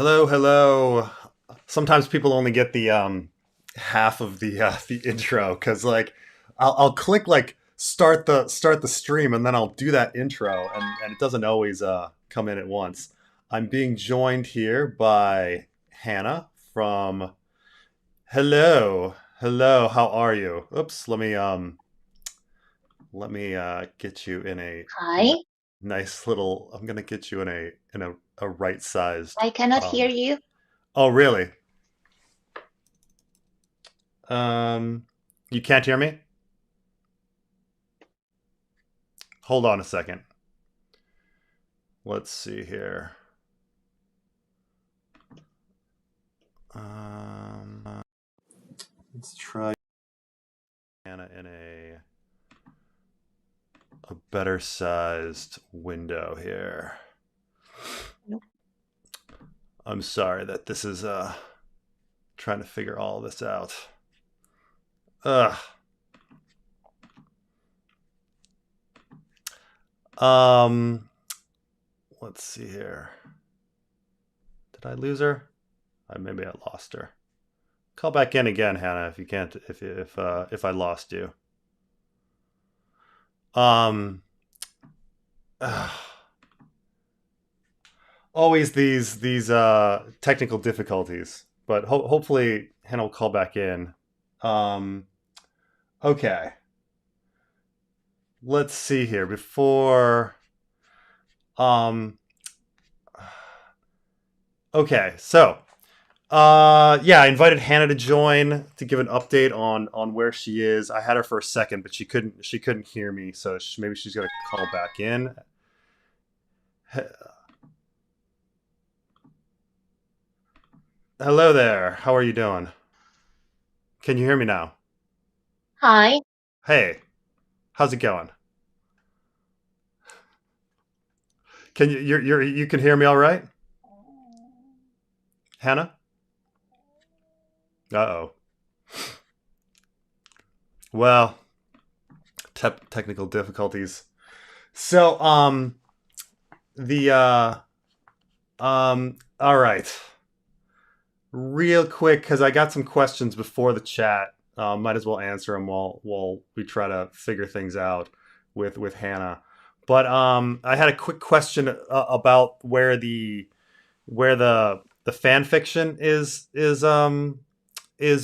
Hello, hello. Sometimes people only get the half of the intro because I'll click like start the stream and then I'll do that intro and it doesn't always come in at once. I'm being joined here by Hannah from Hello. Hello, how are you? Oops, let me get you in a Hi, nice little I'm gonna get you in a right sized I cannot hear um you. oh really? Um, you can't hear me? Hold on a second. Let's see here. Let's try Anna in a better sized window here. Nope. I'm sorry that this is trying to figure all this out. Ugh. Um, let's see here. Did I lose her? Maybe I lost her. Call back in again, Hannah, if you can't if I lost you. Um ugh. Always these technical difficulties, but hopefully Hannah will call back in. Um, okay, let's see here before. Um, okay, so yeah, I invited Hannah to join to give an update on where she is. I had her for a second, but she couldn't hear me, so maybe she's gonna call back in. Hello there. How are you doing? Can you hear me now? Hi. Hey, how's it going? Can you can hear me all right, Hannah? Uh oh. Well, technical difficulties. So, the all right, real quick because I got some questions before the chat. Might as well answer them while we try to figure things out with Hannah. But I had a quick question about where the fan fiction is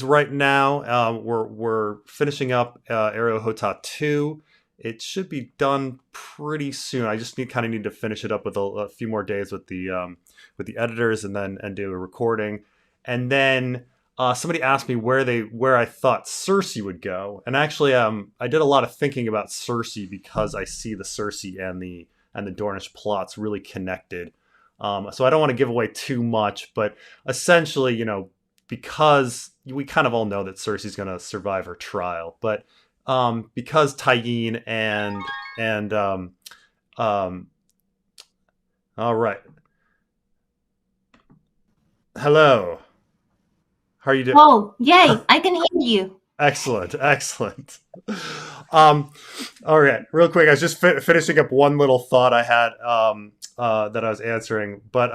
right now. We're finishing up Aero Hota 2. It should be done pretty soon. I just need to finish it up with a few more days with the editors and do a recording. And then somebody asked me where I thought Cersei would go. And actually I did a lot of thinking about Cersei because I see the Cersei and the Dornish plots really connected. So I don't want to give away too much, but essentially, because we kind of all know that Cersei's going to survive her trial, but because Tyene and um, all right, hello, how are you doing? Oh, yay, I can hear you. Excellent, excellent. Um, all right, real quick, I was just finishing up one little thought I had that I was answering, but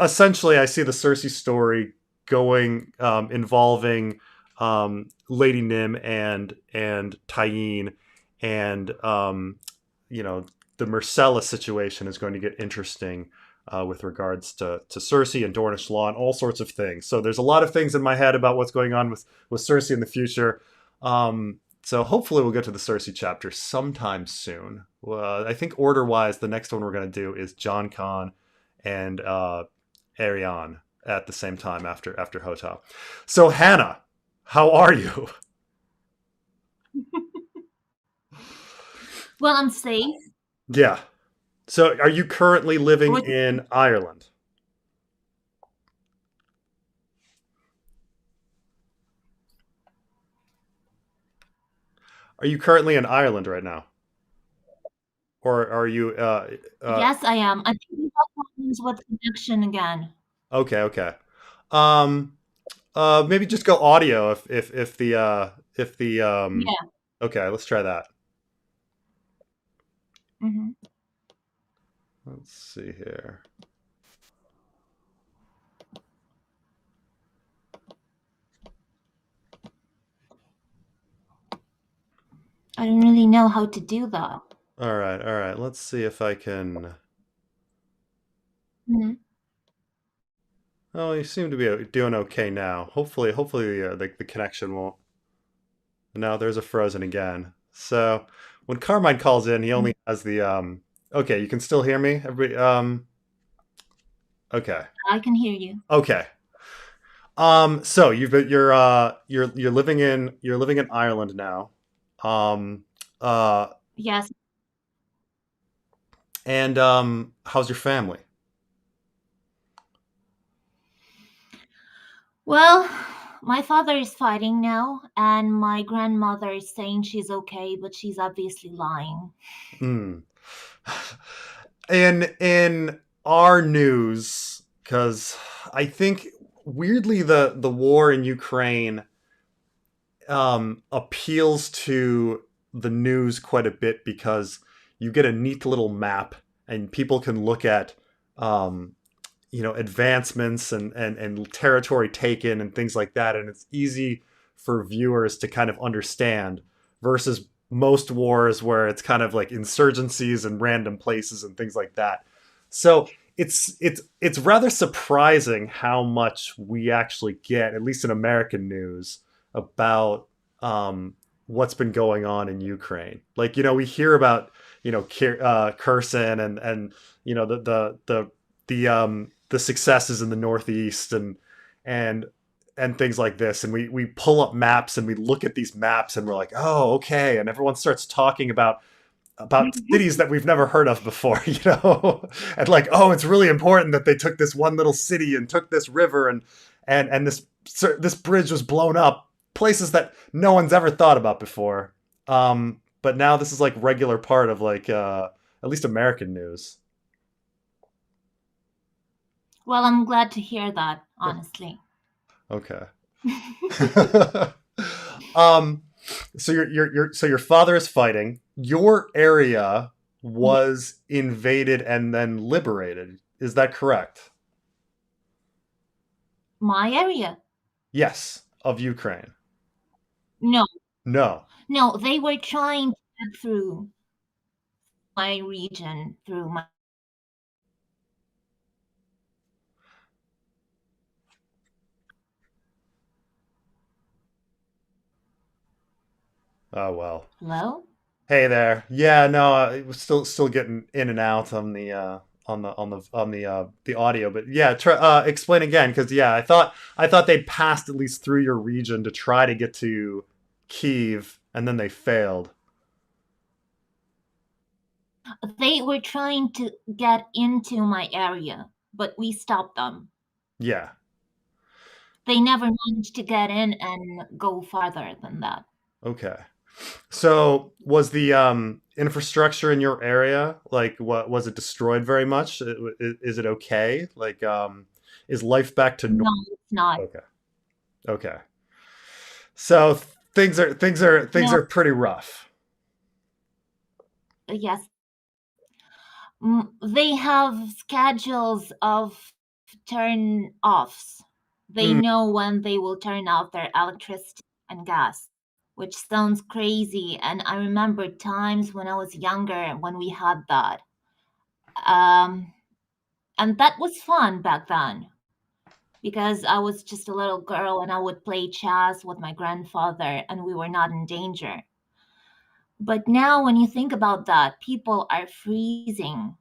essentially, I see the Cersei story going involving Lady Nim and Tyene, and the Myrcella situation is going to get interesting with regards to Cersei and Dornish law and all sorts of things. So there's a lot of things in my head about what's going on with Cersei in the future. So hopefully we'll get to the Cersei chapter sometime soon. I think order wise, the next one we're going to do is John Con and Ariane at the same time after Hota. So Hannah, how are you? Well, I'm safe. Yeah. So are you currently living What? in Ireland? Are you currently in Ireland right now? Or are you Yes, I am. I think we have problems with connection again. okay, okay. Um maybe just go audio if the Yeah. okay, let's try that. Hmm. Let's see here. I don't really know how to do that. All right, all right. Let's see if I can. Mhm. Oh, you seem to be doing okay now. Hopefully, the connection won't. No, there's a frozen again. So when Carmine calls in, he only has the. Okay, you can still hear me, everybody. Okay, I can hear you. okay. So you're living in Ireland now. Um, uh, Yes. and how's your family? Well, my father is fighting now, and my grandmother is saying she's okay, but she's obviously lying. Hmm. In our news, because I think weirdly the war in Ukraine appeals to the news quite a bit because you get a neat little map and people can look at um, advancements and territory taken and things like that, and it's easy for viewers to kind of understand versus most wars where it's kind of like insurgencies and random places and things like that. So it's rather surprising how much we actually get, at least in American news, about what's been going on in Ukraine. Like, we hear about Kherson and the successes in the Northeast and and things like this, and we pull up maps and we look at these maps and we're like, oh, okay, and everyone starts talking about cities that we've never heard of before, and like, oh, it's really important that they took this one little city and took this river and this bridge was blown up, places that no one's ever thought about before. But now this is like regular part of like at least American news. Well, I'm glad to hear that, honestly. Okay. um, so your father is fighting. Your area Yeah. was invaded and then liberated. Is that correct? My area? Yes, of Ukraine. No, No. no, they were trying to get through my region, through my. Oh well. Hello? Hey there. Yeah, no, it was still getting in and out on the audio, but yeah, explain again because yeah, I thought they'd passed at least through your region to try to get to Kiev, and then they failed. They were trying to get into my area, but we stopped them. Yeah. They never managed to get in and go farther than that. Okay. So was the infrastructure in your area, like, what was it destroyed very much? Is it okay? Like, is life back to normal? No, it's not. Okay. Okay. So things No, are pretty rough. yes. They have schedules of turn offs. They Hmm. know when they will turn off their electricity and gas, which sounds crazy. And I remember times when I was younger when we had that. Um, and that was fun back then because I was just a little girl and I would play chess with my grandfather and we were not in danger. But now, when you think about that, people are freezing.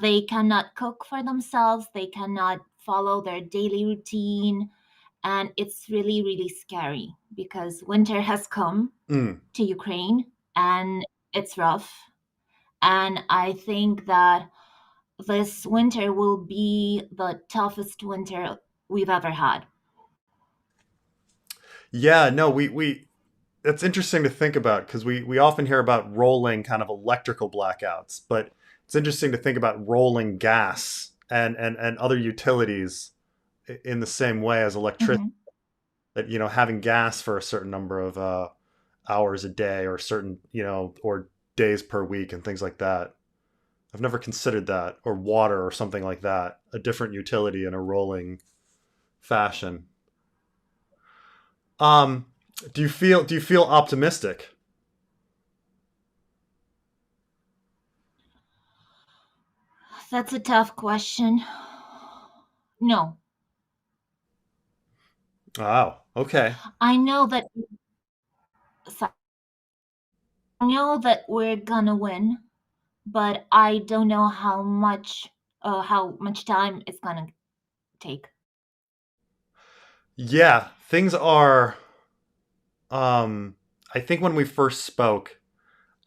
They cannot cook for themselves, they cannot follow their daily routine. And it's really, really scary because winter has come Mm. to Ukraine and it's rough. And I think that this winter will be the toughest winter we've ever had. Yeah, no, we that's interesting to think about because we often hear about rolling kind of electrical blackouts, but it's interesting to think about rolling gas and other utilities in the same way as electricity. Mhm. That having gas for a certain number of hours a day or certain or days per week and things like that. I've never considered that, or water or something like that, a different utility in a rolling fashion. Um, do you feel optimistic? That's a tough question. No, Oh, okay. I know that I know that we're gonna win, but I don't know how much time it's gonna take. Yeah, things are. I think when we first spoke,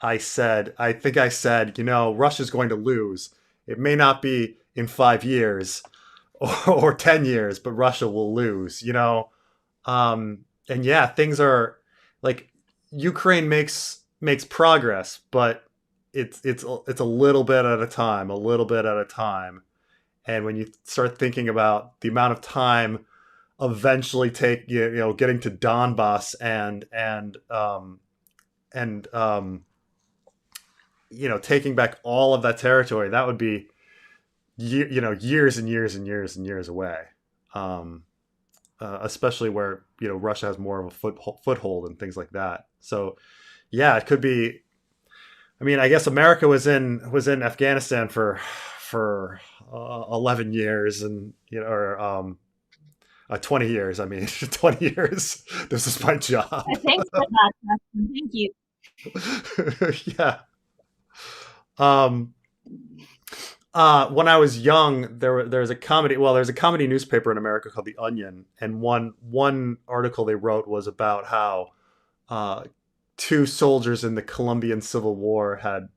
I think I said, Russia's going to lose. It may not be in 5 years or 10 years, but Russia will lose, and yeah, things are like Ukraine makes progress, but it's a little bit at a time, a little bit at a time. And when you start thinking about the amount of time eventually getting to Donbass and taking back all of that territory, that would be years and years and years and years away. Um, Especially where Russia has more of a foothold and things like that. So yeah, it could be. I mean, I guess America was in Afghanistan for 11 years, and or 20 years. I mean, 20 years. This is my job. Thanks for that question. Thank you. Yeah. Um, when I was young, there's a comedy. Well, there's a comedy newspaper in America called The Onion, and one article they wrote was about how uh, two soldiers in the Colombian Civil War had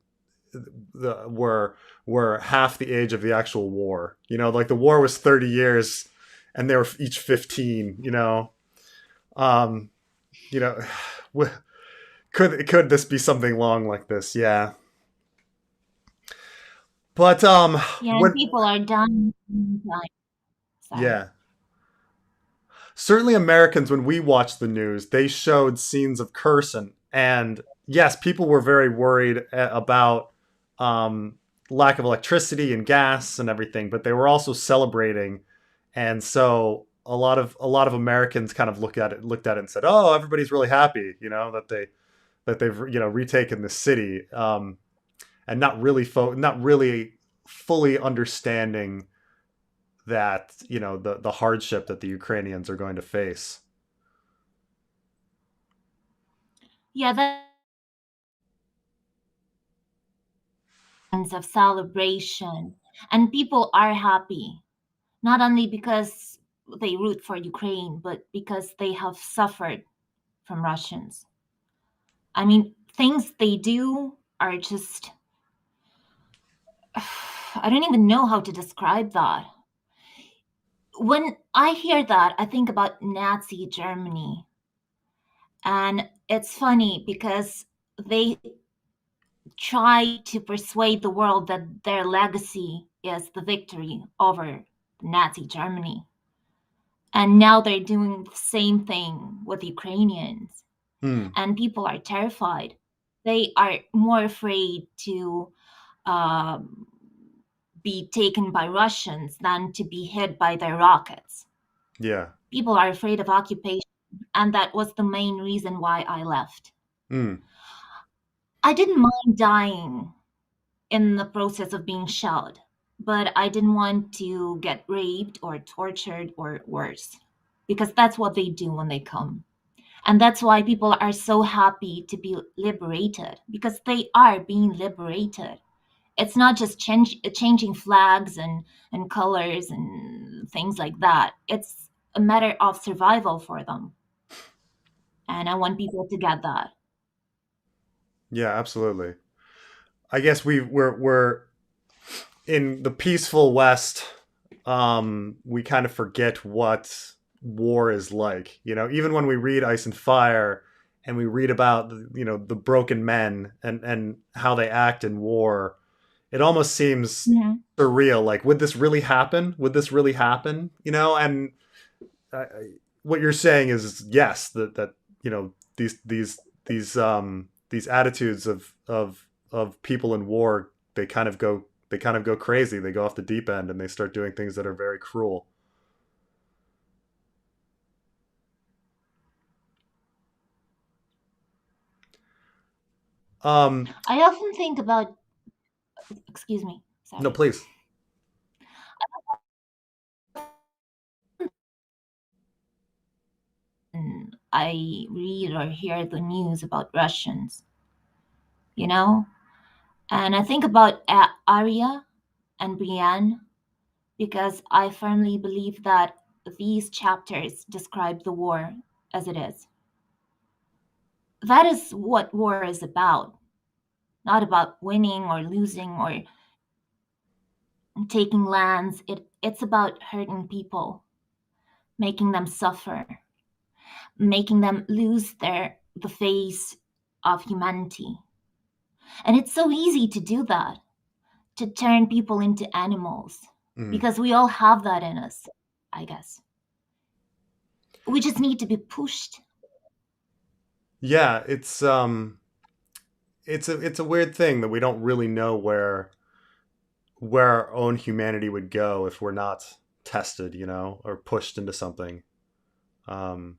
were half the age of the actual war. Like the war was 30 years, and they were each 15. Um, you know, could this be something long like this? Yeah. But Yeah, and when people are dying all the time. Sorry. yeah, certainly Americans, when we watched the news, they showed scenes of cursing, and yes, people were very worried about um, lack of electricity and gas and everything, but they were also celebrating, and so a lot of Americans kind of looked at it and said, "Oh, everybody's really happy," that they've retaken the city, and not really fully understanding that the hardship that the Ukrainians are going to face. Yeah, that sense of celebration, and people are happy not only because they root for Ukraine, but because they have suffered from Russians. I mean, things they do are just I don't even know how to describe that. When I hear that, I think about Nazi Germany. And it's funny because they try to persuade the world that their legacy is the victory over Nazi Germany. And now they're doing the same thing with Ukrainians. Hmm. And people are terrified. They are more afraid to um, be taken by Russians than to be hit by their rockets. Yeah. People are afraid of occupation, and that was the main reason why I left. Hmm. I didn't mind dying in the process of being shelled, but I didn't want to get raped or tortured or worse, because that's what they do when they come. And that's why people are so happy to be liberated, because they are being liberated. It's not just changing flags and colors and things like that. It's a matter of survival for them. And I want people to get that. Yeah, absolutely. I guess we're in the peaceful West. We kind of forget what war is like. Even when we read Ice and Fire, and we read about the broken men and how they act in war, it almost seems Mhm. surreal. Like, would this really happen? Would this really happen? And I, what you're saying is yes, that these attitudes of people in war, they kind of go crazy. They go off the deep end and they start doing things that are very cruel. Um, I often think about, excuse me, no, sorry. please. I read or hear the news about Russians, you know? And I think about Arya and Brienne because I firmly believe that these chapters describe the war as it is. That is what war is about, not about winning or losing or taking lands. It's about hurting people, making them suffer, making them lose the face of humanity. And it's so easy to do that, to turn people into animals, Mm. because we all have that in us, I guess. We just need to be pushed. Yeah, it's a weird thing that we don't really know where our own humanity would go if we're not tested, or pushed into something. Um,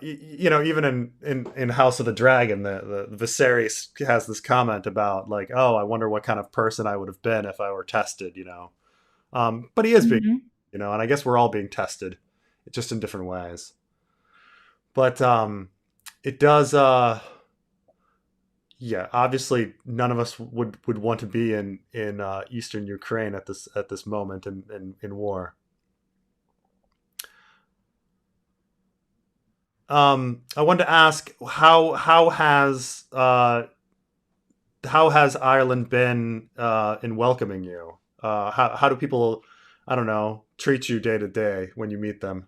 Even in House of the Dragon, the Viserys has this comment about like, oh, I wonder what kind of person I would have been if I were tested, But he is being, Mhm. and I guess we're all being tested, just in different ways. But it does. Yeah, obviously, none of us would want to be in eastern Ukraine at this moment in war. I wanted to ask how has Ireland been in welcoming you? How do people, I don't know, treat you day to day when you meet them?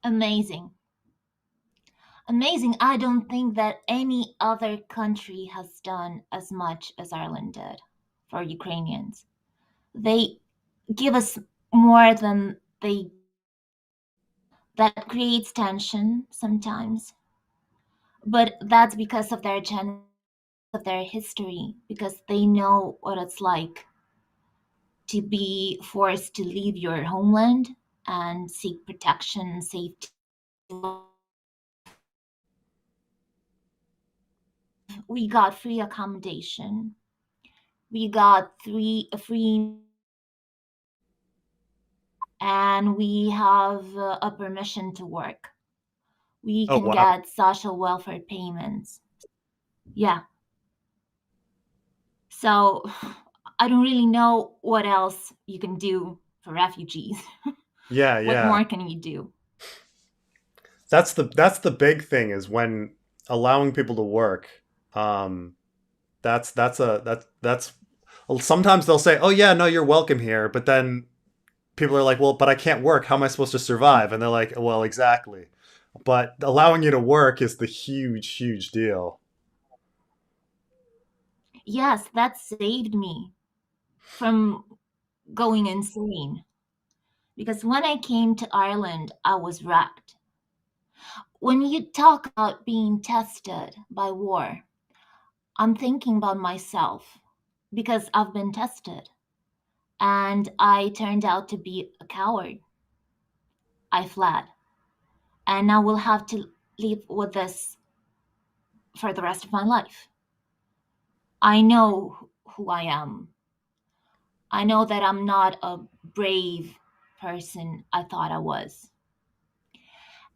Amazing. Amazing. I don't think that any other country has done as much as Ireland did for Ukrainians. They give us more than they. That creates tension sometimes, but that's because of of their history, because they know what it's like to be forced to leave your homeland and seek protection, safety. We got free accommodation. We got free, and we have a permission to work. We Oh can wow, get social welfare payments. Yeah. So I don't really know what else you can do for refugees. yeah, What yeah. more can we do? That's the big thing is when allowing people to work. Um, that's well, sometimes they'll say, "Oh yeah, no, you're welcome here," but then people are like, "Well, but I can't work. How am I supposed to survive?" And they're like, "Well, exactly." But allowing you to work is the huge, huge deal. Yes, that saved me from going insane. Because when I came to Ireland, I was wrecked. When you talk about being tested by war, I'm thinking about myself because I've been tested and I turned out to be a coward. I fled. And I will have to live with this for the rest of my life. I know who I am. I know that I'm not a brave person I thought I was.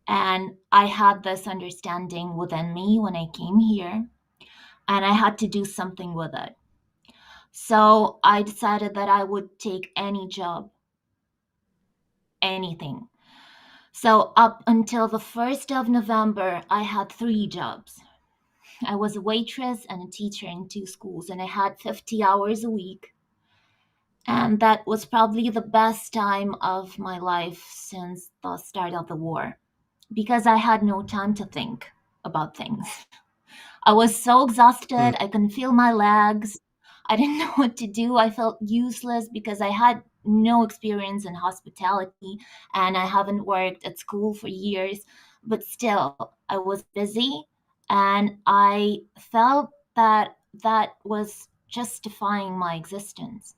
And I had this understanding within me when I came here, and I had to do something with it. So I decided that I would take any job, anything. So up until the 1st of November, I had 3 jobs. I was a waitress and a teacher in 2 schools, and I had 50 hours a week. And that was probably the best time of my life since the start of the war because I had no time to think about things. I was so Mm, exhausted, I couldn't feel my legs. I didn't know what to do. I felt useless because I had no experience in hospitality and I haven't worked at school for years. But still, I was busy and I felt that that was justifying my existence.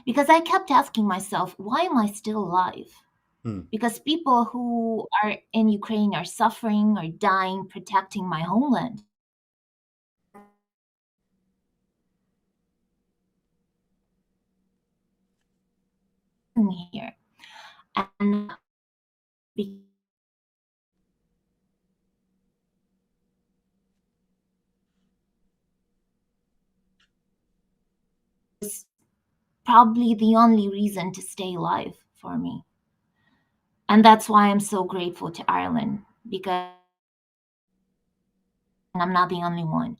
Because I kept asking myself, why am I still alive? mm. Because people who are in Ukraine are suffering or dying protecting my homeland here. And because probably the only reason to stay alive for me. And that's why I'm so grateful to Ireland, because I'm not the only one.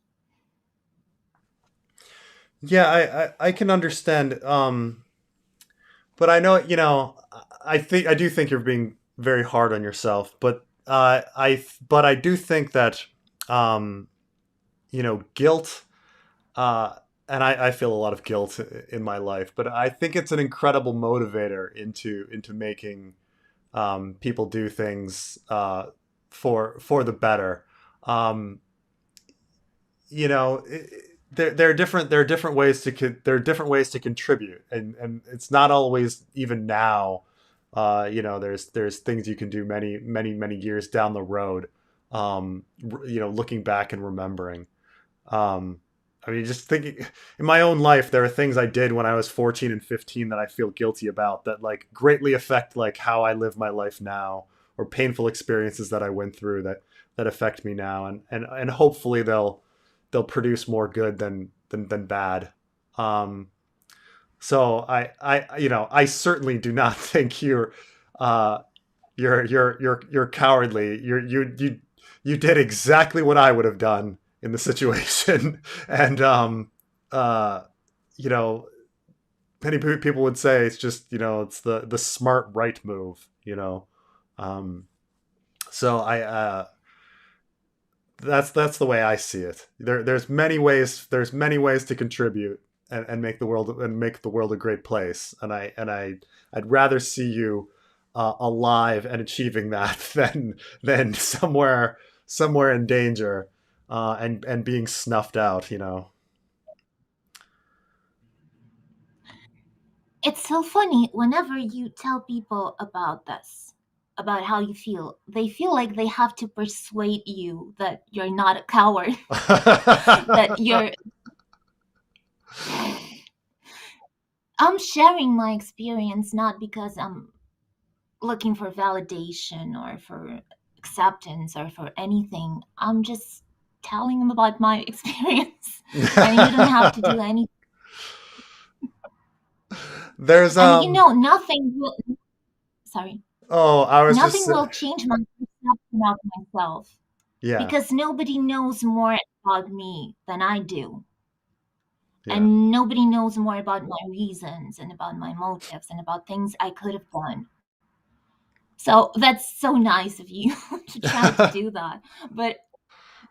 Yeah, I can understand. But I know, I do think you're being very hard on yourself. But I do think that, um, guilt. Uh, and I feel a lot of guilt in my life, but I think it's an incredible motivator into making people do things for the better. Um, there are different ways there are different ways to contribute, and it's not always even now. There's things you can do many years down the road. Looking back and remembering. Um, I mean, just thinking in my own life, there are things I did when I was 14 and 15 that I feel guilty about that like greatly affect like how I live my life now, or painful experiences that I went through that affect me now, and hopefully they'll produce more good than bad. Um, so I certainly do not think uh, you're cowardly. You did exactly what I would have done in the situation, and uh, you know, many people would say it's just it's the smart right move. Um, so that's the way I see it. There's many ways to contribute and make the world a great place. I'd rather see you alive and achieving that than somewhere in danger and being snuffed out. It's so funny whenever you tell people about this, about how you feel, they feel like they have to persuade you that you're not a coward, that you're. I'm sharing my experience not because I'm looking for validation or for acceptance or for anything. I'm just telling them about my experience. And you don't have to do anything. There's And nothing will, sorry, oh, I was just nothing will change my perception of myself, yeah, because nobody knows more about me than I do. yeah. And nobody knows more about my reasons and about my motives and about things I could have done. So that's so nice of you to try to do that. But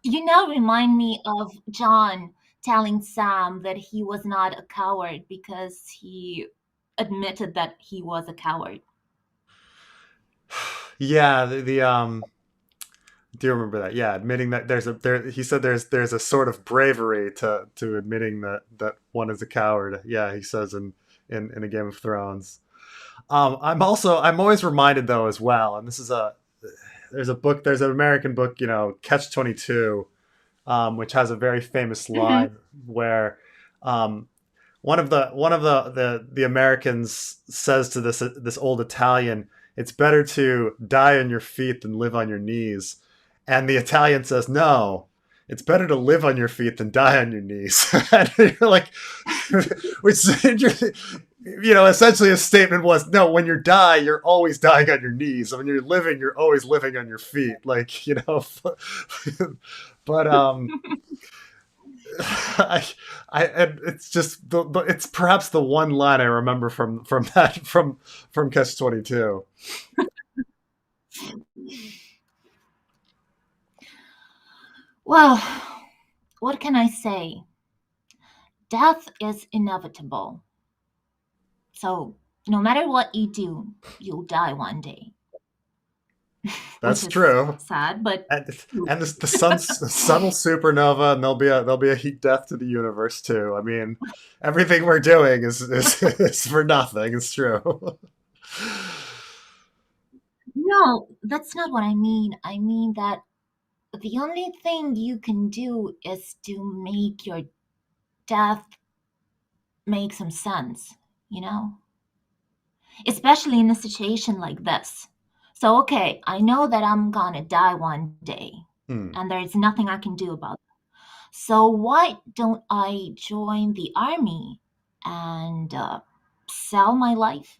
you now remind me of John telling Sam that he was not a coward because he admitted that he was a coward. Yeah, the do you remember that? Yeah, admitting that he said there's a sort of bravery to admitting that one is a coward. Yeah, he says in a Game of Thrones. I'm always reminded though as well, and this is there's an American book, Catch 22, which has a very famous Mhm. line where um, one of the Americans says to this old Italian, "It's better to die on your feet than live on your knees," and the Italian says, "No, it's better to live on your feet than die on your knees." And you're like, which essentially a statement was, no, when you die, you're always dying on your knees. When you're living, you're always living on your feet. Like, but I, and it's just it's perhaps the one line I remember from Catch 22. Well, what can I say? Death is inevitable. So, no matter what you do, you'll die one day, which That's is true. sad, but true. And the sun will supernova, and there'll be a heat death to the universe too. I mean, everything we're doing is for nothing. It's true. No, that's not what I mean. I mean that the only thing you can do is to make your death make some sense, you know? especially in a situation like this. So, okay, I know that I'm gonna die one day, Hmm. and there's nothing I can do about it. So, why don't I join the army and sell my life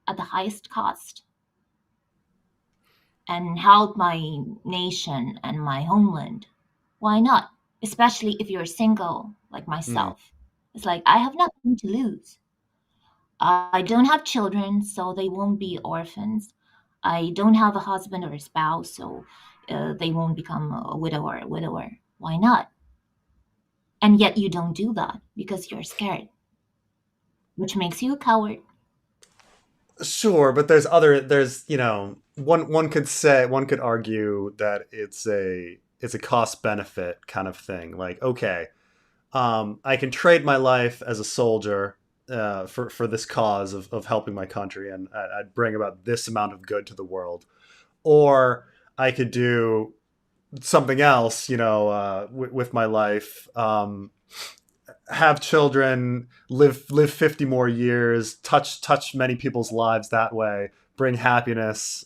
at the highest cost and help my nation and my homeland? Why not? Especially if you're single like Hmm. myself. It's like I have nothing to lose. I don't have children, so they won't be orphans. I don't have a husband or a spouse, so they won't become a widow or a widower. Why not? And yet you don't do that because you're scared, which makes you a coward. Sure, but there's one could say, one could argue that it's a cost benefit kind of thing. Like, okay, I can trade my life as a soldier for this cause of helping my country, and I'd bring about this amount of good to the world. Or I could do something else, with my life. Have children, live 50 more years, touch many people's lives that way, bring happiness,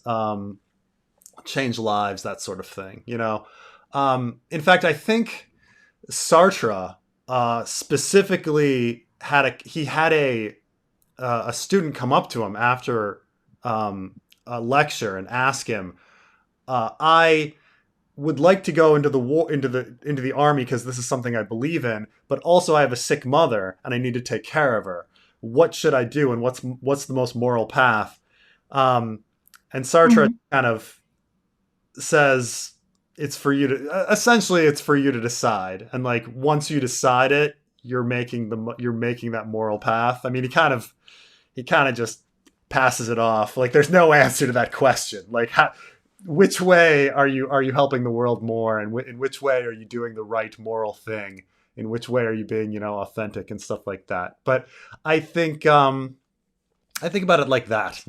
change lives, that sort of thing. In fact, I think Sartre specifically had a student come up to him after a lecture and ask him, I would like to go into the war into the army because this is something I believe in, but also I have a sick mother and I need to take care of her. What should I do, and what's the most moral path? Um, and Sartre Mhm. kind of says it's for you to decide, and like once you decide it, you're making that moral path. I mean, he kind of just passes it off. Like there's no answer to that question. Like which way are you helping the world more, and in which way are you doing the right moral thing? In which way are you being authentic and stuff like that? But I think I think about it like that.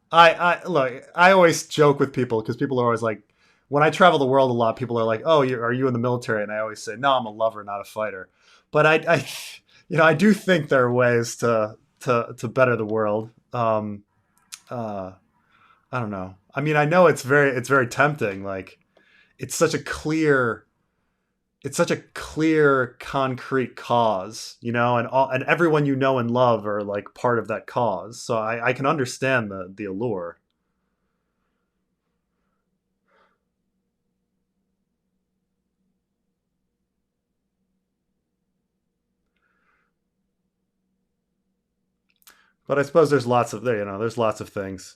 I look. I always joke with people because people are always like, when I travel the world a lot, people are like, "Oh, are you in the military?" And I always say, "No, I'm a lover, not a fighter." But I do think there are ways to better the world. Uh, I don't know. I mean, I know it's very tempting. Like it's such a clear it's such a clear concrete cause, and everyone you know and love are like part of that cause. So I can understand the allure. But I suppose there's lots of things.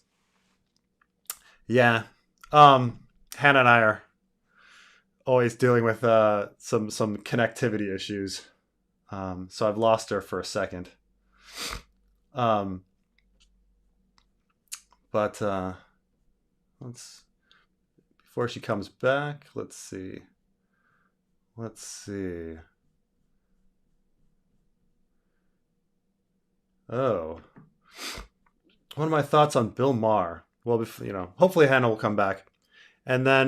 Yeah. Um Hannah and I are always dealing with some connectivity issues. So I've lost her for a second. Um but let's before she comes back, let's see. Let's see. Oh, what are my thoughts on Bill Maher? Well, hopefully Hannah will come back. And then,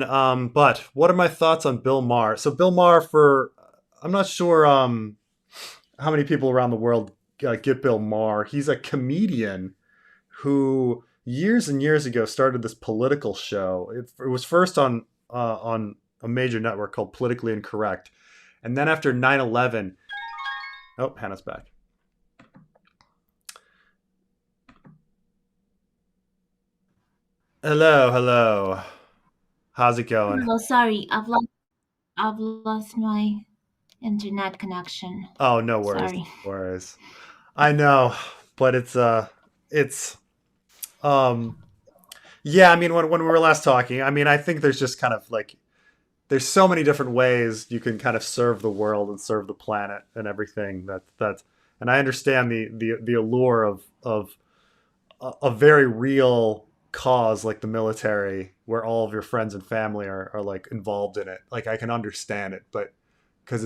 but what are my thoughts on Bill Maher? So Bill Maher, I'm not sure how many people around the world get Bill Maher. He's a comedian who years and years ago started this political show. It was first on a major network called Politically Incorrect, and then after 9/11, oh, Hannah's back. Hello, hello. How's it going? Oh, sorry, I've lost my internet connection. Oh, no worries, Sorry. no worries. I know, but it's um yeah. I mean, when we were last talking, I mean, I think there's just kind of like there's so many different ways you can kind of serve the world and serve the planet and everything and I understand the allure of a very real cause like the military where all of your friends and family are like involved in it. Like I can understand it, but because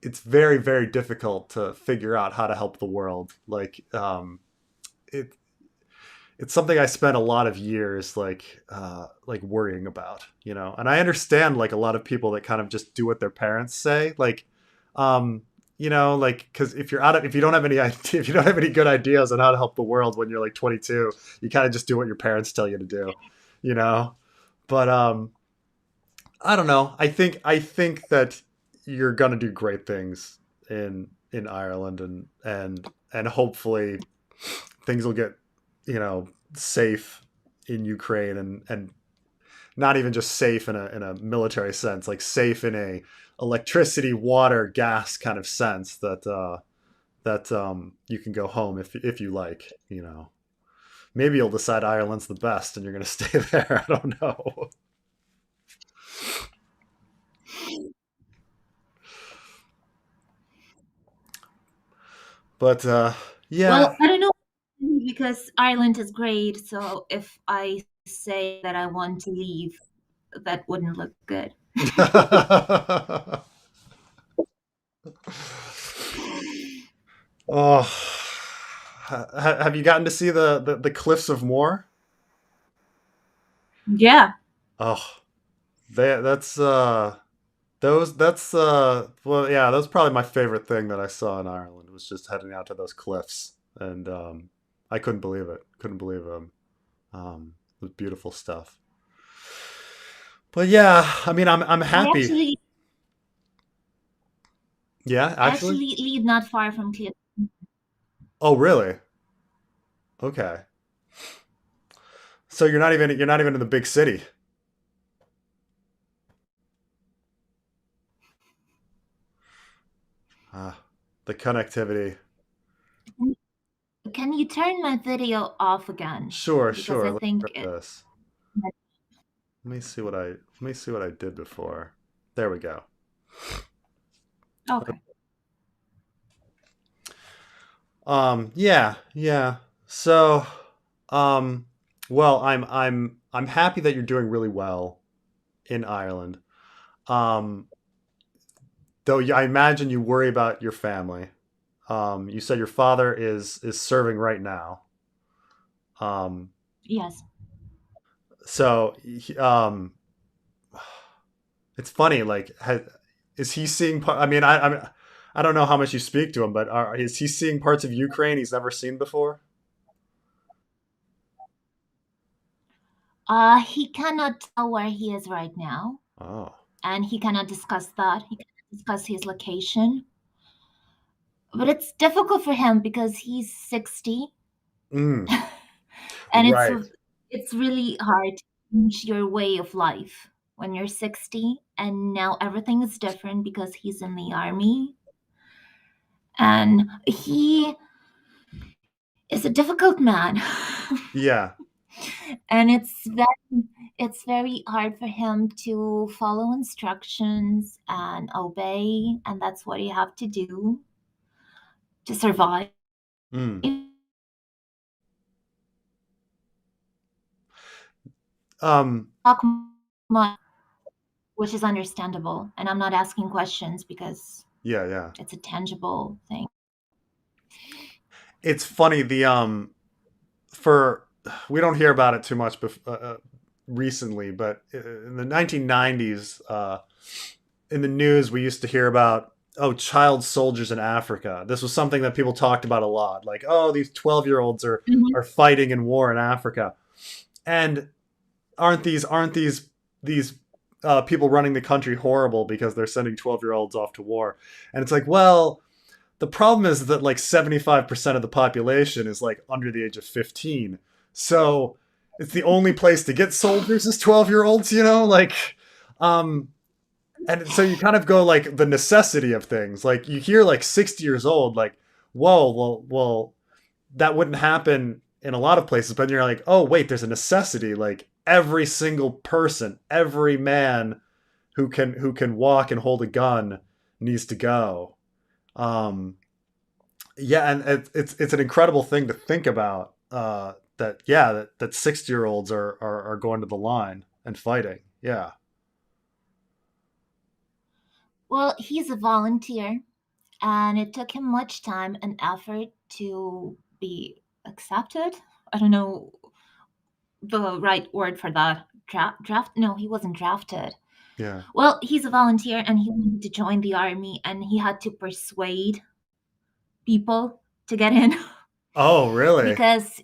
it's very very difficult to figure out how to help the world. Like it it's something I spent a lot of years like worrying about, and I understand like a lot of people that kind of just do what their parents say, like um like because if you don't have any idea, if you don't have any good ideas on how to help the world when you're like 22, you kind of just do what your parents tell you to do, you know. But I don't know. I think that you're gonna do great things in Ireland, and hopefully things will get safe in Ukraine, and not even just safe in a military sense, like safe in a electricity, water, gas kind of sense that you can go home if you like. Maybe you'll decide Ireland's the best and you're going to stay there. I don't know. But yeah. Well, I don't know because Ireland is great. So if I say that I want to leave, that wouldn't look good. Oh, have you gotten to see the cliffs of Moher? Yeah. Oh, that's well, yeah, that was probably my favorite thing that I saw in Ireland, was just heading out to those cliffs, and I couldn't believe it. Couldn't believe them. It was beautiful stuff. But yeah, I mean, I'm I happy. Yeah, actually. actually live not far from Clear. Oh, really? Okay. So you're not even in the big city. Ah, the connectivity. Can you turn my video off again? Sure, Because sure. I Let's think try this. Let me see what I did before. There we go. okay. Yeah, yeah. So, um, well, I'm happy that you're doing really well in Ireland. Um, though I imagine you worry about your family. You said your father is serving right now. Um, Yes. so it's funny. Like, is he seeing? I mean, I don't know how much you speak to him, but is he seeing parts of Ukraine he's never seen before? He cannot tell where he is right now, Oh. and he cannot discuss that. He cannot discuss his location. But it's difficult for him because he's 60, Mm, and right. it's really hard to change your way of life when you're 60, and now everything is different because he's in the army, and he is a difficult man. Yeah. And it's very hard for him to follow instructions and obey, and that's what you have to do to survive. Mm. Um. Talk much, which is understandable, and I'm not asking questions because Yeah. Yeah. it's a tangible thing. It's funny. For we don't hear about it too much recently, but in the 1990s, in the news, we used to hear about, oh, child soldiers in Africa. This was something that people talked about a lot. Like, oh, these 12-year-olds are Mhm. are fighting in war in Africa, and aren't these people running the country horrible because they're sending 12-year-olds off to war? And it's like, well, the problem is that like 75% of the population is like under the age of 15. So it's the only place to get soldiers is 12-year-olds, like um and so you kind of go like the necessity of things. Like you hear like 60 years old, like, whoa, well, that wouldn't happen in a lot of places, but you're like, oh wait, there's a necessity. Like every single person, every man who can walk and hold a gun needs to go. Um, yeah, and it's an incredible thing to think about. That yeah, that 60-year-olds are going to the line and fighting. Yeah. Well, he's a volunteer, and it took him much time and effort to be accepted. I don't know the right word for that. Draft? No, he wasn't drafted. Yeah. Well, he's a volunteer and he wanted to join the army, and he had to persuade people to get in Oh, really? because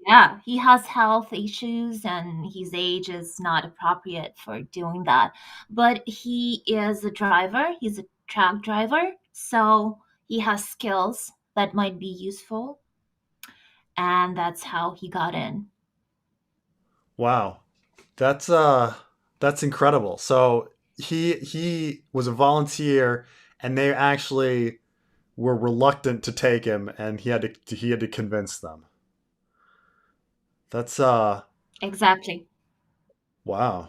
yeah, he has health issues and his age is not appropriate for doing that. But he is a driver, he's a truck driver, so he has skills that might be useful, and that's how he got in. Wow. That's that's incredible. So he was a volunteer and they actually were reluctant to take him and he had to convince them. That's Exactly. wow.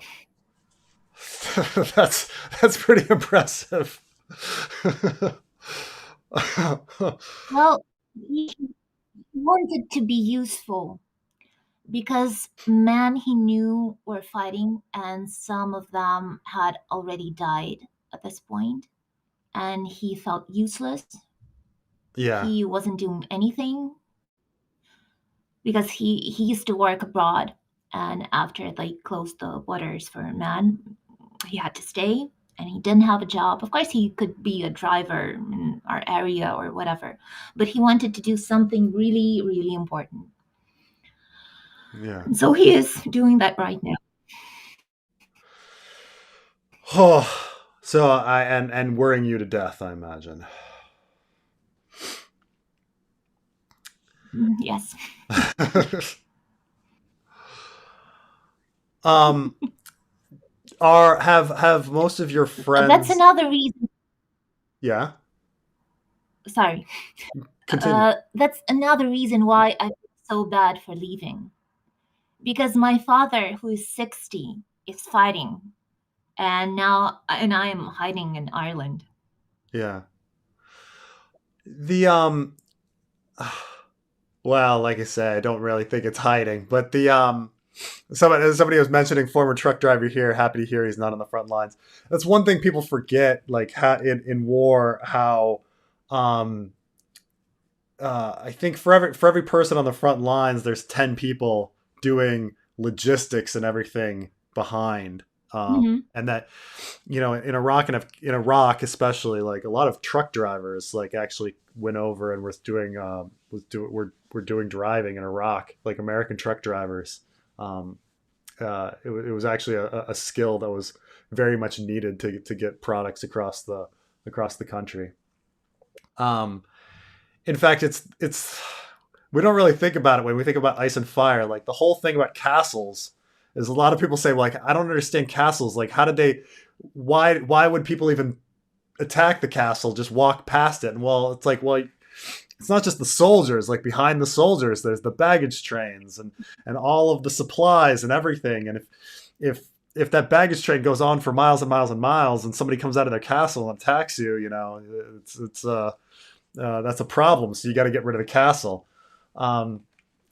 that's that's pretty impressive. Well, he wanted to be useful because men he knew were fighting, and some of them had already died at this point, and he felt useless. Yeah. He wasn't doing anything because he used to work abroad, and after they closed the borders for men, he had to stay, and he didn't have a job. Of course, he could be a driver in our area or whatever, but he wanted to do something really, really important. Yeah. And so he is doing that right now. Oh, so I and worrying you to death, I imagine. Yes. um are have most of your That's friends another reason. yeah, Sorry. continue. That's another reason why I feel so bad for leaving. Because my father, who is 60, is fighting, and I am hiding in Ireland. Yeah. The well, like I said, I don't really think it's hiding, but the somebody was mentioning former truck driver here, happy to hear he's not on the front lines. That's one thing people forget, like how in war, how um I think for every person on the front lines, there's 10 people doing logistics and everything behind. Hmm. And that, you know, in Iraq and in Iraq especially, like a lot of truck drivers like actually went over and were doing driving in Iraq, like American truck drivers. Um, it was actually a skill that was very much needed to get products across the country. Um, in fact, it's we don't really think about it when we think about ice and fire. Like the whole thing about castles is a lot of people say, well, like, I don't understand castles. Like, how did they? Why would people even attack the castle? Just walk past it. And well, it's like, well, it's not just the soldiers. Like behind the soldiers, there's the baggage trains and all of the supplies and everything. And if that baggage train goes on for miles and miles and miles, and somebody comes out of their castle and attacks you, you know, it's that's a problem. So you got to get rid of the castle. Um,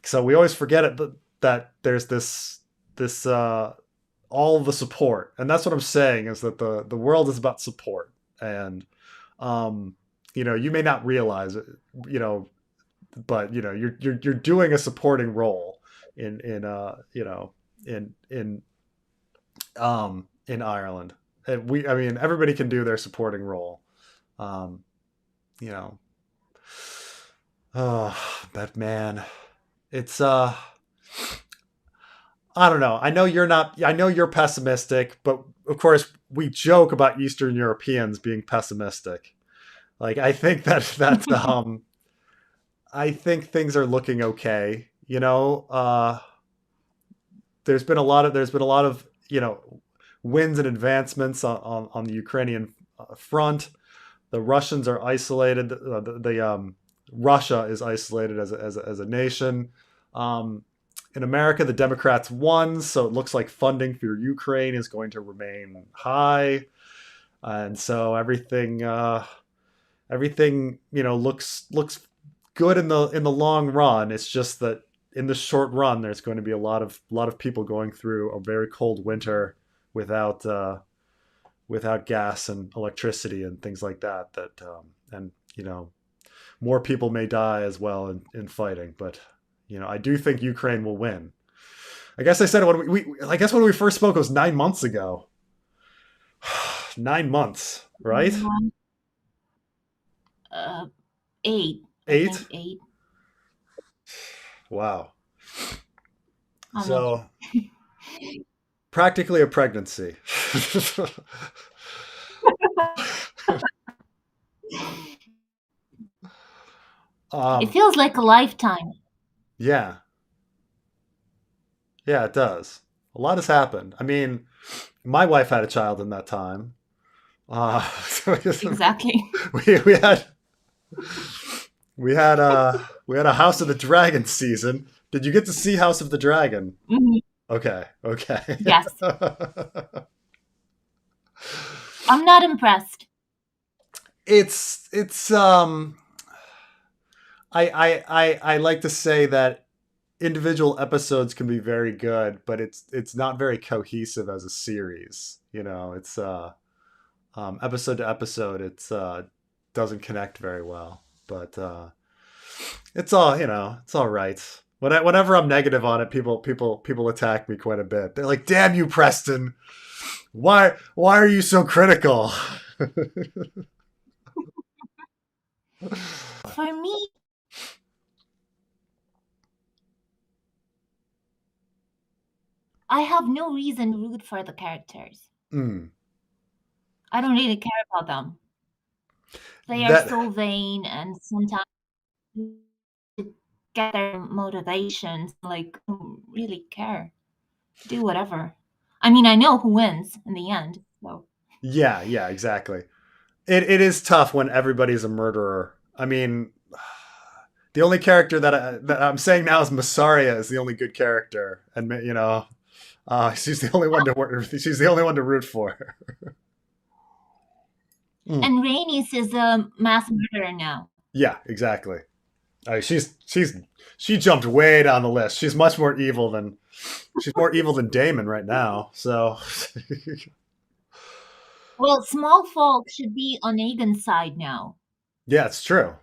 so we always forget it that there's this all the support, and that's what I'm saying is that the world is about support, and um, you know, you may not realize it, you know, but you know you're doing a supporting role in you know in Ireland. And I mean everybody can do their supporting role. Um, you know, oh, but man, it's I don't know. I know you're not. I know you're pessimistic, but of course we joke about Eastern Europeans being pessimistic. Like I think that I think things are looking okay. You know, there's been a lot of you know wins and advancements on the Ukrainian front. The Russians are isolated. Russia is isolated as a nation. Um, in America, the Democrats won, so it looks like funding for Ukraine is going to remain high, and so everything you know looks good in the long run. It's just that in the short run, there's going to be a lot of people going through a very cold winter without without gas and electricity and things like that. And you know more people may die as well in fighting, but you know I do think Ukraine will win. I guess I said it when I guess when we first spoke it was 9 months ago. 9 months, right? Uh, 8. I 8? think 8. Wow. I'm not So practically a pregnancy. It um, feels like a lifetime. yeah, yeah, it does. A lot has happened. I mean, my wife had a child in that time. So Exactly. we had we had a House of the Dragon season. Did you get to see House of the Dragon? Mhm. Okay, okay. Yes. I'm not impressed. It's I like to say that individual episodes can be very good, but it's not very cohesive as a series. You know, it's episode to episode, it's doesn't connect very well. But it's all it's all right. Whenever I'm negative on it, people attack me quite a bit. They're like, "Damn you, Preston! Why are you so critical?" For me, I have no reason to root for the characters. Mm. I don't really care about them. They are That so vain, and sometimes to get their motivations, like, I don't really care. Do whatever. I mean, I know who wins in the end, so. yeah, exactly. It is tough when everybody's a murderer. I mean, the only character that I'm saying now is Massaria is the only good character, and she's the only one to work. She's the only one to root for. Mm. And Rhaenys is a mass murderer now. Yeah, exactly. She jumped way down the list. She's more evil than Damon right now. So Well, small folk should be on Aegon's side now yeah, it's true.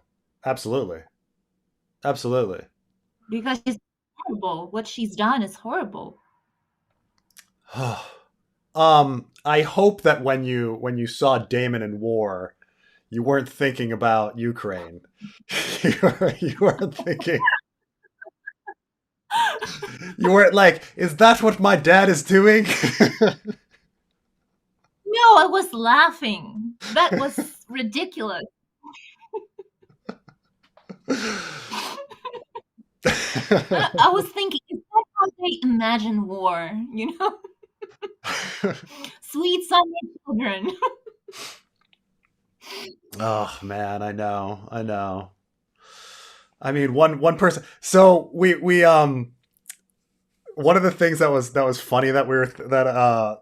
Absolutely, absolutely. because she's horrible. What she's done is horrible. I hope that when you saw Damon in war, you weren't thinking about Ukraine. You weren't thinking. You weren't like, is that what my dad is doing? No, I was laughing. That was ridiculous. I was thinking, is that how they imagine war? Sweet summer children. Oh man, I know, I know. I mean, one person. So we one of the things that was funny that we were that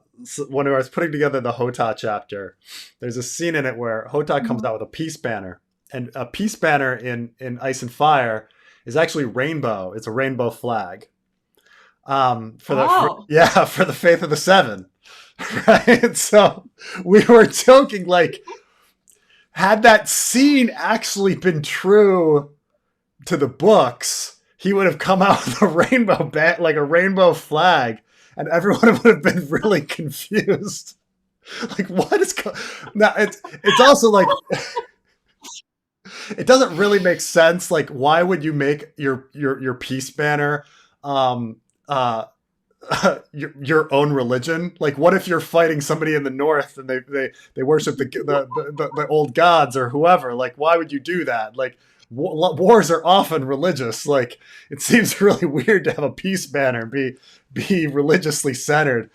when I was putting together the Hota chapter, there's a scene in it where Hota comes out with a peace banner, and a peace banner in Ice and Fire is actually rainbow. It's a rainbow flag. Oh. For the faith of the seven, right? So we were joking like, had that scene actually been true to the books, he would have come out with a rainbow like a rainbow flag, and everyone would have been really confused. Like, what is now? It's also like it doesn't really make sense. Like, why would you make your peace banner um, uh, your own religion? Like, what if you're fighting somebody in the north and they worship the old gods or whoever? Like, why would you do that? Like, wars are often religious. Like, it seems really weird to have a peace banner be religiously centered.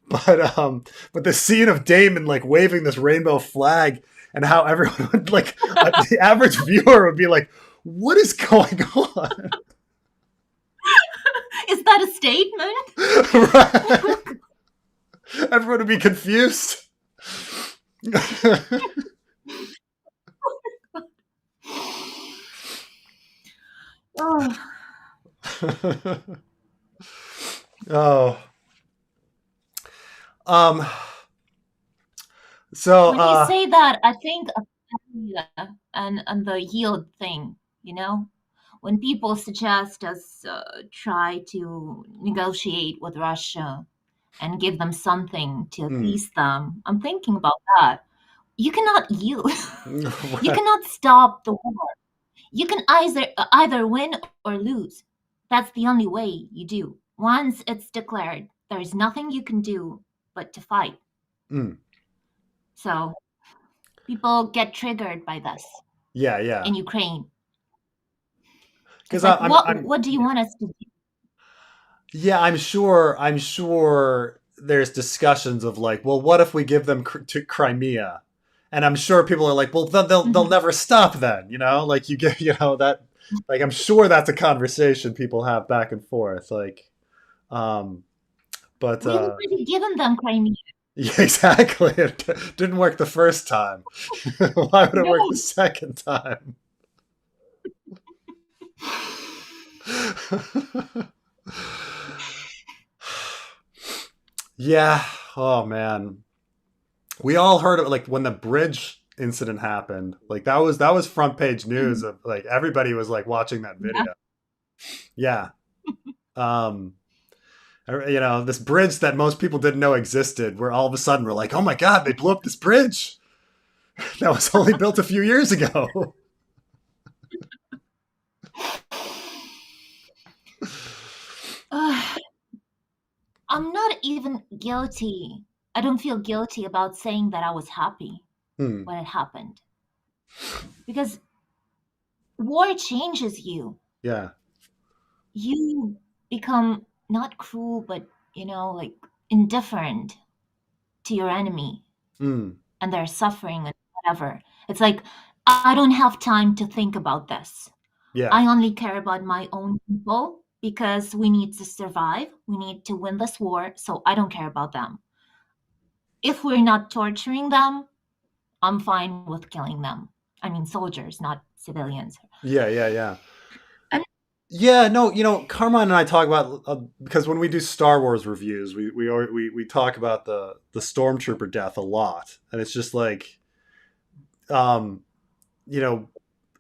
But the scene of Damon like waving this rainbow flag and how everyone would like the average viewer would be like, what is going on? Is that a statement? Right. Everyone would be confused. Oh. Oh. Um. So. When you say that, I think of and the yield thing. When people suggest us try to negotiate with Russia, and give them something to Mm. appease them. I'm thinking about that. You cannot you Right. cannot stop the war. You can either win or lose. That's the only way you do. Once it's declared, there is nothing you can do but to fight. Mm. So people get triggered by this Yeah, yeah. in Ukraine. Because It's like, I'm what do you want us to do? yeah, I'm sure there's discussions of like, well, what if we give them to Crimea? And I'm sure people are like, well, they'll Mhm. never stop then, like you get, that, like I'm sure that's a conversation people have back and forth, like, um, but We've already given them Crimea. yeah, exactly. It didn't work the first time. Why would it work the No. second time? Yeah. Oh man. We all heard of like when the bridge incident happened. Like that was front page news Mhm. of like everybody was like watching that Yeah. video. Yeah. Um this bridge that most people didn't know existed, where all of a sudden we're like, "Oh my god, they blew up this bridge." That was only built a few years ago. Ugh, I'm not even guilty. I don't feel guilty about saying that I was happy Hmm. when it happened because war changes you. Yeah. You become not cruel, but like indifferent to your enemy Hmm. and their suffering and whatever. It's like, I don't have time to think about this. Yeah. I only care about my own people because we need to survive. We need to win this war. So I don't care about them. If we're not torturing them, I'm fine with killing them. I mean, soldiers, not civilians. Yeah, yeah, yeah. And Yeah, no, Carmine and I talk about because when we do Star Wars reviews, we talk about the stormtrooper death a lot, and it's just like, um, you know,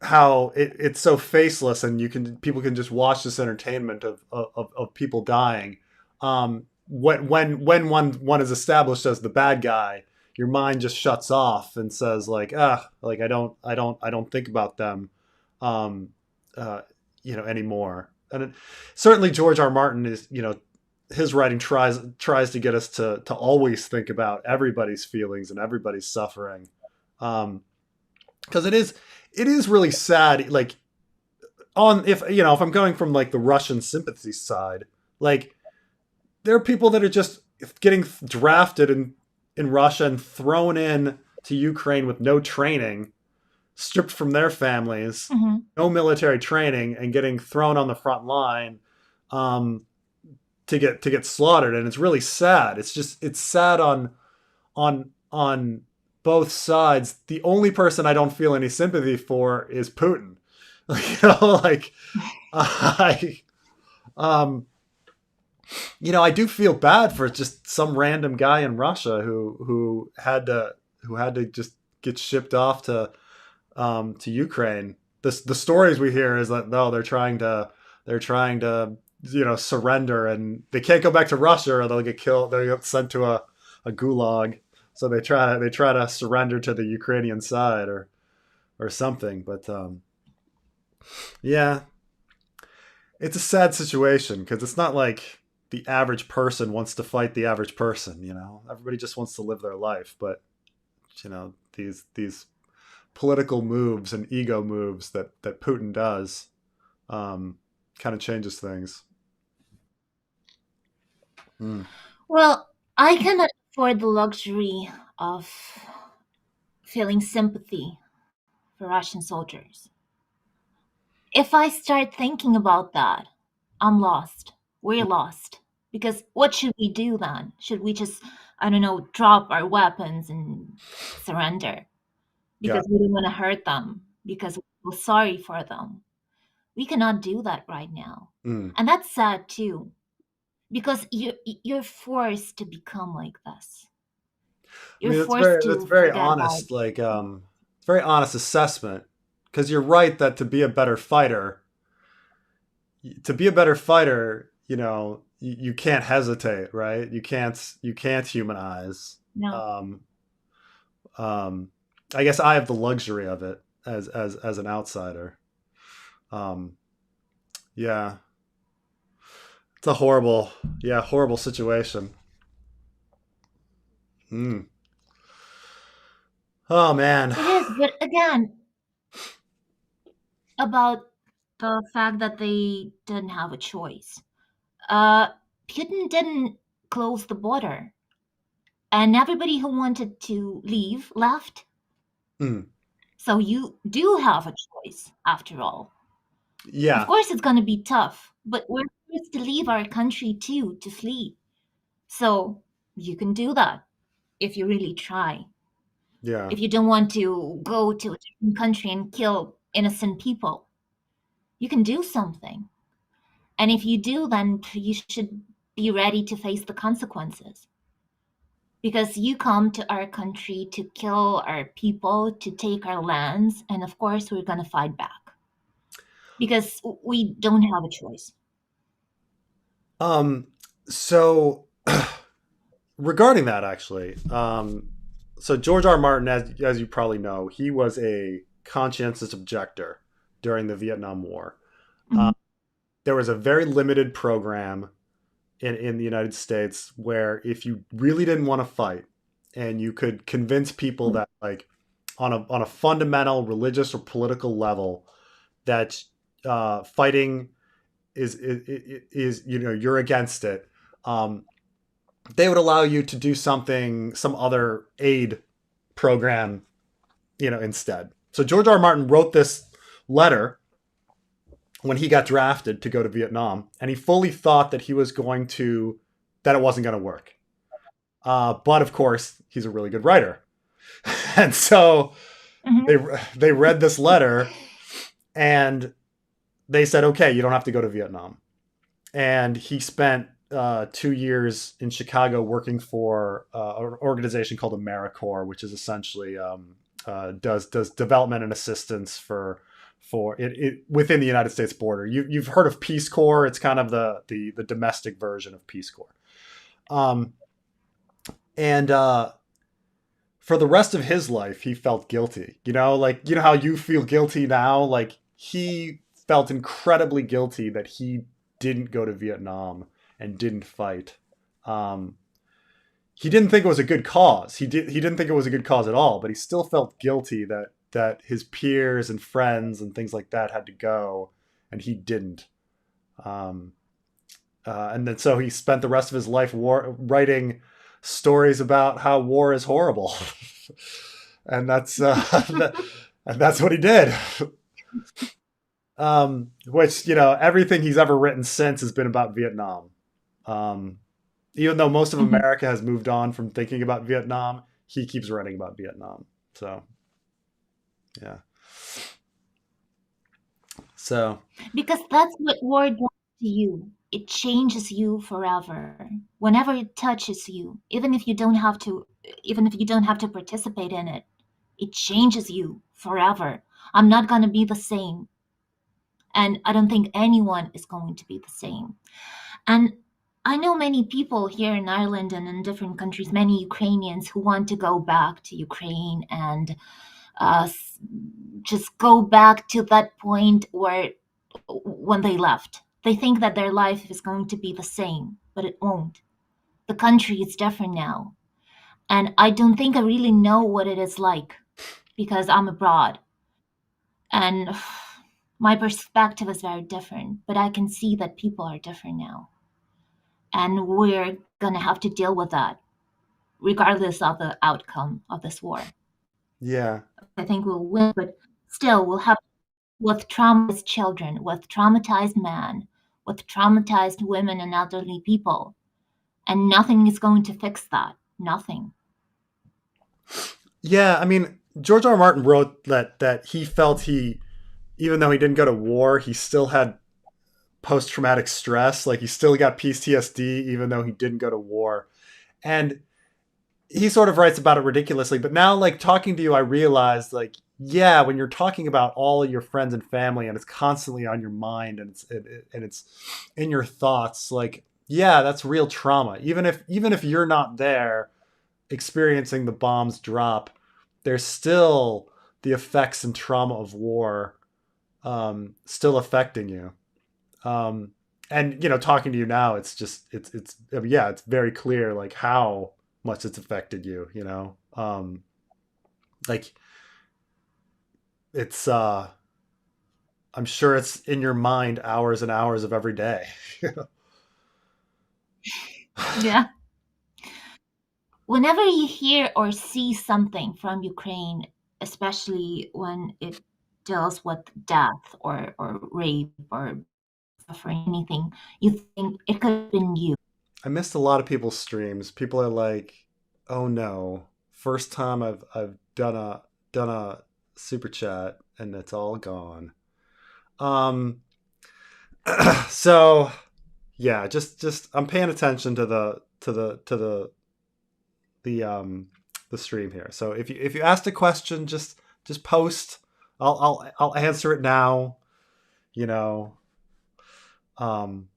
how it's so faceless, and people can just watch this entertainment of people dying. When one is established as the bad guy, your mind just shuts off and says like, like I don't think about them. Um, uh, anymore. And certainly George R. Martin is, his writing tries to get us to always think about everybody's feelings and everybody's suffering, because it is really sad. Like, on if I'm going from like the Russian sympathy side, like there are people that are just getting drafted in Russia and thrown in to Ukraine with no training, stripped from their families, mhm. no military training, and getting thrown on the front line, um, to get slaughtered. And it's really sad. It's sad on both sides. The only person I don't feel any sympathy for is Putin. Like I um I do feel bad for just some random guy in Russia who had to just get shipped off to Ukraine. The stories we hear is that no, they're trying to surrender, and they can't go back to Russia or they'll get killed. They'll get sent to a gulag. So they try to surrender to the Ukrainian side or something. But yeah, it's a sad situation because it's not like the average person wants to fight the average person. Everybody just wants to live their life, but these political moves and ego moves that Putin does, kind of changes things. Mm. Well, I cannot afford the luxury of feeling sympathy for Russian soldiers. If I start thinking about that, I'm lost. We're lost. Because what should we do then? Should we just, I don't know, drop our weapons and surrender? Yeah. Because we don't want to hurt them, because we feel sorry for them. We cannot do that right now. Mm. And that's sad too, because you're forced to become like this. I You're mean, forced that's to very forget about. honest. Like, it's very honest assessment, because you're right that to be a better fighter, you can't hesitate, right? You can't humanize. No. Um, I guess I have the luxury of it as an outsider. Um, yeah, it's a horrible, yeah, horrible situation. Mm. Oh man. It is, but again, about the fact that they didn't have a choice. Uh, Putin didn't close the border, and everybody who wanted to leave left. Mm. So you do have a choice after all. Of Yeah, course, it's going to be tough, but we're forced to leave our country too to flee. So you can do that if you really try. yeah. If you don't want to go to a different country and kill innocent people, you can do something. And if you do, then you should be ready to face the consequences. Because you come to our country to kill our people, to take our lands, and of course, we're going to fight back. Because we don't have a choice. Um, so regarding that, actually, so George R. R. Martin, as you probably know, he was a conscientious objector during the Vietnam War. Mhm. There was a very limited program in the United States where if you really didn't want to fight and you could convince people that like on a fundamental religious or political level that fighting is you know you're against it, they would allow you to do some other aid program, you know, instead. So George R. R. Martin wrote this letter when he got drafted to go to Vietnam, and he fully thought that he was going to that it wasn't going to work. But of course, he's a really good writer, and so Mhm. they they read this letter and they said, "Okay, you don't have to go to Vietnam." And he spent 2 years in Chicago working for an organization called AmeriCorps, which is essentially does development and assistance for it within the United States border. You've heard of Peace Corps? It's kind of the domestic version of Peace Corps. Um, and for the rest of his life, he felt guilty. You know, like you know how you feel guilty now. Like he felt incredibly guilty that he didn't go to Vietnam and didn't fight. Um, he didn't think it was a good cause. He didn't think it was a good cause at all. But he still felt guilty that his peers and friends and things like that had to go, and he didn't. Um, and then so he spent the rest of his life writing stories about how war is horrible, and and that's what he did. Which you know everything he's ever written since has been about Vietnam. Um, Even though most of Mhm. America has moved on from thinking about Vietnam, he keeps writing about Vietnam. So yeah. So Because that's what war does to you. It changes you forever. Whenever it touches you, even if you don't have to participate in it, it changes you forever. I'm not going to be the same, and I don't think anyone is going to be the same. And I know many people here in Ireland and in different countries, many Ukrainians who want to go back to Ukraine and uh, just go back to that point where when they left. They think that their life is going to be the same, but it won't. The country is different now. And I don't think I really know what it is like because I'm abroad. And my perspective is very different, but I can see that people are different now. And we're going to have to deal with that, regardless of the outcome of this war. yeah, I think we'll win, but still, we'll have with traumatized children, with traumatized men, with traumatized women and elderly people. And nothing is going to fix that. Nothing. yeah. I mean, George R. R. Martin wrote that he felt he, even though he didn't go to war, he still had post traumatic stress. Like he still got PTSD, even though he didn't go to war. And he sort of writes about it ridiculously, but now like talking to you I realized like yeah, when you're talking about all of your friends and family and it's constantly on your mind and it's in your thoughts, like yeah, that's real trauma. Even if you're not there experiencing the bombs drop, there's still the effects and trauma of war still affecting you. Um, and talking to you now, it's just it's I mean, yeah, it's very clear like how much it's affected you. Like it's I'm sure it's in your mind hours and hours of every day. Yeah. Whenever you hear or see something from Ukraine, especially when it deals with death or rape or suffering, anything, you think it could have been you. I missed a lot of people's streams. People are like, "Oh no, first time I've done a super chat and it's all gone." Um, so yeah, just I'm paying attention to the stream here. So if you asked a question, just post. I'll answer it now. You know,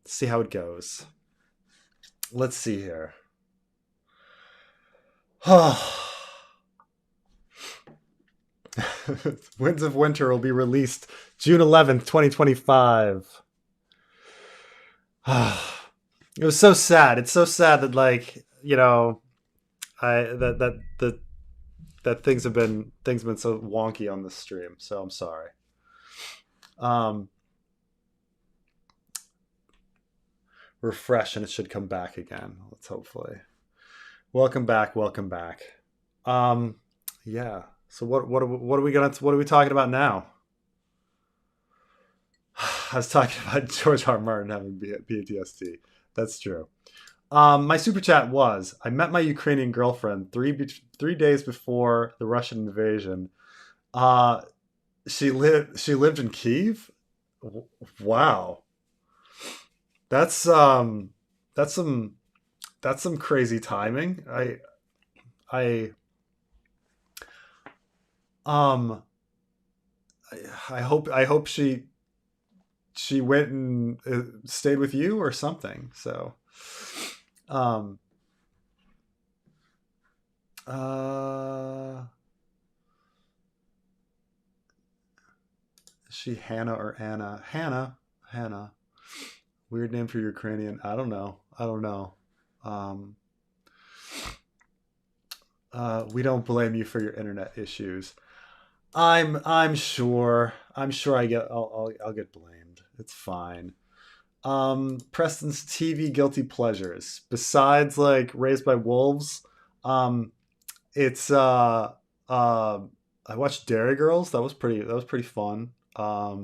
see how it goes. Let's see here. Winds of Winter will be released June 11th, 2025. It was so sad. It's so sad that I that things have been so wonky on this stream. So I'm sorry. Um, Refresh and it should come back again. Let's hopefully. Welcome back. Welcome back. Um, yeah. So what are we talking about now? I was talking about George R. R. Martin having PTSD. That's true. My super chat was: I met my Ukrainian girlfriend 3 days before the Russian invasion. Uh, she lived in Kiev. Wow, that's that's some that's some crazy timing. I um I hope she went and stayed with you or something. So, um, uh, is she Hannah or Anna? Hannah, Hannah. Weird name for Ukrainian. I don't know. I don't know. Um, we don't blame you for your internet issues. I'm sure. I'm sure I'll get blamed. It's fine. Preston's TV guilty pleasures. Besides like Raised by Wolves, um, it's I watched Dairy Girls. That was pretty fun. Uh,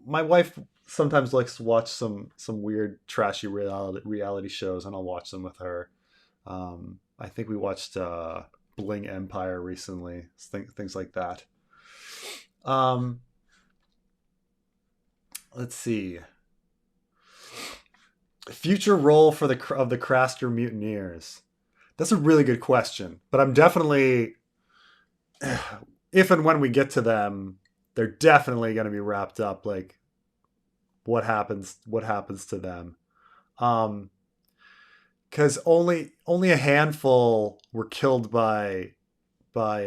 my wife sometimes likes to watch some weird trashy reality shows, and I'll watch them with her. I think we watched Bling Empire recently, things like that. Um, let's see. Future role for the Craster Mutineers. That's a really good question, but I'm definitely, if and when we get to them, they're definitely going to be wrapped up. Like what happens to them. Um, because only a handful were killed by by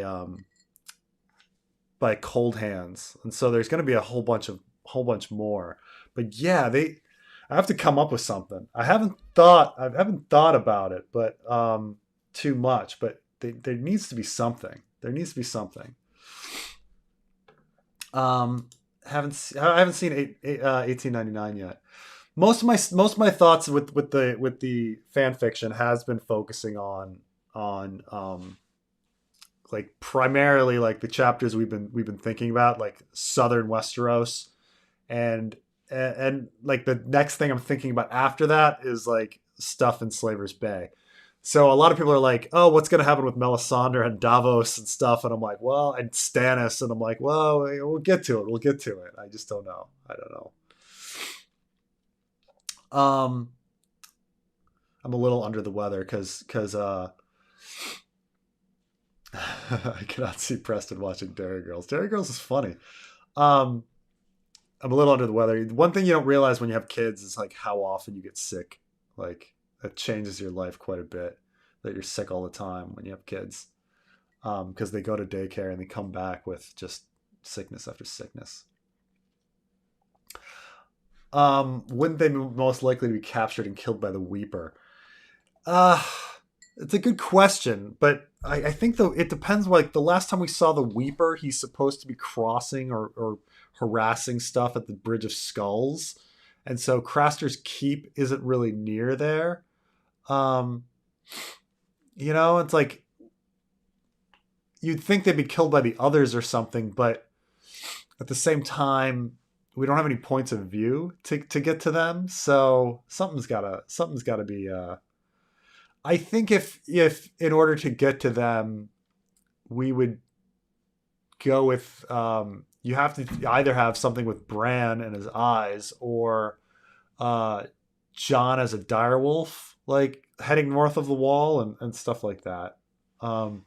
cold hands, and so there's going to be a whole bunch more. But yeah, I have to come up with something. I haven't thought about it, but too much. But there needs to be something. There needs to be something. I haven't seen 1899 yet. Most of my thoughts with the fan fiction has been focusing on like primarily like the chapters we've been thinking about, like southern Westeros, and and like the next thing I'm thinking about after that is like stuff in Slaver's Bay. So a lot of people are like, "Oh, what's going to happen with Melisandre and Davos and stuff?" And I'm like, "Well, and Stannis," and I'm like, "Well, we'll get to it. We'll get to it. I just don't know. I don't know." Um, I'm a little under the weather because I cannot see Preston watching Dairy Girls. Dairy Girls is funny. Um, I'm a little under the weather. One thing you don't realize when you have kids is like how often you get sick. Like that changes your life quite a bit. That you're sick all the time when you have kids, because they go to daycare and they come back with just sickness after sickness. Wouldn't they be most likely to be captured and killed by the Weeper? Uh, it's a good question, but I think though it depends. Like the last time we saw the Weeper, he's supposed to be crossing or harassing stuff at the Bridge of Skulls, and so Craster's Keep isn't really near there. Um, it's like you'd think they'd be killed by the others or something, but at the same time, we don't have any points of view to get to them. So something's gotta be. I think if in order to get to them, we would go with you have to either have something with Bran and his eyes or uh, John as a direwolf, like heading north of the wall and stuff like that. Um,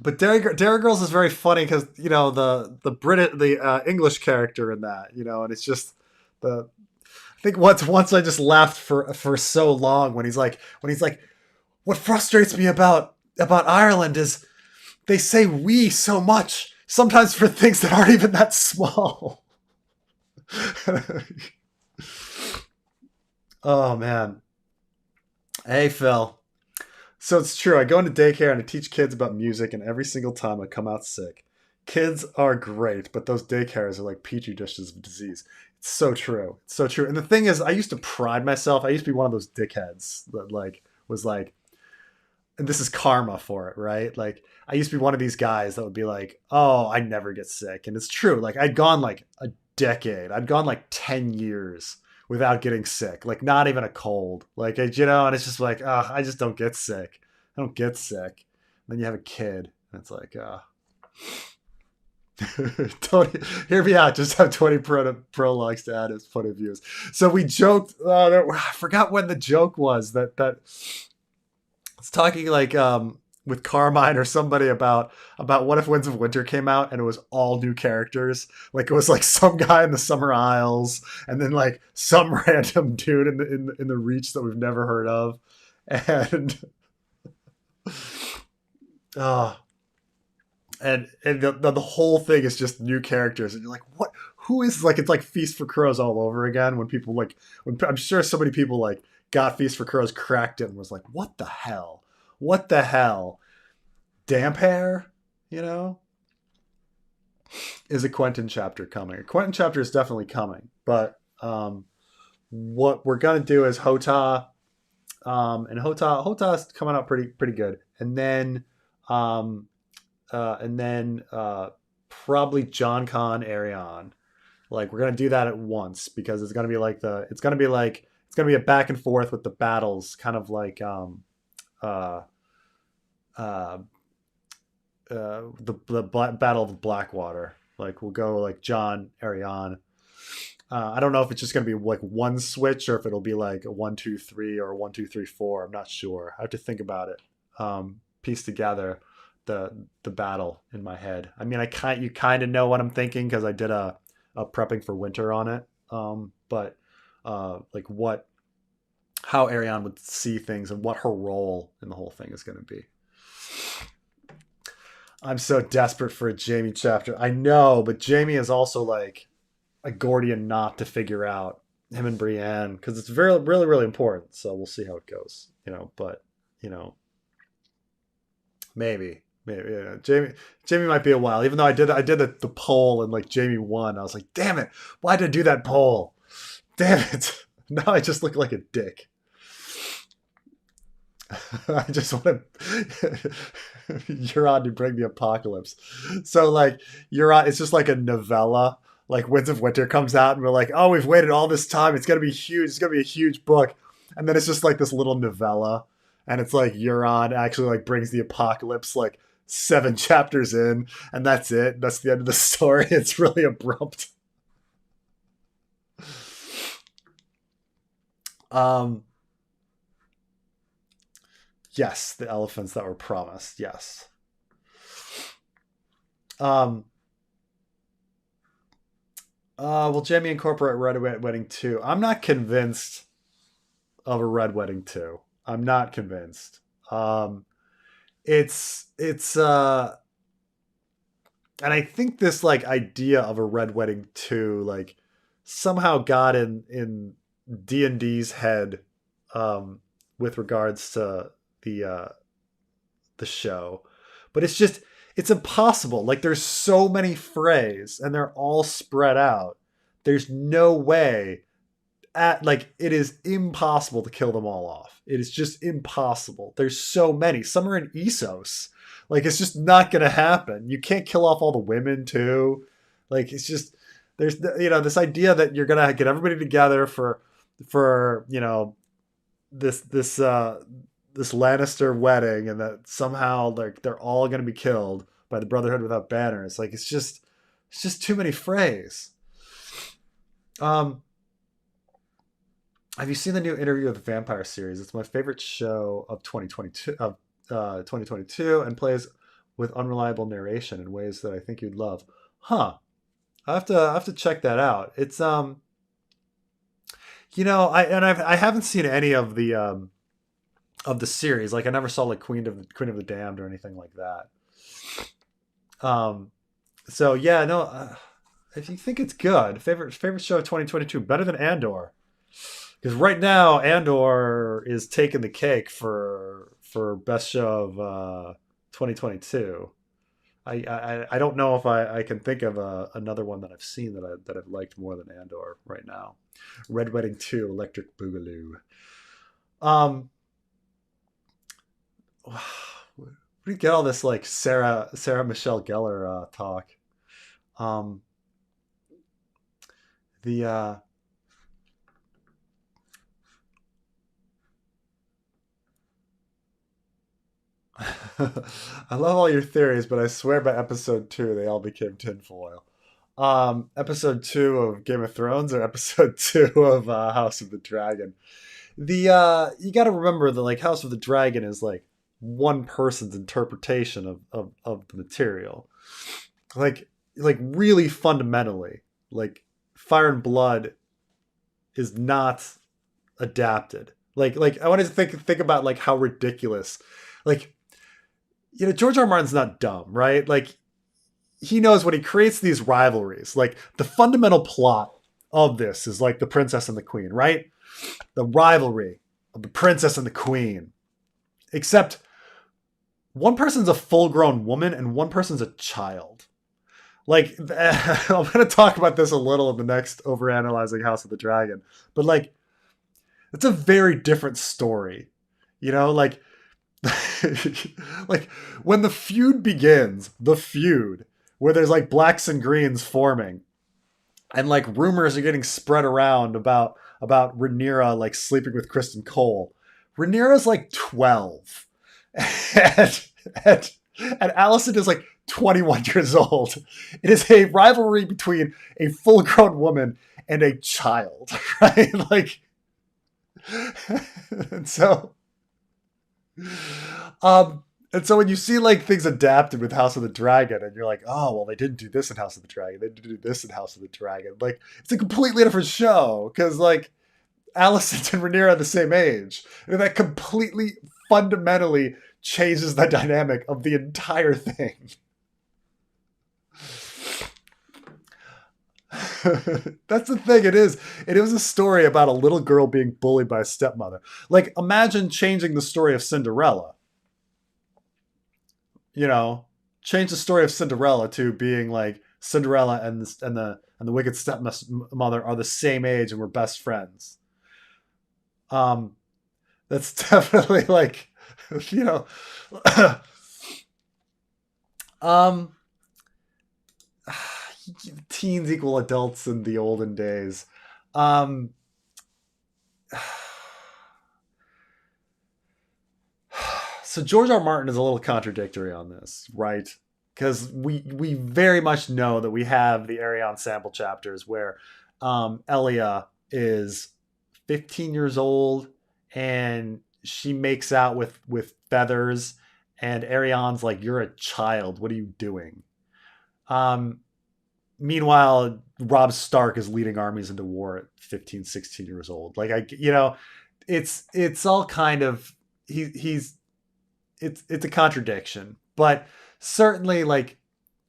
but Dairy Girls is very funny because the English character in that, and it's just the I think once I just laughed for so long when he's like what frustrates me about Ireland is they say we so much sometimes for things that aren't even that small. Oh man. Hey Phil. So it's true. I go into daycare and I teach kids about music, and every single time I come out sick. Kids are great, but those daycares are like petri dishes of disease. It's so true. It's so true. And the thing is, I used to pride myself. I used to be one of those dickheads that like was like, and this is karma for it, right? Like I used to be one of these guys that would be like, "Oh, I never get sick," and it's true. Like I'd gone like a decade. I'd gone like 10 years without getting sick, like not even a cold, like and it's just like, I just don't get sick. I don't get sick. And then you have a kid, and it's like, Tony, hear me out. Just have 20 prologues to add his point of views. So we joked. I forgot when the joke was that it's talking like with Carmine or somebody about what if Winds of Winter came out and it was all new characters. Like it was like some guy in the Summer Isles and then like some random dude in the Reach that we've never heard of, and uh the whole thing is just new characters, and you're like, what? Who is like? It's like Feast for Crows all over again. When people like, when I'm sure so many people like got Feast for Crows, cracked it, and was like, what the hell? What the hell? Damp hair, you know? Is a Quentin chapter coming? A Quentin chapter is definitely coming, but what we're gonna do is Hota, and Hota's coming out pretty good, and then probably John Con Arion. Like we're gonna do that at once because it's gonna be a back and forth with the battles, kind of like uh, uh, the Battle of Blackwater. Like we'll go like John Arion. I don't know if it's just gonna be like one switch or if it'll be like a 1 2 3 or a 1 2 3 4. I'm not sure. I have to think about it. Piece together the battle in my head. I mean, you kind of know what I'm thinking because I did a prepping for winter on it. But like how Ariane would see things and what her role in the whole thing is going to be. I'm so desperate for a Jamie chapter. I know, but Jamie is also like a Gordian knot to figure out, him and Brienne, because it's very really really important. So we'll see how it goes. But maybe. Maybe Jamie might be a while. Even though I did the poll and like Jamie won, I was like, damn it, why did I do that poll? Damn it! Now I just look like a dick. I just want to. Euron to bring the apocalypse. So like Euron, it's just like a novella. Like Winds of Winter comes out, and we're like, oh, we've waited all this time. It's gonna be huge. It's gonna be a huge book, and then it's just like this little novella, and it's like Euron actually like brings the apocalypse like 7 chapters in, and that's it. That's the end of the story. It's really abrupt. Yes, the elephants that were promised. Yes. Will Jamie incorporate Red Wedding 2? I'm not convinced of a Red Wedding 2. I'm not convinced. Um, it's and I think this like idea of a Red Wedding 2 like somehow got in D&D's head um with regards to the uh the show. But it's impossible. Like there's so many frays and they're all spread out. There's no way at like it is impossible to kill them all off. It is just impossible. There's so many. Some are in Essos. Like it's just not gonna happen. You can't kill off all the women too. Like it's just there's this idea that you're gonna get everybody together for this Lannister wedding and that somehow like they're all gonna be killed by the Brotherhood without banners. Like it's just too many frays. Um, have you seen the new Interview with the Vampire series? It's my favorite show of 2022 and plays with unreliable narration in ways that I think you'd love. Huh. I have to check that out. It's I haven't seen any of the series. Like I never saw like Queen of the Damned or anything like that. Um so yeah, no, if you think it's good, favorite show of 2022, better than Andor. Because right now, Andor is taking the cake for best show of 2022. I don't know if I can think of another one that I've seen that I've liked more than Andor right now. Red Wedding 2, Electric Boogaloo. Where do you get all this like Sarah Michelle Gellar talk? Um, the I love all your theories, but I swear by episode 2 they all became tinfoil. Episode 2 of Game of Thrones or episode 2 of House of the Dragon. The you got to remember that like House of the Dragon is like one person's interpretation of the material. Like really fundamentally, like Fire and Blood is not adapted. Like I wanted to think about like how ridiculous, like George R. R. Martin's not dumb, right? Like he knows when he creates these rivalries, like the fundamental plot of this is like the princess and the queen, right? The rivalry of the princess and the queen. Except one person's a full-grown woman and one person's a child. Like I'm going to talk about this a little in the next overanalyzing House of the Dragon, but like it's a very different story. Like like when the feud begins, where there's like blacks and greens forming, and like rumors are getting spread around about Rhaenyra like sleeping with Kristen Cole. Rhaenyra's like 12, and and and Alicent is like 21 years old. It is a rivalry between a full-grown woman and a child, right? Like, and so and so when you see like things adapted with House of the Dragon, and you're like, oh well, they didn't do this in House of the Dragon, they didn't do this in House of the Dragon. Like it's a completely different show because like Alicent and Rhaenyra are the same age, and that completely fundamentally changes the dynamic of the entire thing. That's the thing. It was a story about a little girl being bullied by a stepmother. Like imagine changing the story of Cinderella. Change the story of Cinderella to being like Cinderella and the wicked stepmother are the same age and we're best friends. That's definitely like you know um teens equal adults in the olden days. Um, so George R. R. Martin is a little contradictory on this, right? Because we very much know that we have the Arion sample chapters where Elia is 15 years old and she makes out with feathers, and Arion's like, "You're a child. What are you doing?" Um, meanwhile, Robb Stark is leading armies into war at 15, 16 years old. Like it's all kind of he's it's a contradiction, but certainly like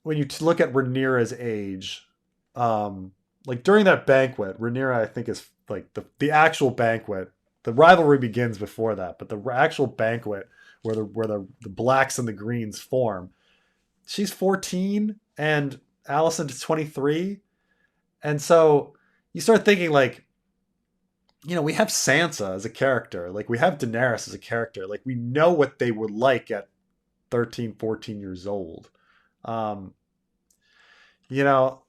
when you look at Rhaenyra's age, like during that banquet, Rhaenyra I think is like the actual banquet. The rivalry begins before that, but the actual banquet where the blacks and the greens form, she's 14 and Alicent is 23, and so you start thinking like, we have Sansa as a character, like we have Daenerys as a character, like we know what they were like at 13, 14 years old. um you know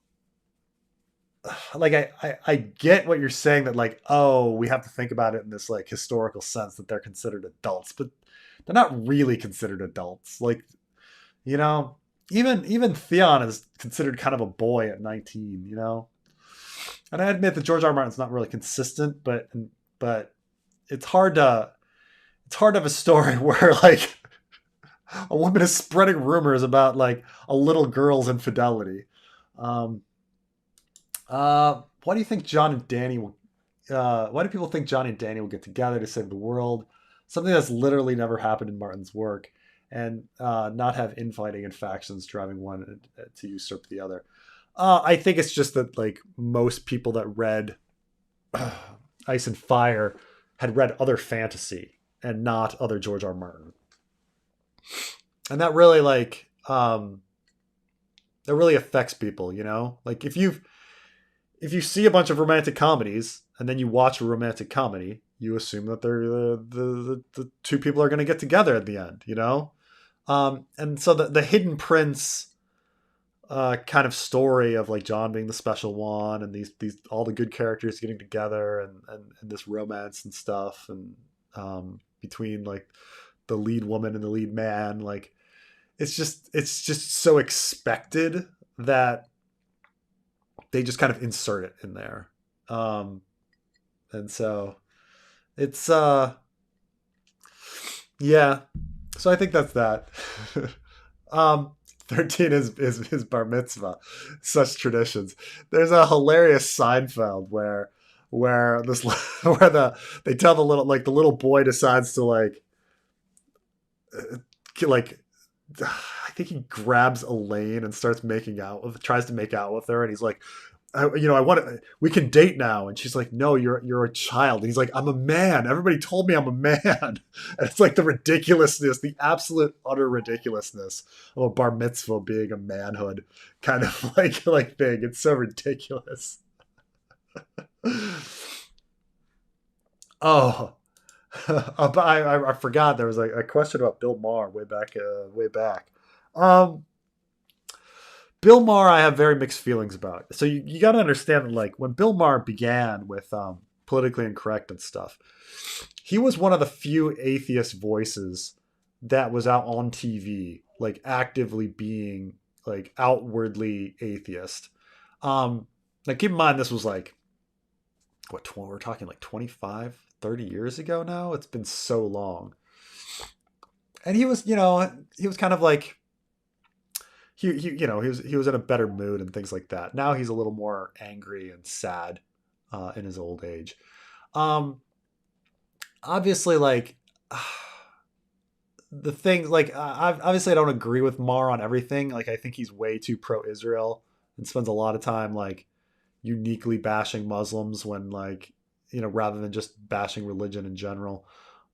like I get what you're saying, that like, oh, we have to think about it in this like historical sense that they're considered adults, but they're not really considered adults. Like, you know even Theon is considered kind of a boy at 19. And I admit that George R. R. Martin's not really consistent, but it's hard to have a story where like a woman is spreading rumors about like a little girl's infidelity. Um, why do you think John and Danny will? Why do people think Johnny and Danny will get together to save the world? Something that's literally never happened in Martin's work, and not have infighting and factions driving one to usurp the other. I think it's just that like most people that read Ice and Fire had read other fantasy and not other George R. R. Martin, and that really that really affects people. Like if you see a bunch of romantic comedies and then you watch a romantic comedy, you assume that they're the two people are going to get together at the end. And so the Hidden Prince kind of story of like John being the special one, and these all the good characters getting together, and this romance and stuff, and between like the lead woman and the lead man, like it's just so expected that they just kind of insert it in there. And so it's yeah. So I think that's that. um 13 is bar mitzvah. Such traditions. There's a hilarious Seinfeld where this they tell the little boy decides to like I think he grabs Elaine and tries to make out with her, and he's like, I want to. We can date now, and she's like, "No, you're a child." And he's like, "I'm a man. Everybody told me I'm a man." And it's like the ridiculousness, the absolute utter ridiculousness of a bar mitzvah being a manhood kind of like thing. It's so ridiculous. Oh, I forgot there was a question about Bill Maher way back. Um, Bill Maher, I have very mixed feelings about. So you got to understand that, like, when Bill Maher began with politically incorrect and stuff, he was one of the few atheist voices that was out on TV, like actively being like outwardly atheist. Like, keep in mind, this was like we're talking like 25, 30 years ago now. It's been so long, and he was kind of like. He was in a better mood and things like that. Now he's a little more angry and sad in his old age. Obviously, like the things like obviously I don't agree with Mar on everything. Like I think he's way too pro-Israel and spends a lot of time like uniquely bashing Muslims when rather than just bashing religion in general.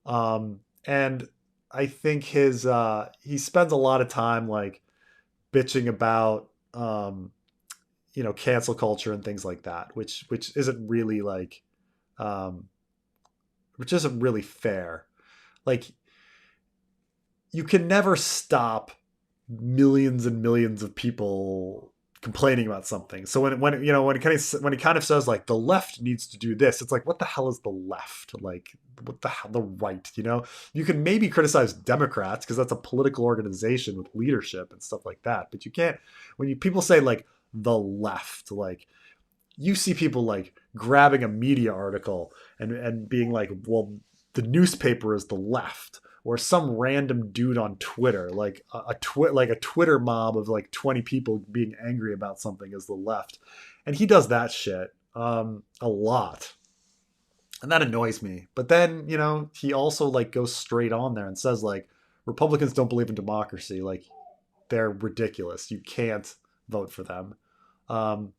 And I think he spends a lot of time like bitching about cancel culture and things like that, which isn't really which isn't really fair. Like, you can never stop millions and millions of people complaining about something. So when he kind of says like the left needs to do this, it's like, what the hell is the left? Like, what the hell, the right? You can maybe criticize Democrats because that's a political organization with leadership and stuff like that, but you can't people say like the left, like you see people like grabbing a media article and being like, well, the newspaper is the left, or some random dude on Twitter, like like a Twitter mob of like 20 people being angry about something is the left, and he does that shit a lot, and that annoys me. But then he also like goes straight on there and says like Republicans don't believe in democracy, like they're ridiculous. You can't vote for them. Um,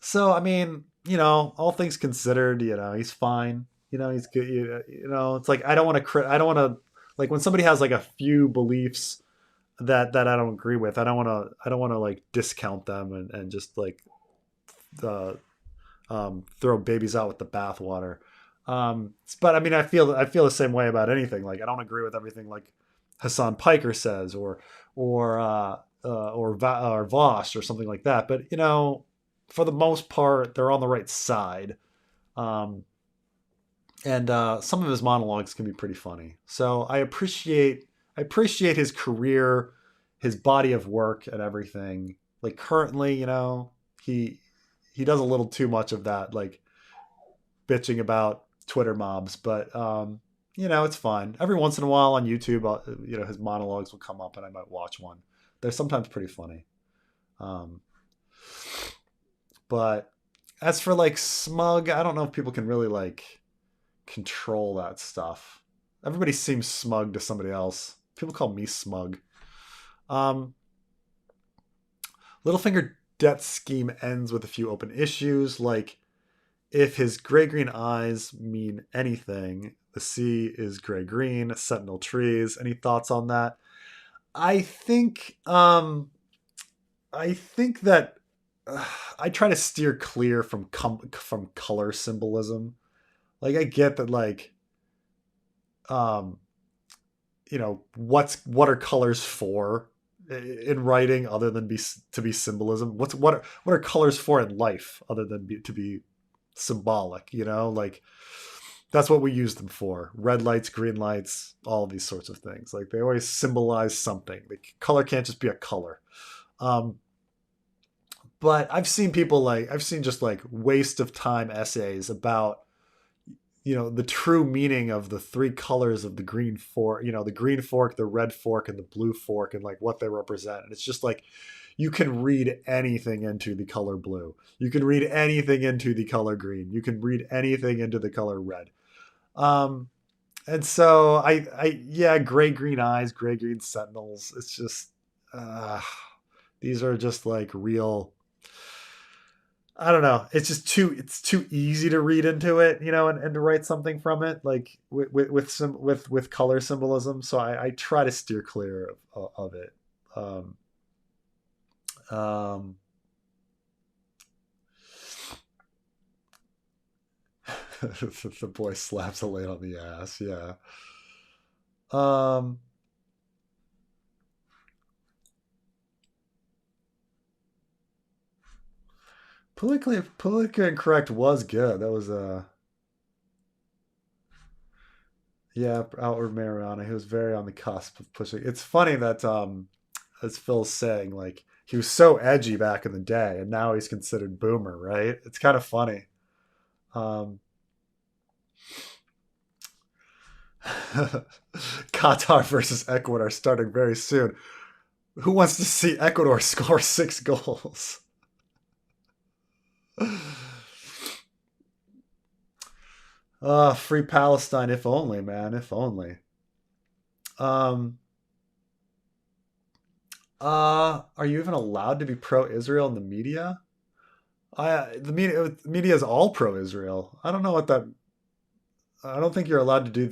so I mean, all things considered, he's fine. He's good. It's like I don't want to like when somebody has like a few beliefs that I don't agree with. I don't want to like discount them and just like uh, throw babies out with the bathwater. But I mean, I feel the same way about anything. Like I don't agree with everything like Hassan Piker says or Voss or something like that. But for the most part, they're on the right side. Um, and some of his monologues can be pretty funny. So I appreciate his career, his body of work, and everything. Like currently, he he does a little too much of that, like bitching about Twitter mobs. But it's fun. Every once in a while on YouTube, his monologues will come up, and I might watch one. They're sometimes pretty funny. Um, but as for like smug, I don't know if people can really like control that stuff. Everybody seems smug to somebody else. People call me smug. Um, Littlefinger debt scheme ends with a few open issues, like if his gray-green eyes mean anything, the sea is gray-green, sentinel trees. Any thoughts on that? I think I think that I try to steer clear from color symbolism. Like I get that like um what are colors for in writing other than to be symbolism? What are colors for in life other than to be symbolic? Like that's what we use them for. Red lights, green lights, all of these sorts of things. Like they always symbolize something. Like color can't just be a color. Um, but I've seen just like waste of time essays about the true meaning of the three colors of the green fork, the green fork, the red fork, and the blue fork, and like what they represent. And it's just like you can read anything into the color blue. You can read anything into the color green. You can read anything into the color red. Um, and so yeah, gray green eyes, gray green sentinels. It's just these are just like real. I don't know. It's too easy to read into it, and to write something from it, like with color symbolism. So I try to steer clear of it. Um, um, the boy slaps Elaine on the ass. Yeah. Um, politically incorrect was good. That was yeah, Outward Mariana. He was very on the cusp of pushing. It's funny that as Phil's saying, like he was so edgy back in the day, and now he's considered boomer, right? It's kind of funny. Um, Qatar versus Ecuador starting very soon. Who wants to see Ecuador score 6 goals? Free Palestine, if only, man, if only. Um, are you even allowed to be pro-Israel in the media? The media is all pro-Israel. I don't know what that. I don't think you're allowed to do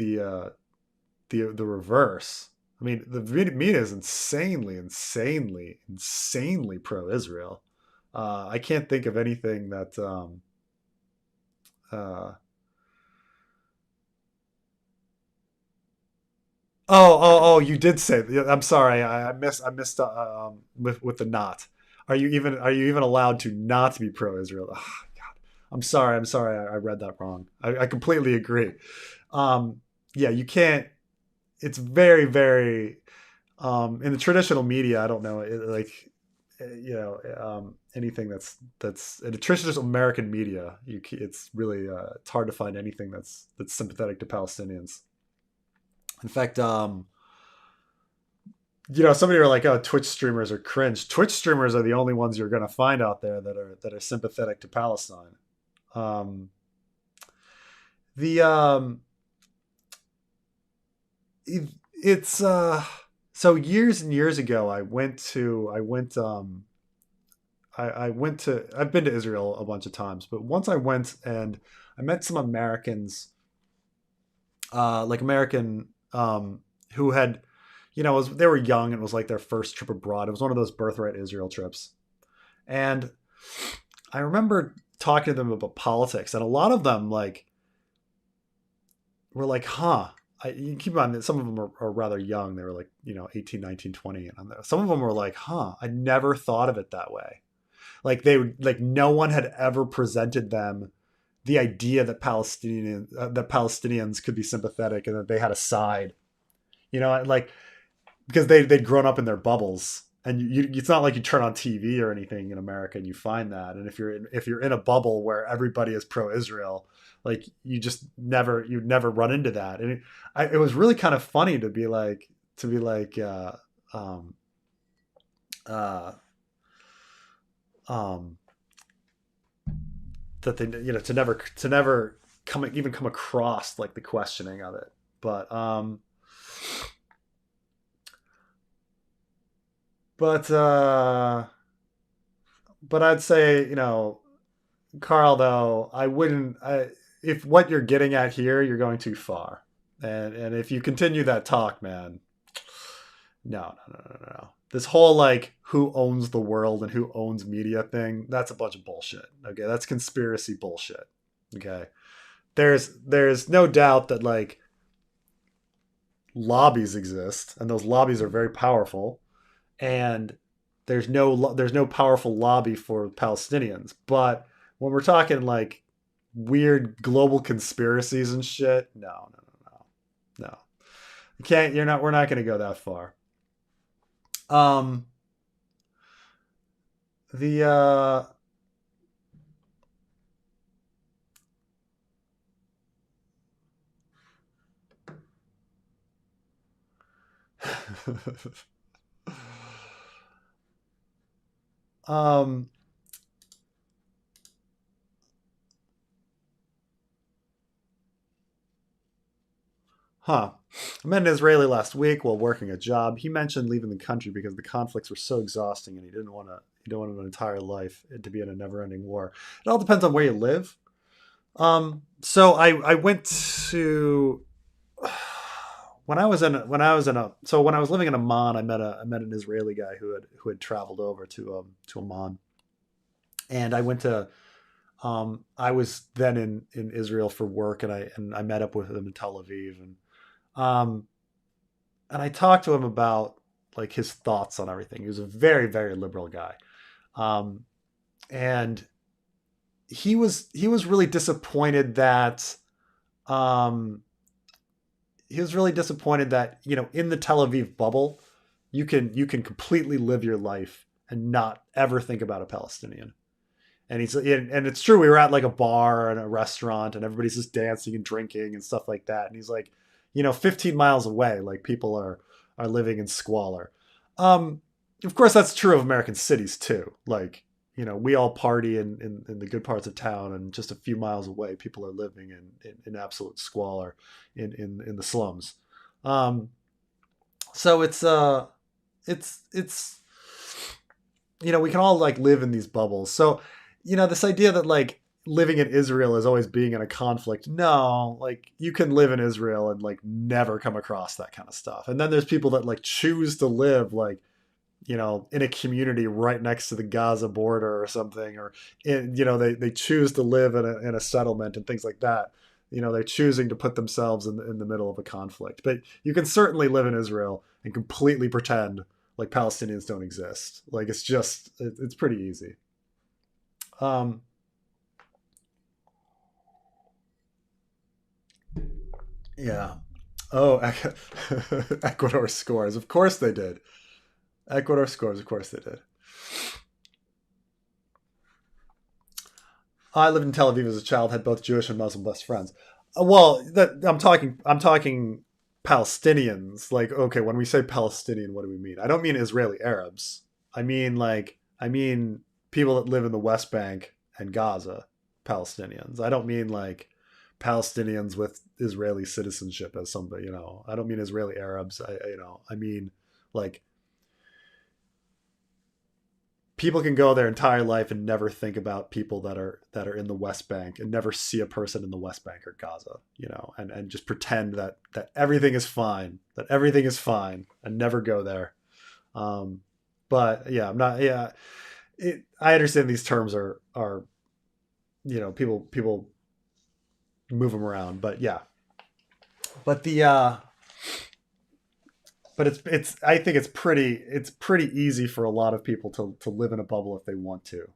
the reverse. I mean, the media is insanely pro-Israel. I can't think of anything that. Uh, oh! You did say. Yeah, I'm sorry. I missed with the not. Are you even allowed to not be pro-Israel? Oh, God, I'm sorry. I'm sorry. I read that wrong. I completely agree. Yeah, you can't. It's very in the traditional media. I don't know, like anything that's in the traditional American media. It's really it's hard to find anything that's sympathetic to Palestinians. In fact, somebody were like, "Oh, Twitch streamers are cringe." Twitch streamers are the only ones you're going to find out there that are sympathetic to Palestine. Um, the it, it's so years and years ago, I went to I've been to Israel a bunch of times, but once I went and I met some Americans, like American who had, they were young and it was like their first trip abroad. It was one of those birthright Israel trips, and I remember talking to them about politics, and a lot of them like were like, "Huh." You keep in mind that some of them are rather young. They were like, 18, 19, 20. And some of them were like, "Huh, I never thought of it that way." Like no one had ever presented them the idea that Palestinians could be sympathetic and that they had a side. Like because they'd grown up in their bubbles, and it's not like you turn on TV or anything in America and you find that. And if you're in a bubble where everybody is pro-Israel, like you'd never run into that. And it was really kind of funny to be like um, uh, um, that they to never come across like the questioning of it. But but but I'd say, Carl, though, if what you're getting at here, you're going too far. And if you continue that talk, man, no, no, no, no, no. This whole like who owns the world and who owns media thing, that's a bunch of bullshit. Okay, that's conspiracy bullshit. Okay. There's no doubt that like lobbies exist and those lobbies are very powerful, and there's no powerful lobby for Palestinians. But when we're talking like weird global conspiracies and shit, no, no, no, no, no. You can't. You're not. We're not going to go that far. Um, the um, huh. I met an Israeli last week while working a job. He mentioned leaving the country because the conflicts were so exhausting, and he didn't want an entire life to be in a never-ending war. It all depends on where you live. So I went to when I was living in Amman, I met an Israeli guy who had traveled over to Amman, and I was then in Israel for work, and I met up with him in Tel Aviv, um and I talked to him about like his thoughts on everything. He was a very, very liberal guy. Um and he was really disappointed that um in the Tel Aviv bubble, you can completely live your life and not ever think about a Palestinian. And it's true. We were at like a bar and a restaurant, and everybody's just dancing and drinking and stuff like that. And he's like, 15 miles away, like people are living in squalor. Um, of course, that's true of American cities too. Like, we all party in the good parts of town, and just a few miles away, people are living in absolute squalor in the slums. Um, so it's we can all like live in these bubbles. So this idea that like living in Israel is always being in a conflict. No, like you can live in Israel and like never come across that kind of stuff. And then there's people that like choose to live like in a community right next to the Gaza border or something, or they choose to live in a settlement and things like that. They're choosing to put themselves in the middle of a conflict. But you can certainly live in Israel and completely pretend like Palestinians don't exist. Like it's pretty easy. Um, yeah. Oh, Ecuador scores. Of course they did. Ecuador scores. Of course they did. I lived in Tel Aviv as a child. Had both Jewish and Muslim best friends. Well, I'm talking Palestinians. Like, okay, when we say Palestinian, what do we mean? I don't mean Israeli Arabs. I mean people that live in the West Bank and Gaza, Palestinians. I don't mean like Palestinians with Israeli citizenship as somebody, you know. I don't mean Israeli Arabs. I mean like people can go their entire life and never think about people that are in the West Bank and never see a person in the West Bank or Gaza, you know, and just pretend that everything is fine, and never go there. But yeah, I'm not. Yeah, I understand these terms are you know, people move them around, but yeah, but the but it's I think it's pretty easy for a lot of people to live in a bubble if they want to.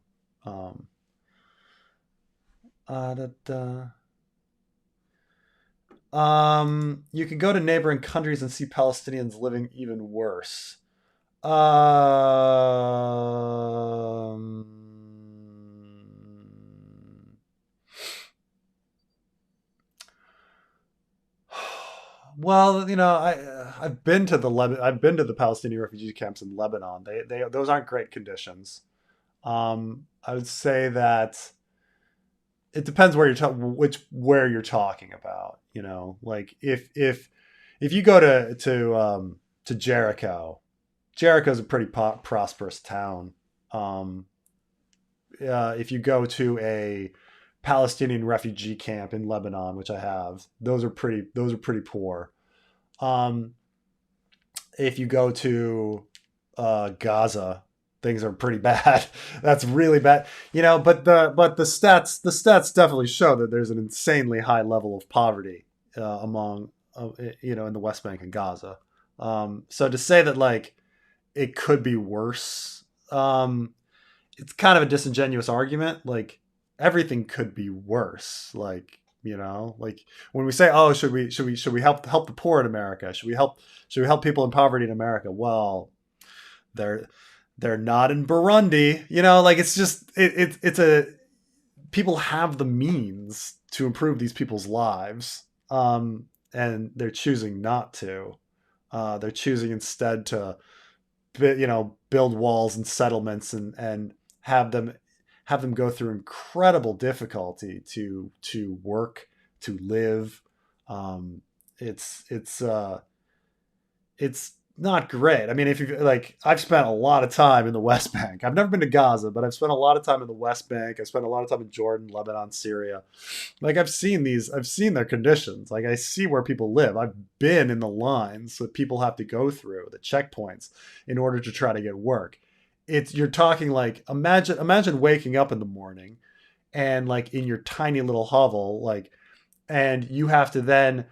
Um, that, you can go to neighboring countries and see Palestinians living even worse. Um, well, you know, I've been to the Palestinian refugee camps in Lebanon. They those aren't great conditions. I would say that it depends where where you're talking about. You know, like if you go to Jericho, Jericho's a pretty prosperous town. Um, if you go to a Palestinian refugee camp in Lebanon, which I have, those are pretty poor. Um, if you go to Gaza, things are pretty bad. That's really bad, you know. But the stats definitely show that there's an insanely high level of poverty among you know, in the West Bank and Gaza. So to say that like it could be worse, it's kind of a disingenuous argument. Like everything could be worse. Like, you know, like when we say, oh, should we help the poor in America? Should we help people in poverty in America? Well, they're they're not in Burundi. You know, like it's just it's a people have the means to improve these people's lives, and they're choosing not to. They're choosing instead to, you know, build walls and settlements and have them have them go through incredible difficulty to work, to live. Um, it's not great. I mean, if you like, I've spent a lot of time in the West Bank. I've never been to Gaza, but I've spent a lot of time in the West Bank. I spent a lot of time in Jordan, Lebanon, Syria. Like I've seen their conditions. Like I see where people live. I've been in the lines that people have to go through, the checkpoints, in order to try to get work. It's you're talking like imagine waking up in the morning and like in your tiny little hovel, like, and you have to then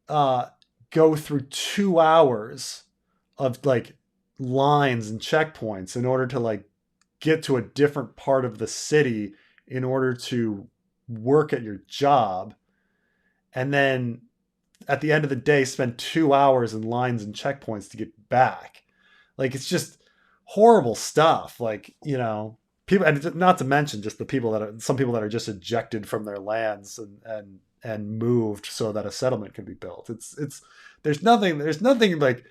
uh, go through 2 hours of like lines and checkpoints in order to like get to a different part of the city in order to work at your job, and then at the end of the day spend 2 hours in lines and checkpoints to get back. Like it's just horrible stuff. Like, you know, people, and not to mention just the people that are, some people that are just ejected from their lands and moved so that a settlement can be built. It's there's nothing like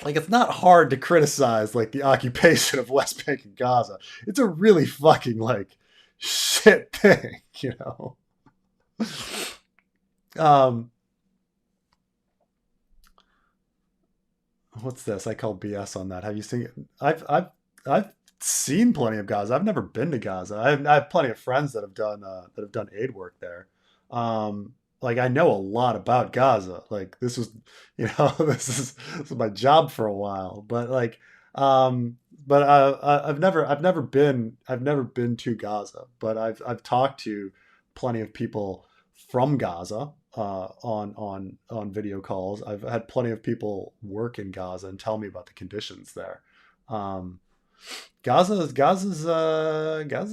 it's not hard to criticize like the occupation of West Bank and Gaza. It's a really fucking like shit thing, you know. Um, what's this? I call BS on that. Have you seen? I've seen plenty of Gaza. I've never been to Gaza. I have plenty of friends that have done aid work there. Like I know a lot about Gaza. Like this was, you know, this is my job for a while. But like, but I've never been to Gaza. But I've talked to plenty of people from Gaza on video calls. I've had plenty of people work in Gaza and tell me about the conditions there. Um, Gaza's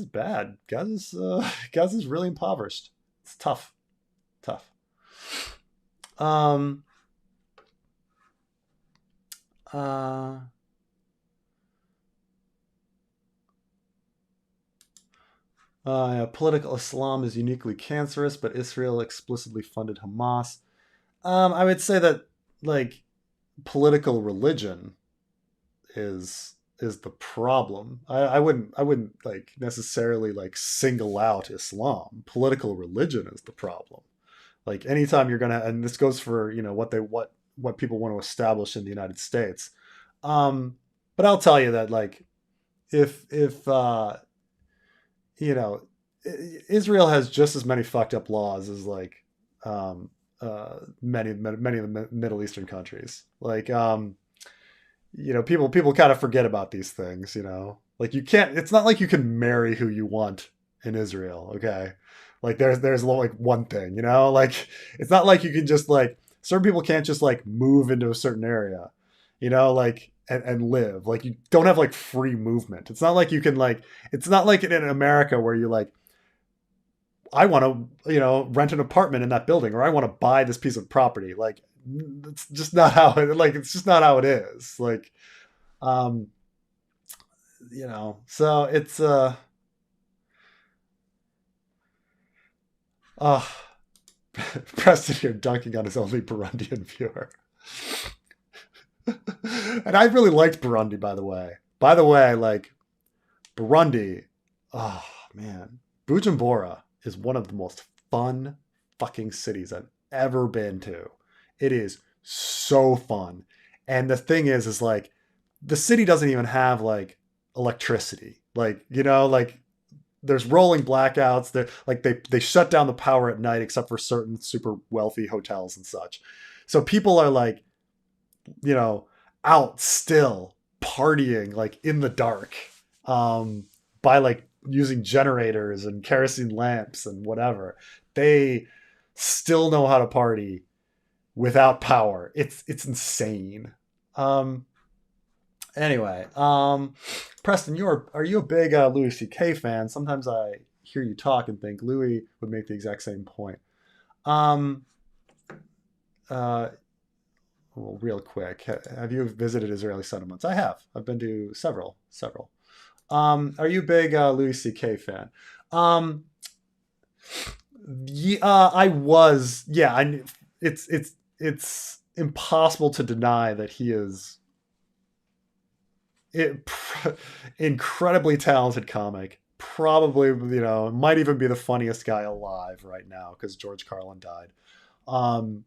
bad. Gaza's really impoverished. It's tough, tough. Um, uh, yeah, political Islam is uniquely cancerous, but Israel explicitly funded Hamas. I would say that like political religion is the problem. I wouldn't like necessarily like single out Islam. Political religion is the problem. Like anytime you're gonna, and this goes for what people want to establish in the United States. But I'll tell you that like if you know Israel has just as many fucked up laws as like many of the Middle Eastern countries. Like people kind of forget about these things. Like you can't. It's not like you can marry who you want in Israel. Okay, like there's like one thing. Like it's not like you can just like certain people can't just like move into a certain area. Like and live like you don't have like free movement. It's not like you can like. It's not like in America where you like I want to, rent an apartment in that building, or I want to buy this piece of property. Like, it's just not how it. Like, it's just not how it is. Like, um, So it's uh Preston here dunking on his only Burundian viewer, and I really liked Burundi, by the way. By the way, like Burundi. Oh man, Bujumbura is one of the most fun fucking cities I've ever been to. It is so fun. And the thing is like the city doesn't even have like electricity. Like, like there's rolling blackouts. They shut down the power at night except for certain super wealthy hotels and such. So people are like, you know, out still partying like in the dark. By like using generators and kerosene lamps and whatever. They still know how to party without power. It's insane. Um, anyway, Preston, are you a big Louis C.K. fan? Sometimes I hear you talk and think Louis would make the exact same point. Um, uh, well, real quick, have you visited Israeli settlements? I have. I've been to several. Are you a big Louis C.K. fan? Um, yeah, I was. Yeah, it's impossible to deny that he is it, incredibly talented comic. Probably, might even be the funniest guy alive right now because George Carlin died. Um,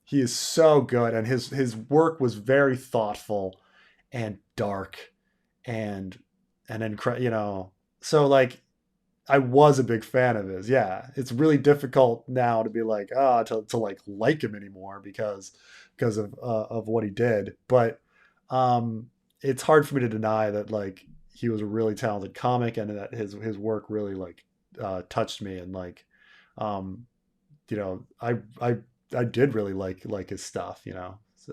he is so good, and his work was very thoughtful and dark and incredible. So like I was a big fan of his. Yeah, it's really difficult now to be like to like him anymore because of what he did. But it's hard for me to deny that like he was a really talented comic and that his work really like touched me and like um, I did really like his stuff.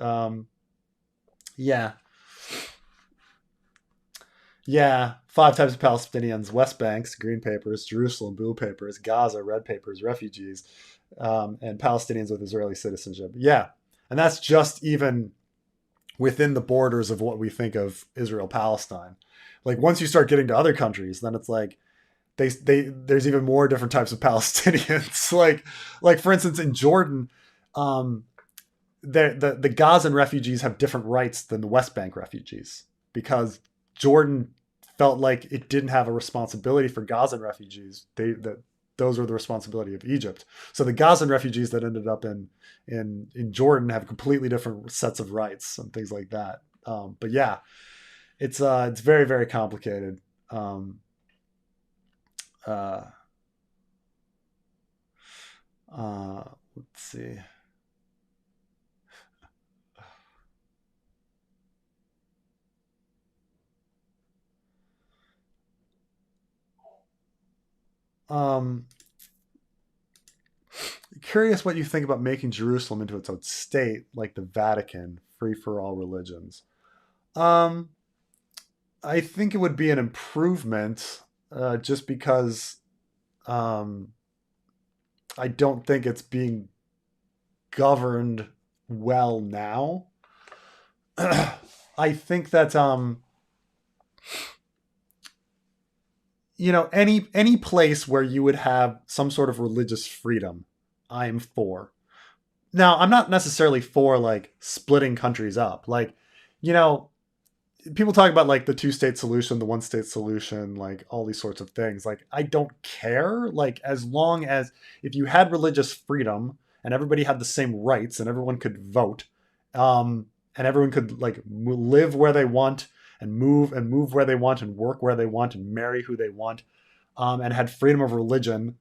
Um, yeah. Yeah, five types of Palestinians: West Banks, green papers; Jerusalem, blue papers; Gaza, red papers; refugees, and Palestinians with Israeli citizenship. Yeah, and that's just even within the borders of what we think of Israel Palestine. Like once you start getting to other countries, then it's like there's even more different types of Palestinians. like for instance in Jordan, um, the Gazan refugees have different rights than the West Bank refugees because Jordan felt like it didn't have a responsibility for Gazan refugees. Those were the responsibility of Egypt. So the Gazan refugees that ended up in Jordan have completely different sets of rights and things like that. But yeah, it's very very complicated. Uh, let's see. Um, Curious what you think about making Jerusalem into its own state, like the Vatican, free for all religions. Um, I think it would be an improvement, just because um, I don't think it's being governed well now. I think that any place where you would have some sort of religious freedom, I'm for. now I'm not necessarily for like splitting countries up. Like, you know, people talk about like the two-state solution, the one-state solution, like all these sorts of things. Like, I don't care. Like, as long as if you had religious freedom and everybody had the same rights and everyone could vote, and everyone could like live where they want and move where they want and work where they want and marry who they want, and had freedom of religion,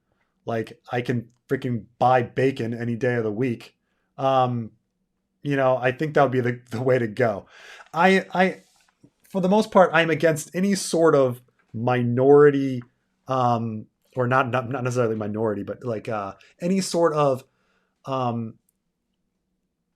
like I can freaking buy bacon any day of the week. Um, I think that would be the way to go. I for the most part, I'm against any sort of minority, or not necessarily minority, but like any sort of um,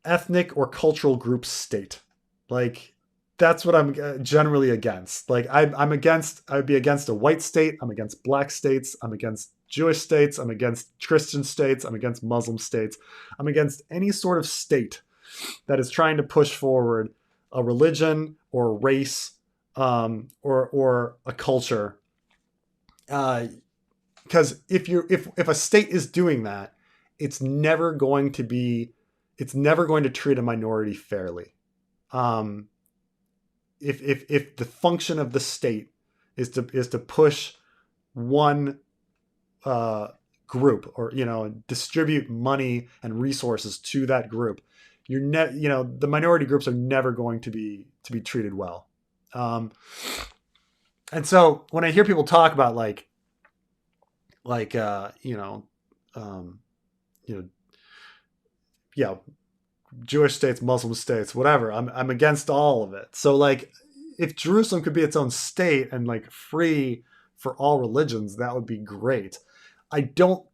ethnic or cultural group state. Like, that's what I'm generally against. Like, I'd be against a white state. I'm against black states. I'm against Jewish states. I'm against Christian states. I'm against Muslim states. I'm against any sort of state that is trying to push forward a religion or a race, or a culture. Because if a state is doing that, it's never going to be it's never going to treat a minority fairly. Um, if the function of the state is to push one uh, group, or distribute money and resources to that group, the minority groups are never going to be treated well. Um, and so when I hear people talk about like um, you know yeah, Jewish states, Muslim states, whatever, I'm against all of it. So like, if Jerusalem could be its own state and like free for all religions, that would be great. I don't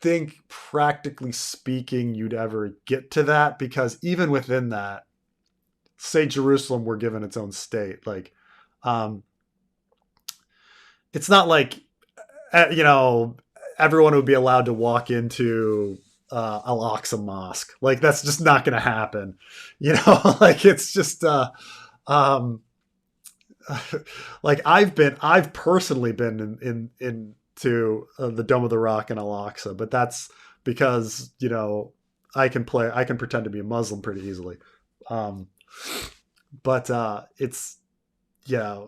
think, practically speaking, you'd ever get to that, because even within that, say Jerusalem were given its own state, like, um, it's not like everyone would be allowed to walk into Al Aqsa Mosque. Like, that's just not going to happen. Like, it's just um, like I've personally been into the Dome of the Rock and Al Aqsa, but that's because I can pretend to be a Muslim pretty easily. Um, but it's yeah,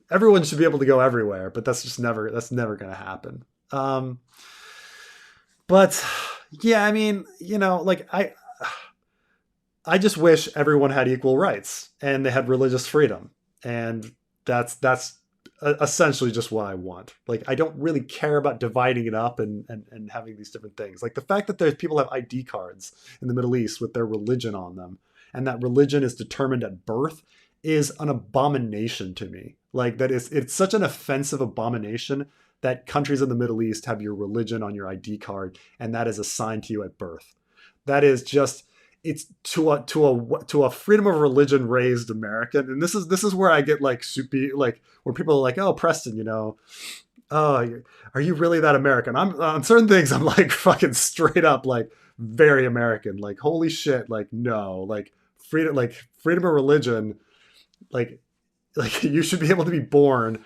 everyone should be able to go everywhere, but that's never going to happen. Um, but yeah, I mean, like, I just wish everyone had equal rights and they had religious freedom, and that's essentially just what I want. Like, I don't really care about dividing it up and having these different things. Like, the fact that there's people have ID cards in the Middle East with their religion on them, and that religion is determined at birth, is an abomination to me. Like, it's such an offensive abomination that countries in the Middle East have your religion on your ID card, and that is assigned to you at birth. That is just, it's to a freedom of religion raised American. And this is where I get like soupy, like, where people are like, oh, Preston, oh, are you really that American? I'm on certain things, I'm like fucking straight up like very American. Like, holy shit, like, no, like freedom of religion, like you should be able to be born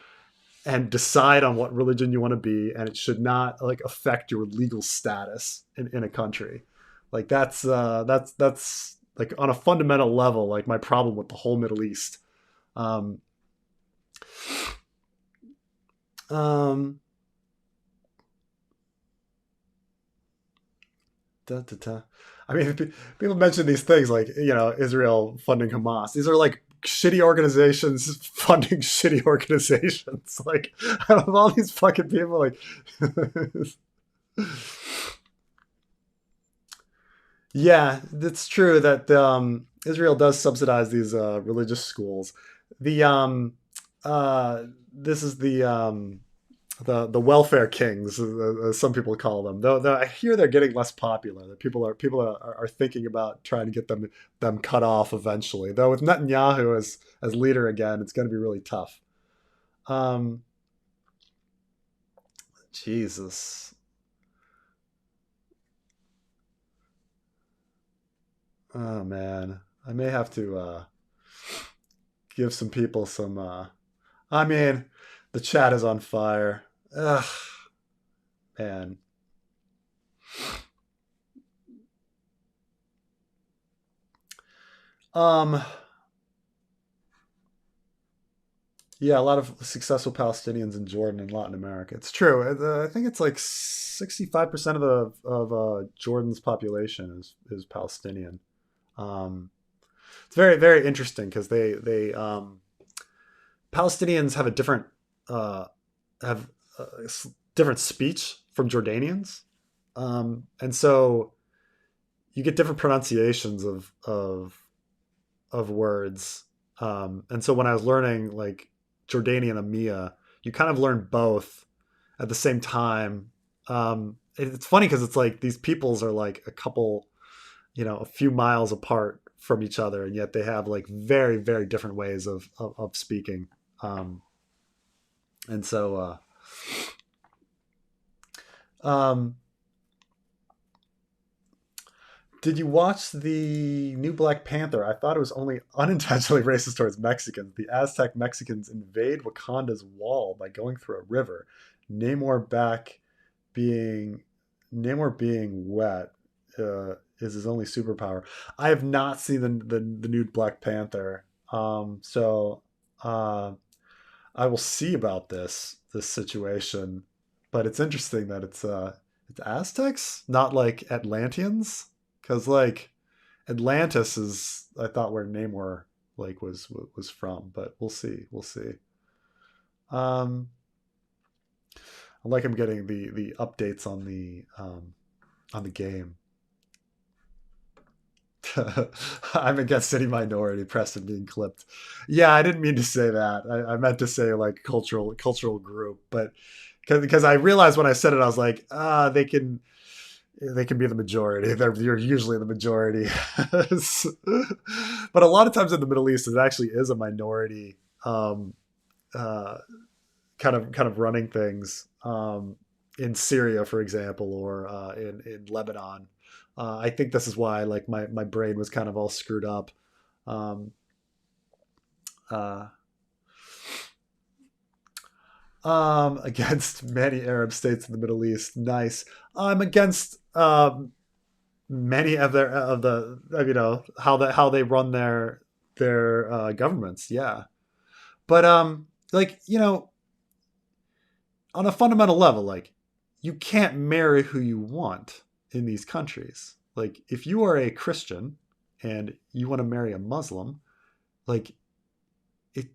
and decide on what religion you want to be, and it should not like affect your legal status in a country. Like, that's like on a fundamental level, like my problem with the whole Middle East. Um, um, da, da, da. I mean, people mention these things like, Israel funding Hamas. These are like shitty organizations funding shitty organizations. Like, out of all these fucking people, like, yeah, it's true that Israel does subsidize these religious schools. The this is the welfare kings, as some people call them. Though I hear they're getting less popular. That people are thinking about trying to get them cut off eventually. Though with Netanyahu as leader again, it's going to be really tough. Um, Jesus. Oh man, I may have to give some people some. I mean, the chat is on fire. Ugh, man. Um, yeah, a lot of successful Palestinians in Jordan and Latin America. It's true. I think it's like 65% of the of Jordan's population is Palestinian. Um, it's very interesting because they Palestinians have a different uh, have different speech from Jordanians, and so you get different pronunciations of words. And so when I was learning like Jordanian Amia, you kind of learn both at the same time. It's funny because it's like these peoples are like a couple, a few miles apart from each other, and yet they have like very different ways of speaking. Um, and so, um, did you watch the new Black Panther? I thought it was only unintentionally racist towards Mexicans. The Aztec Mexicans invade Wakanda's wall by going through a river. Namor back being Namor being wet is his only superpower. I have not seen the new Black Panther, so uh, I will see about this situation. But it's interesting that it's Aztecs, not like Atlanteans, because like Atlantis is I thought where Namor like was from, but we'll see. Um, I like I'm getting the updates on the game. I'm against any minority Preston being clipped. Yeah, I didn't mean to say that. I meant to say like cultural group, but because I realized when I said it, I was like, they can be the majority. You're usually the majority, but a lot of times in the Middle East, it actually is a minority uh, kind of running things. In Syria, for example, or in Lebanon. I think this is why like my brain was kind of all screwed up. Um, uh, against many Arab states in the Middle East. Nice. I'm against many of their of the how they run their governments. Yeah, but like on a fundamental level, like you can't marry who you want in these countries. Like if you are a Christian and you want to marry a Muslim, like it,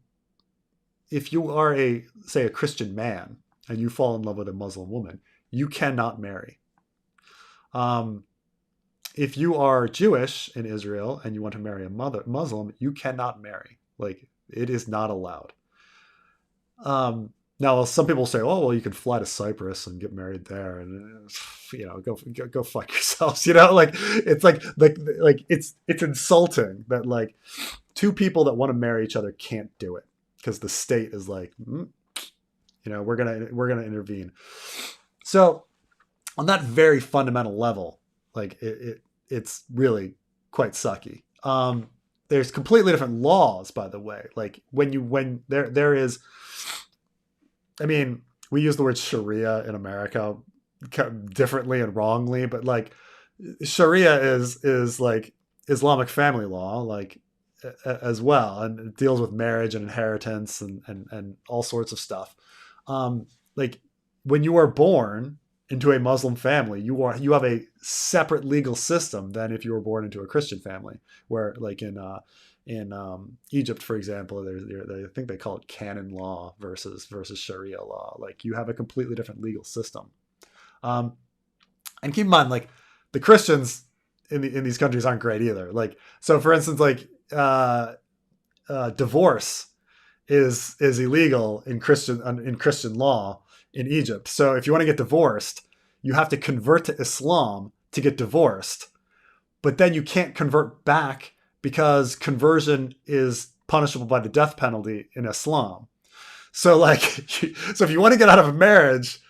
if you are a Christian man and you fall in love with a Muslim woman, you cannot marry. Um, if you are Jewish in Israel and you want to marry a Muslim, you cannot marry. Like it is not allowed. Now, some people say, "Oh, well, you can fly to Cyprus and get married there, and go fuck yourselves." Like like it's insulting that like two people that want to marry each other can't do it because the state is like, we're gonna intervene. So on that very fundamental level, like it's really quite sucky. There's completely different laws, by the way. Like when there is I mean, we use the word Sharia in America differently and wrongly, but like Sharia is like Islamic family law, like as well, and it deals with marriage and inheritance and all sorts of stuff. Like when you are born into a Muslim family, you have a separate legal system than if you were born into a Christian family, where like in Egypt, for example, I think they call it canon law versus Sharia law. Like you have a completely different legal system. Um, and keep in mind, like the Christians in these countries aren't great either. Like so, for instance, like divorce is illegal in Christian law in Egypt. So if you want to get divorced, you have to convert to Islam to get divorced, but then you can't convert back because conversion is punishable by the death penalty in Islam. So like, so if you want to get out of a marriage,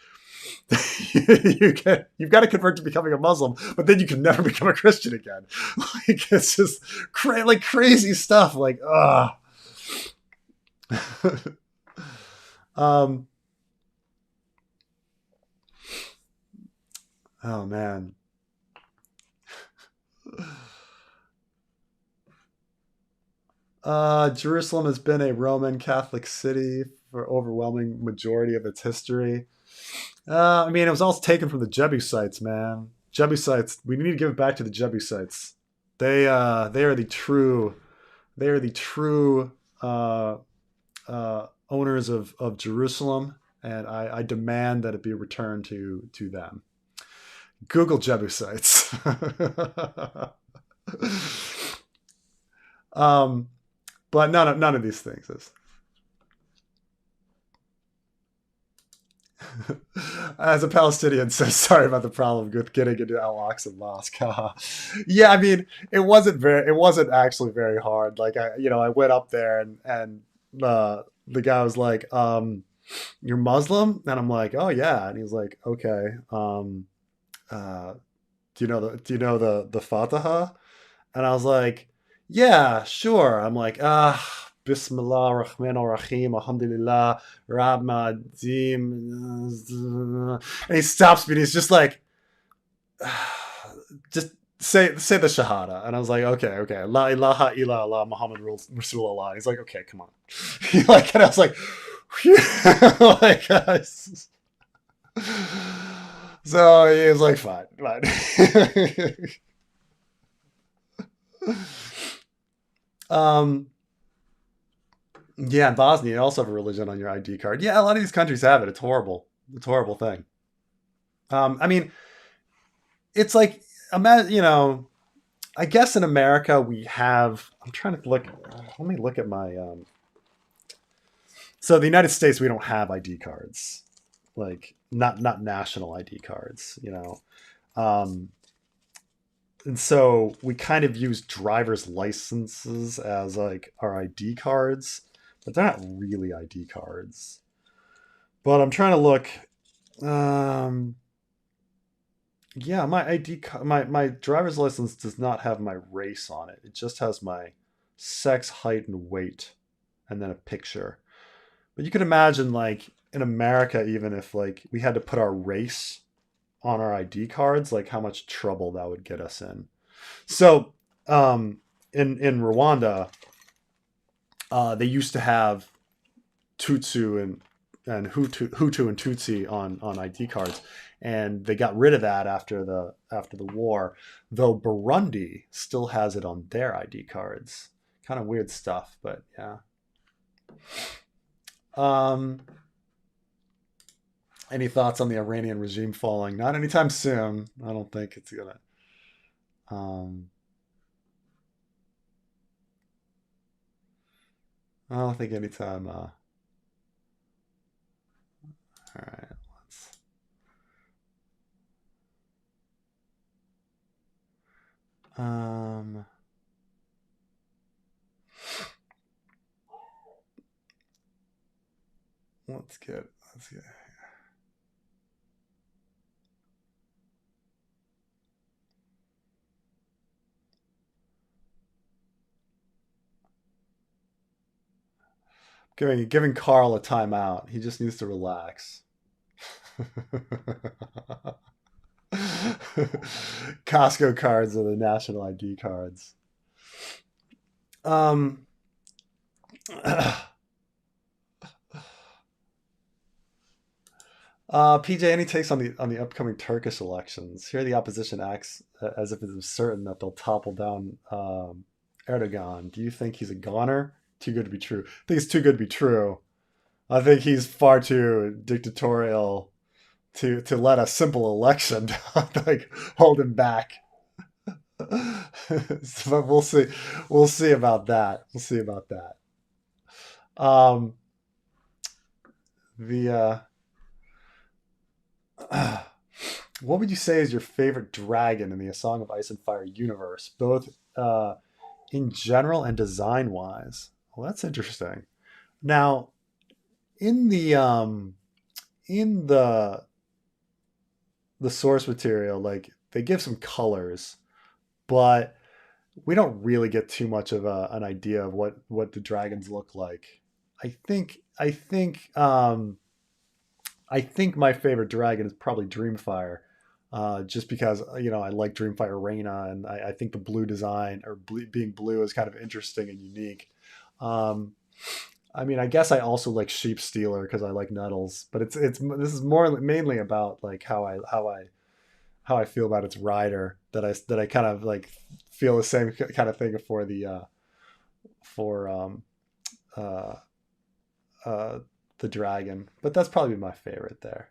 you've got to convert to becoming a Muslim, but then you can never become a Christian again. Like it's just like crazy stuff. Like, um, oh man. Jerusalem has been a Roman Catholic city for overwhelming majority of its history. I mean, it was all taken from the Jebusites, man. Jebusites. We need to give it back to the Jebusites. They are the true uh, owners of Jerusalem, and I demand that it be returned to them. Google Jebusites. um, but none of these things is. As a Palestinian, so sorry about the problem with getting into Al Aqsa Mosque. Yeah, I mean, it wasn't actually very hard. Like I went up there and the guy was like, "You're Muslim?" And I'm like, "Oh yeah." And he's like, "Okay, uh, do you know the Fataha?" And I was like, "Yeah, sure." I'm like, Bismillah Rahman Rahim, Alhamdulillah, Rahmadim. And he stops me and he's just like, just say the Shahada. And I was like, okay. La ilaha illallah Muhammad Rasulullah. He's like, okay, come on. Like, and I was like, like, so he was like, fine. Yeah, in Bosnia, you also have a religion on your ID card. Yeah, a lot of these countries have it. It's horrible. It's a horrible thing. I mean, it's like, imagine, I guess in America we have. I'm trying to look. Let me look at my. So the United States, we don't have ID cards, like not national ID cards, and so we kind of use driver's licenses as like our ID cards, but they're not really ID cards. But I'm trying to look. Yeah, my my driver's license does not have my race on it. It just has my sex, height, and weight, and then a picture. But you can imagine, like in America, even if like we had to put our race on our ID cards, like how much trouble that would get us in. So, in Rwanda, they used to have Tutsu and Hutu and Tutsi on ID cards, and they got rid of that after the war. Though Burundi still has it on their ID cards. Kind of weird stuff, but yeah. Any thoughts on the Iranian regime falling? Not anytime soon. I don't think it's gonna. I don't think anytime. All right, um, let's get. Giving Carl a timeout. He just needs to relax. Costco cards are the national ID cards. PJ, any takes on the upcoming Turkish elections? Here, the opposition acts as if it is certain that they'll topple down Erdogan. Do you think he's a goner? Too good to be true. I think it's too good to be true. I think he's far too dictatorial to let a simple election like hold him back. But we'll see. We'll see about that. We'll see about that. The what would you say is your favorite dragon in the A Song of Ice and Fire universe, both in general and design wise? Well, that's interesting. Now, in the source material, like they give some colors, but we don't really get too much of an idea of what the dragons look like. I think my favorite dragon is probably Dreamfire, just because I like Dreamfire Reina, and I think the blue design or being blue is kind of interesting and unique. Um, I mean, I guess I also like Sheep Stealer because I like Nettles, but it's this is more mainly about like how I feel about its rider that I kind of like feel the same kind of thing for for uh uh the dragon, but that's probably my favorite there.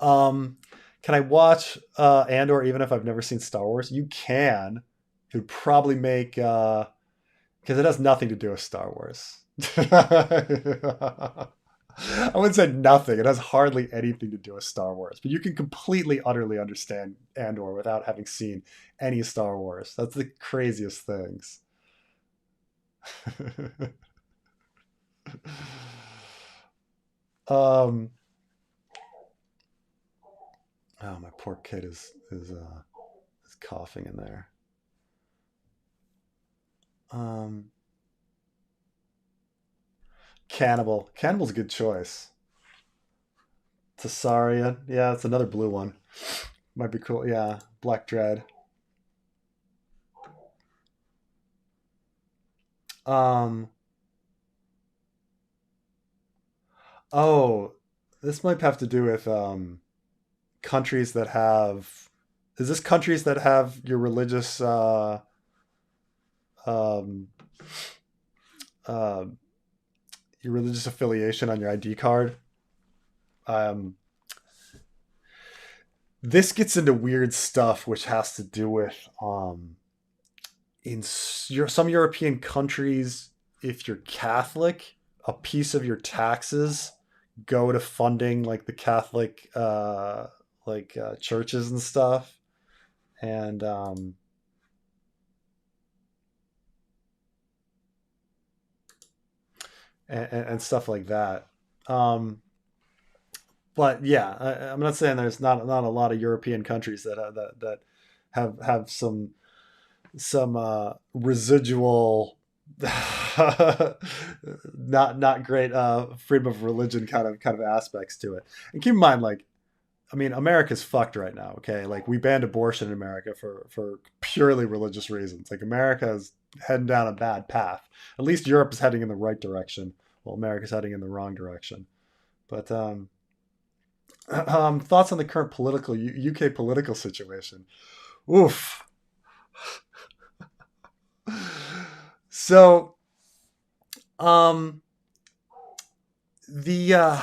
um, can I watch Andor even if I've never seen Star Wars? You can. It would probably make because it has nothing to do with Star Wars. I wouldn't say nothing. It has hardly anything to do with Star Wars, but you can completely, utterly understand Andor without having seen any Star Wars. That's the craziest things. um, oh, my poor kid is coughing in there. Um, Cannibal. Cannibal's a good choice. Tasarian. Yeah, it's another blue one. Might be cool. Yeah, Black Dread. Um. Oh, this might have to do with countries that have. Is this countries that have your religious um uh your religious affiliation on your ID card? Um, this gets into weird stuff, which has to do with in some European countries, if you're Catholic, a piece of your taxes go to funding like the Catholic churches and stuff, and and stuff like that. Um, but yeah, I'm not saying there's not a lot of European countries that have some residual not great freedom of religion kind of aspects to it. And keep in mind, like, I mean, America's fucked right now. Okay, like we banned abortion in America for purely religious reasons. Like America is heading down a bad path. At least Europe is heading in the right direction, while America's heading in the wrong direction. But thoughts on the current UK political situation? Oof. So, um, the uh,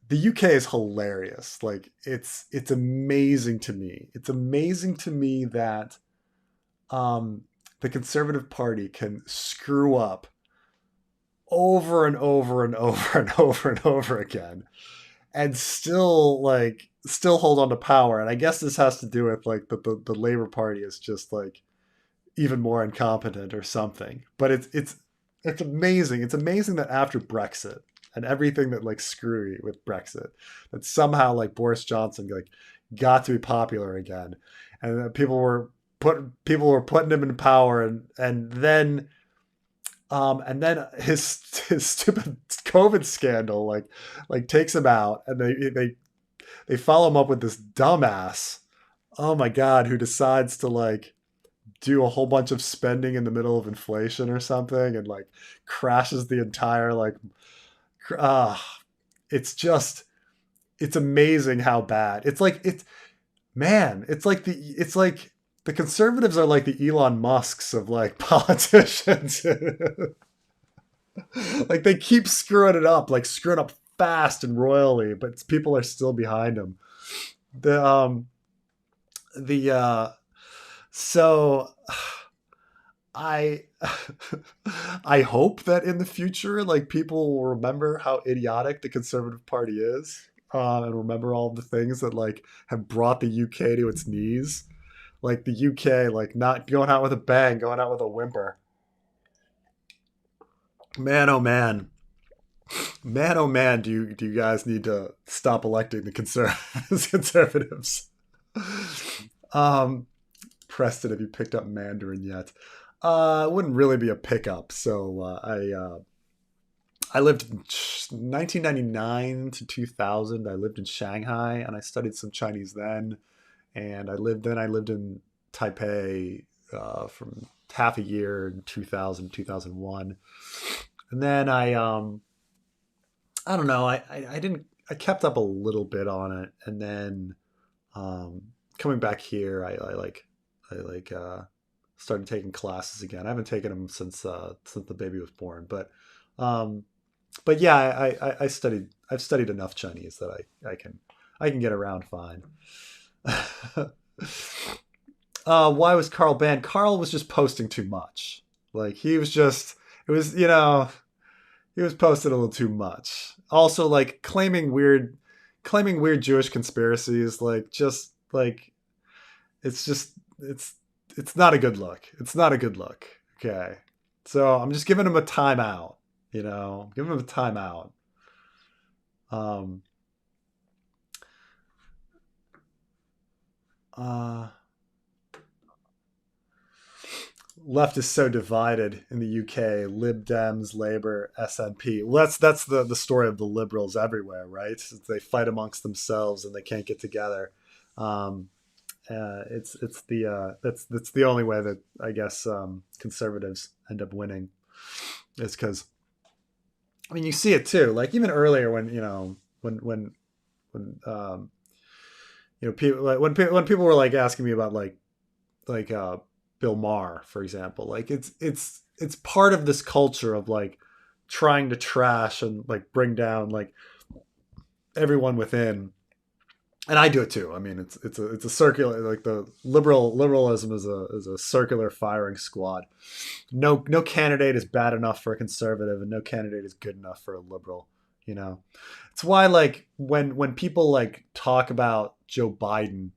the UK is hilarious. Like it's amazing to me. It's amazing to me that the Conservative Party can screw up over and over and over and over and over again, and still hold on to power. And I guess this has to do with like the Labour Party is just like even more incompetent or something. But it's amazing. It's amazing that after Brexit and everything that like screwy with Brexit, that somehow like Boris Johnson like got to be popular again, and that people were putting him in power, and then his stupid COVID scandal like takes him out, and they follow him up with this dumbass. Oh my god, who decides to like do a whole bunch of spending in the middle of inflation or something and like crashes the entire like uh it's just it's amazing how bad it's man it's like the conservatives are like the Elon Musks of like politicians. Like they keep screwing it up, like screwing up fast and royally, but people are still behind them. The so I I hope that in the future, like people will remember how idiotic the Conservative Party is, and remember all the things that like have brought the UK to its knees. Like the UK, like not going out with a bang, going out with a whimper. Man, oh man, man, oh man, do you guys need to stop electing the conservatives? Um, Preston, have you picked up Mandarin yet? It wouldn't really be a pickup. So I lived in 1999 to 2000. I lived in Shanghai and I studied some Chinese then, and I lived in Taipei from half a year in 2000, 2001. And then I don't know, I didn't, I kept up a little bit on it. And then coming back here, I like started taking classes again. I haven't taken them since the baby was born, um, but yeah, I've studied enough Chinese that I can get around fine. Why was Carl banned? Carl was just posting too much. Like he was just, it was, he was posting a little too much. Also, like claiming weird Jewish conspiracies, like just like it's just it's not a good look. It's not a good look. Okay, so I'm just giving him a timeout. Giving him a timeout. Um. Left is so divided in the UK. Lib Dems, Labour, SNP. Well, that's the story of the liberals everywhere, right? They fight amongst themselves and they can't get together. Um, it's that's the only way that I guess conservatives end up winning. Is because I mean you see it too. Like even earlier when when people like when people were like asking me about like Bill Maher, for example. Like it's part of this culture of like trying to trash and like bring down like everyone within. And I do it too. I mean, it's a circular, like the liberalism is a circular firing squad. No candidate is bad enough for a conservative, and no candidate is good enough for a liberal. It's why like when people like talk about Joe Biden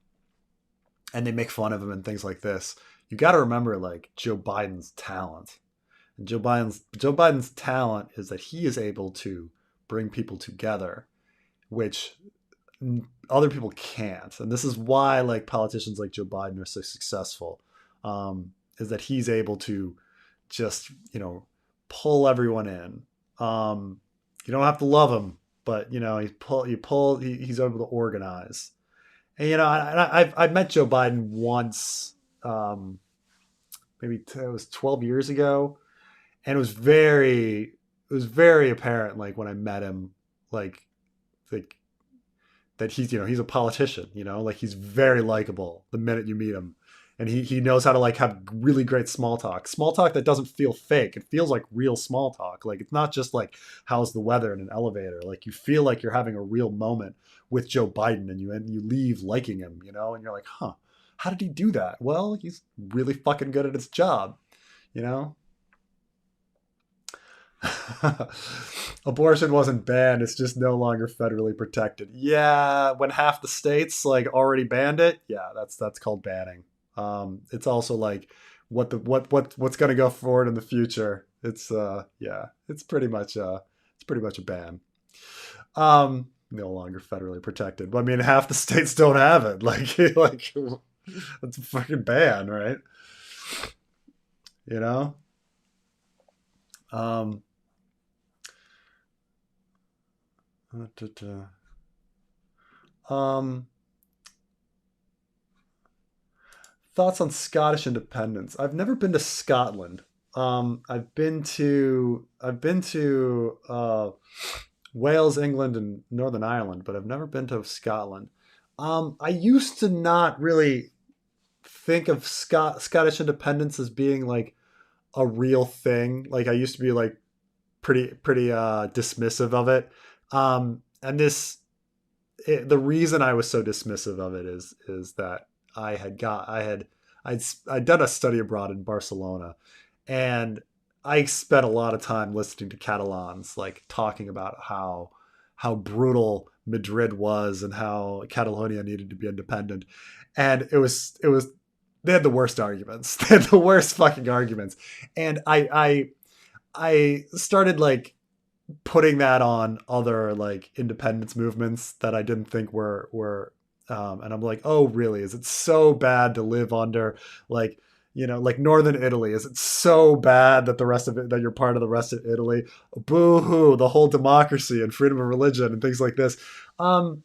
and they make fun of him and things like this, you got to remember like Joe Biden's talent. And Joe Biden's talent is that he is able to bring people together, which other people can't. And this is why like politicians like Joe Biden are so successful, is that he's able to just pull everyone in. You don't have to love him, but he's able to organize. And I've met Joe Biden once, maybe it was 12 years ago, and it was very apparent like when I met him, like that he's a politician, like he's very likable the minute you meet him, and he knows how to like have really great small talk that doesn't feel fake. It feels like real small talk. Like it's not just like how's the weather in an elevator. Like you feel like you're having a real moment with Joe Biden, and you leave liking him, and you're like, huh, how did he do that? Well, he's really fucking good at his job, Abortion wasn't banned, it's just no longer federally protected. Yeah, when half the states like already banned it, yeah, that's called banning. It's also like what's going to go forward in the future. It's yeah, it's pretty much a ban. No longer federally protected. But I mean, half the states don't have it. Like that's a fucking ban, right? Um, um, thoughts on Scottish independence? I've never been to Scotland. I've been to Wales, England, and Northern Ireland, but I've never been to Scotland. I used to not really think of Scottish independence as being like a real thing. Like I used to be like pretty dismissive of it. And the reason I was so dismissive of it is that I'd done a study abroad in Barcelona, and I spent a lot of time listening to Catalans like talking about how brutal Madrid was and how Catalonia needed to be independent, and it was they had the worst arguments. They had the worst fucking arguments, and I started like putting that on other like independence movements that I didn't think were and I'm like, oh really, is it so bad to live under like like Northern Italy? Is it so bad that that you're part of the rest of Italy? Boo hoo, the whole democracy and freedom of religion and things like this. And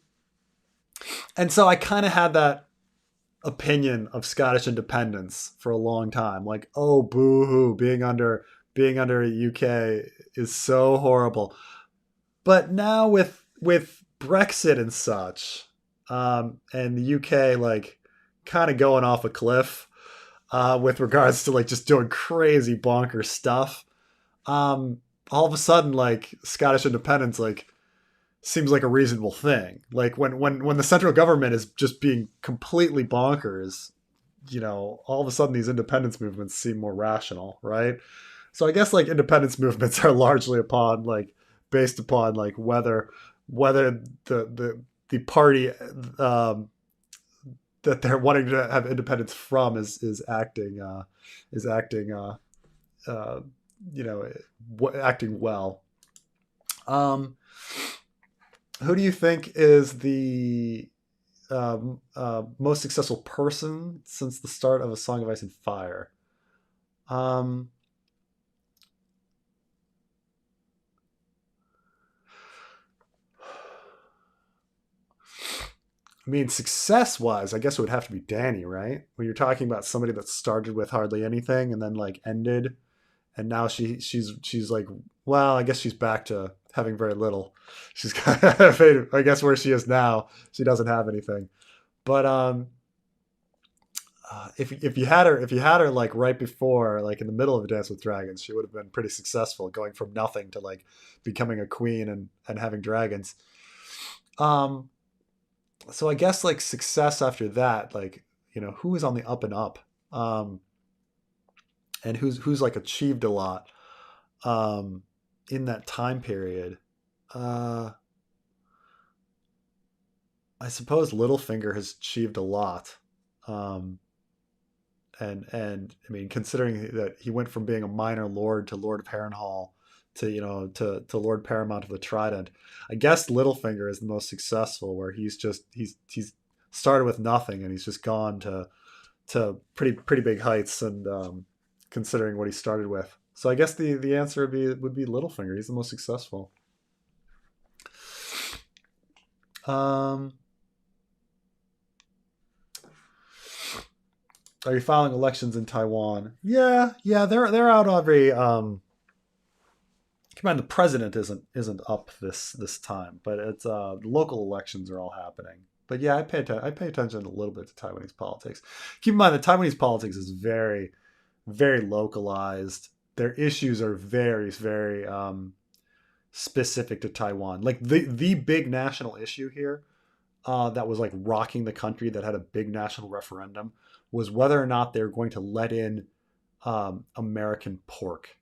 so I kind of had that opinion of Scottish independence for a long time. Like, oh, boo hoo, being under UK is so horrible. But now with Brexit and such, and the UK like kind of going off a cliff with regards to like just doing crazy bonkers stuff. All of a sudden, like Scottish independence, like seems like a reasonable thing. Like when the central government is just being completely bonkers, all of a sudden these independence movements seem more rational, right? So I guess like independence movements are largely upon like based upon like whether the party that they're wanting to have independence from is acting uh, you know acting well. Um, who do you think is the most successful person since the start of A Song of Ice and Fire? Um, I mean, success wise, I guess it would have to be Danny, right? When you're talking about somebody that started with hardly anything and then like ended, and now she's like, well, I guess she's back to having very little. She's kind of, I guess, where she is now. She doesn't have anything. But if you had her like right before, like in the middle of a Dance with Dragons, she would have been pretty successful, going from nothing to like becoming a queen and having dragons. Um, so I guess like success after that, like who is on the up and up, um, and who's like achieved a lot um, in that time period. Uh, I suppose Littlefinger has achieved a lot. Um, and I mean, considering that he went from being a minor lord to Lord of Harrenhal to to Lord Paramount of the Trident, I guess Littlefinger is the most successful, where he's started with nothing and he's just gone to pretty big heights, and considering what he started with. So I guess the answer would be Littlefinger. He's the most successful. Um, are you following elections in Taiwan? Yeah, yeah, they're out every. Keep in mind the president isn't up this time, but it's the local elections are all happening. But yeah, I pay attention a little bit to Taiwanese politics. Keep in mind that Taiwanese politics is very very localized. Their issues are very specific to Taiwan. Like the big national issue here that was like rocking the country, that had a big national referendum, was whether or not they're going to let in American pork,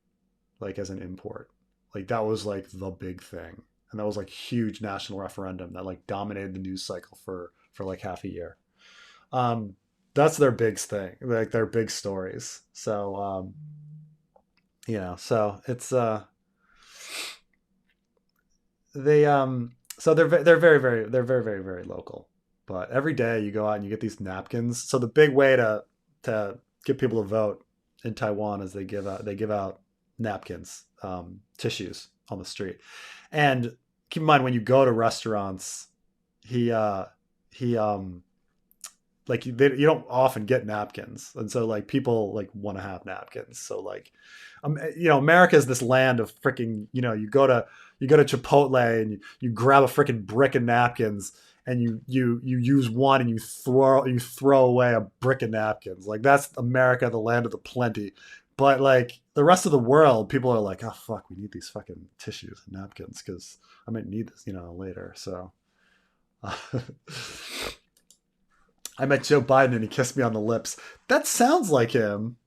like as an import. Like that was like the big thing, and that was like huge national referendum that like dominated the news cycle for like half a year. Um, that's their big thing, like their big stories. So so it's they so they're very local. But every day you go out and you get these napkins. So the big way to get people to vote in Taiwan is they give out napkins, tissues on the street. And keep in mind, when you go to restaurants, he he like you don't often get napkins, and so like people like want to have napkins. So like America is this land of freaking, you go to Chipotle and you grab a freaking brick of napkins, and you use one and you throw away a brick of napkins. Like that's America, the land of the plenty. But like the rest of the world, people are like, oh fuck, we need these fucking tissues and napkins because I might need this later. So I met Joe Biden and he kissed me on the lips. That sounds like him.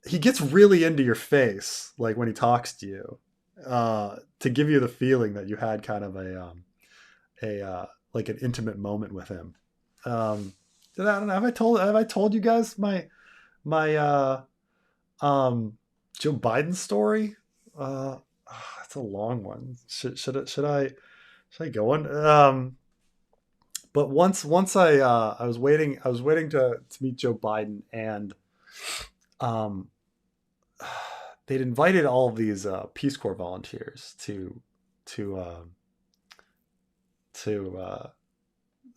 He gets really into your face, like when he talks to you, to give you the feeling that you had kind of a like an intimate moment with him. I don't know. Have I told you guys my um, Joe Biden story? That's a long one. Should I go on? But once I was waiting to meet Joe Biden, and um, they'd invited all of these Peace Corps volunteers to to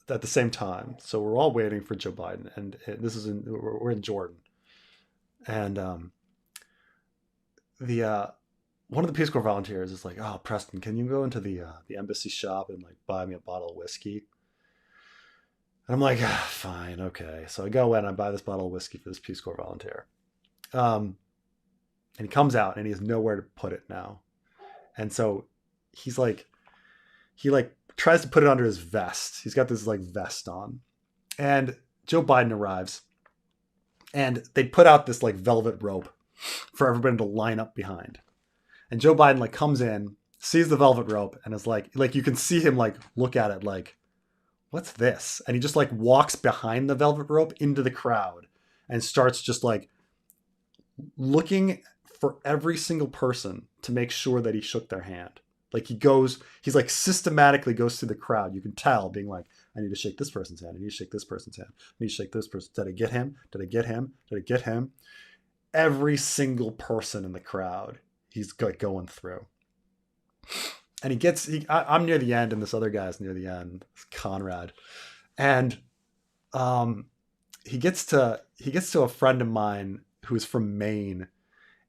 at the same time. So we're all waiting for Joe Biden, and this is we're in Jordan, and the one of the Peace Corps volunteers is like, "Oh, Preston, can you go into the embassy shop and like buy me a bottle of whiskey?" And I'm like, "Fine, okay." So I go in, I buy this bottle of whiskey for this Peace Corps volunteer, and he comes out and he has nowhere to put it now, and so he's like, he like tries to put it under his vest. He's got this like vest on, and Joe Biden arrives, and they put out this like velvet rope for everybody to line up behind. And Joe Biden like comes in, sees the velvet rope, and is like you can see him like look at it like, what's this? And he just like walks behind the velvet rope into the crowd and starts just like looking for every single person to make sure that he shook their hand. Like he's like systematically goes through the crowd. You can tell being like, I need to shake this person's hand. I need to shake this person's hand. I need to shake this person. Did I get him? Did I get him? Did I get him? Every single person in the crowd, he's like going through. And I'm near the end, and this other guy's near the end, Conrad. And he gets to a friend of mine who's from Maine,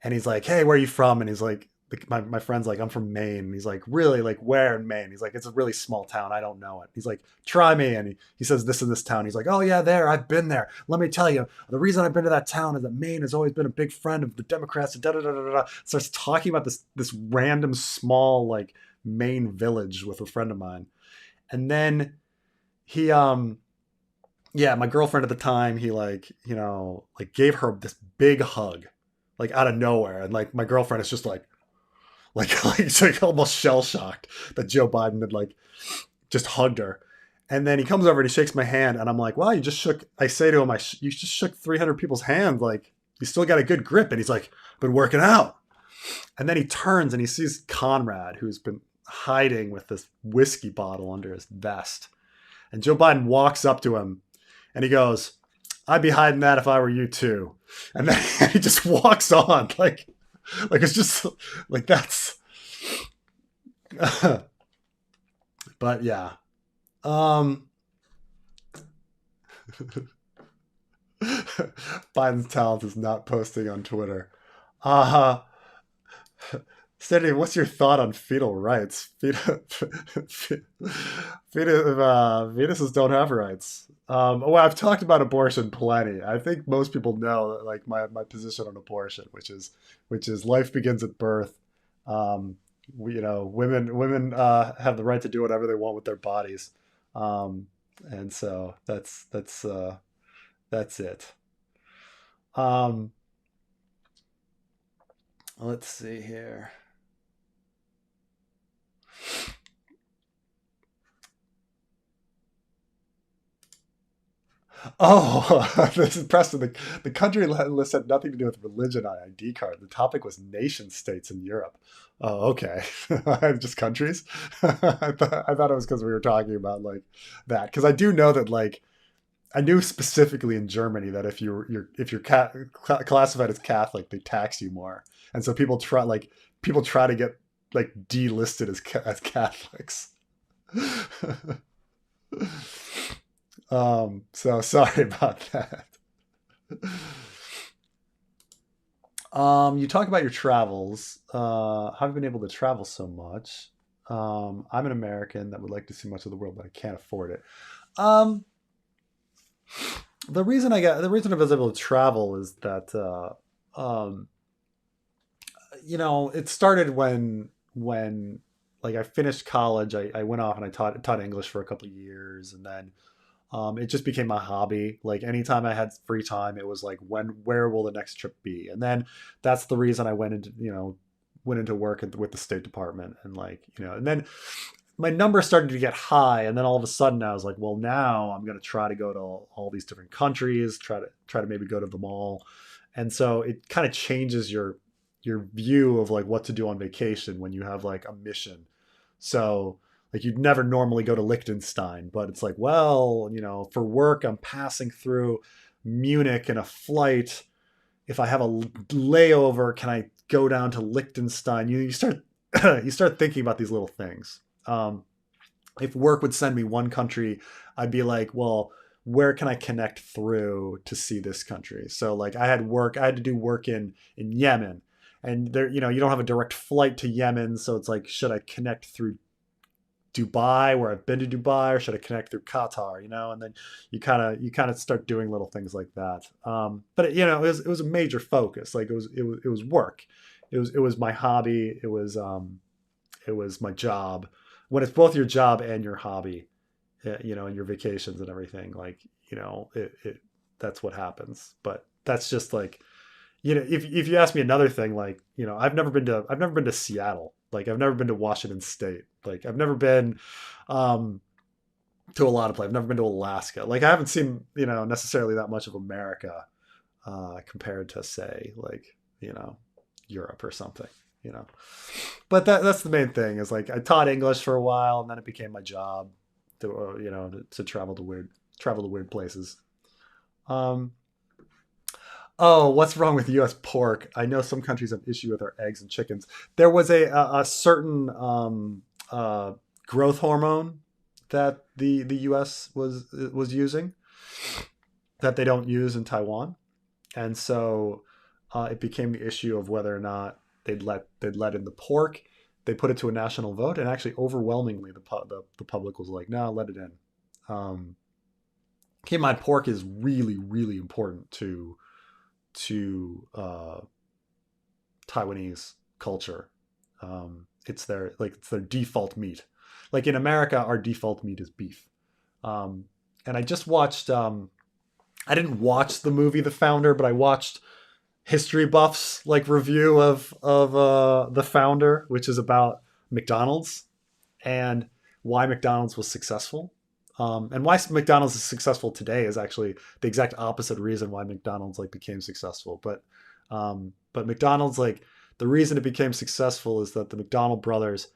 and he's like, "Hey, where are you from?" And he's like, my friend's like, "I'm from Maine." And he's like, "Really? Like where in Maine?" He's like, "It's a really small town. I don't know it." He's like, "Try me." And he says, "This in this town." He's like, "Oh yeah, there. I've been there. Let me tell you, the reason I've been to that town is that Maine has always been a big friend of the Democrats." And da da da da da. Starts talking about this random small like Maine village with a friend of mine, and then he my girlfriend at the time, he like gave her this big hug, like out of nowhere, and like my girlfriend is just like she's like almost shell shocked that Joe Biden had like just hugged her. And then he comes over and he shakes my hand, and I'm like, "Wow, you just shook." I say to him, "You just shook 300 people's hands. Like you still got a good grip." And he's like, "Been working out." And then he turns and he sees Conrad, who's been hiding with this whiskey bottle under his vest. And Joe Biden walks up to him and he goes, "I'd be hiding that if I were you too." And then he just walks on like it's just like that's but yeah. Biden's talent is not posting on Twitter. Steady, what's your thought on fetal rights? Fetuses don't have rights. Well, I've talked about abortion plenty. I think most people know like my position on abortion, which is life begins at birth. Women have the right to do whatever they want with their bodies, and so that's it. Let's see here. Oh, this is Preston. The country list had nothing to do with religion on ID card. The topic was nation states in Europe. Oh, okay. Just countries. I thought it was because we were talking about like that. Because I do know that like I knew specifically in Germany that if you're classified as Catholic, they tax you more, and so people try to get like delisted as Catholics. So sorry about that. You talk about your travels. How have you been able to travel so much? I'm an American that would like to see much of the world, but I can't afford it. The reason I was able to travel is that it started when like I finished college. I went off and I taught English for a couple of years, and then it just became my hobby. Like anytime I had free time, it was like where will the next trip be? And then that's the reason I went into work with the State Department, and and then my numbers started to get high, and then all of a sudden I was like, well, now I'm going to try to go to all these different countries, try to maybe go to them all. And so it kind of changes your view of like what to do on vacation when you have like a mission. So like you'd never normally go to Liechtenstein, but it's like, well, for work, I'm passing through Munich in a flight. If I have a layover, can I go down to Liechtenstein? You start thinking about these little things. if work would send me one country, I'd be like, well, where can I connect through to see this country? So like I had to do work in Yemen, and there, you don't have a direct flight to Yemen, so it's like, should I connect through Dubai, where I've been to Dubai, or should I connect through Qatar? And then you kind of start doing little things like that. But it was a major focus. Like it was work. It was my hobby. It was my job. When it's both your job and your hobby, and your vacations and everything, like it that's what happens. But that's just like, if you ask me another thing, like, I've never been to Seattle. Like I've never been to Washington State. Like I've never been to a lot of places. I've never been to Alaska. Like I haven't seen, necessarily that much of America compared to, say, like, Europe or something, you know. But that's the main thing, is like I taught English for a while, and then it became my job to to travel to weird places. Um, Oh, what's wrong with U.S. pork? I know some countries have issue with our eggs and chickens. There was a certain uh, growth hormone that the U.S. was using that they don't use in Taiwan, and so it became the issue of whether or not they'd let in the pork. They put it to a national vote, and actually, overwhelmingly, the public was like, "No, let it in." Um, Keep in mind, pork is really, really important to Taiwanese culture. It's their default meat. Like in America, our default meat is beef. And I just watched. I didn't watch the movie The Founder, but I watched History Buff's like review of The Founder, which is about McDonald's and why McDonald's was successful. And why McDonald's is successful today is actually the exact opposite reason why McDonald's like became successful. But McDonald's, like, the reason it became successful is that the McDonald brothers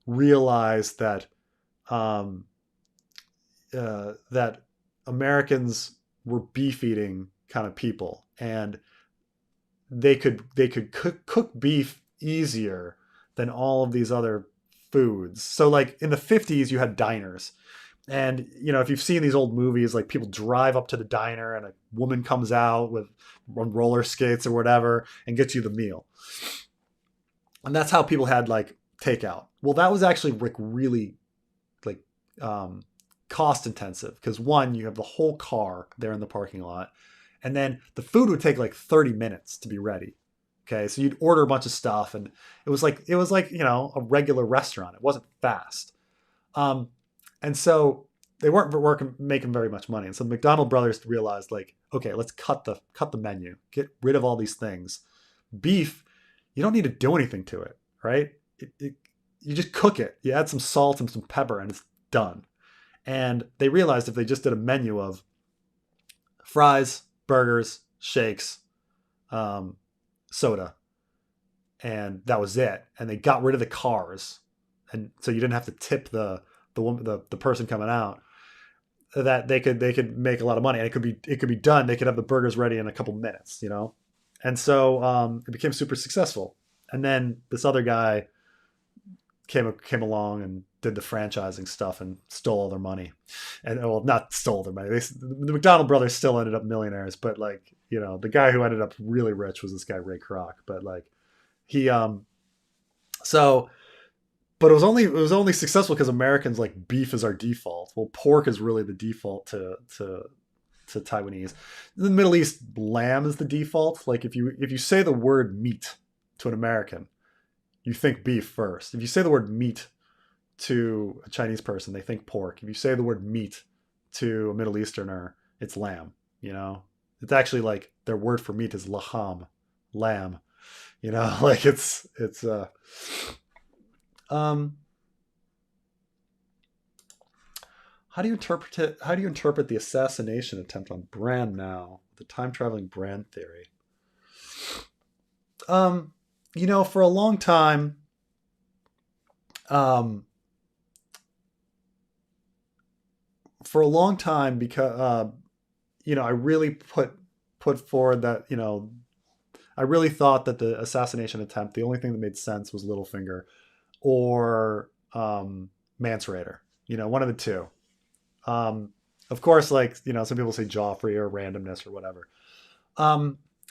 realized um, that Americans were beef eating kind of people, and they could cook beef easier than all of these other foods. So like in the 50s, you had diners, and if you've seen these old movies, like people drive up to the diner and a woman comes out with on roller skates or whatever and gets you the meal. And that's how people had like takeout. Well, that was actually like really like um, cost intensive, because one, you have the whole car there in the parking lot, and then the food would take like 30 minutes to be ready. Okay, so you'd order a bunch of stuff, and it was like a regular restaurant. It wasn't fast. Um, and so they weren't working, making very much money. And so the McDonald brothers realized, like, okay, let's cut the menu, get rid of all these things. Beef, you don't need to do anything to it, right? You just cook it. You add some salt and some pepper, and it's done. And they realized if they just did a menu of fries, burgers, shakes, um, soda, and that was it, and they got rid of the cars, and so you didn't have to tip the woman, the person coming out, that they could make a lot of money, and it could be done. They could have the burgers ready in a couple minutes, and so it became super successful. And then this other guy came along and did the franchising stuff and stole all their money, and, well, not stole their money. The McDonald brothers still ended up millionaires, but like, the guy who ended up really rich was this guy Ray Kroc. But like he so but it was only successful because Americans, like, beef is our default. Well, pork is really the default to Taiwanese. In the Middle East, lamb is the default. Like if you say the word meat to an American, you think beef first. If you say the word meat to a Chinese person, they think pork. If you say the word meat to a Middle Easterner, it's lamb. It's actually like their word for meat is laham, lamb. Like it's um how do you interpret it? How do you interpret the assassination attempt on Bran now? The time traveling Bran theory. Um, for a long time, um, because I really put forward that I really thought that the assassination attempt, the only thing that made sense was Littlefinger or Mance Rayder. One of the two. Um, of course, like some people say Joffrey or randomness or whatever.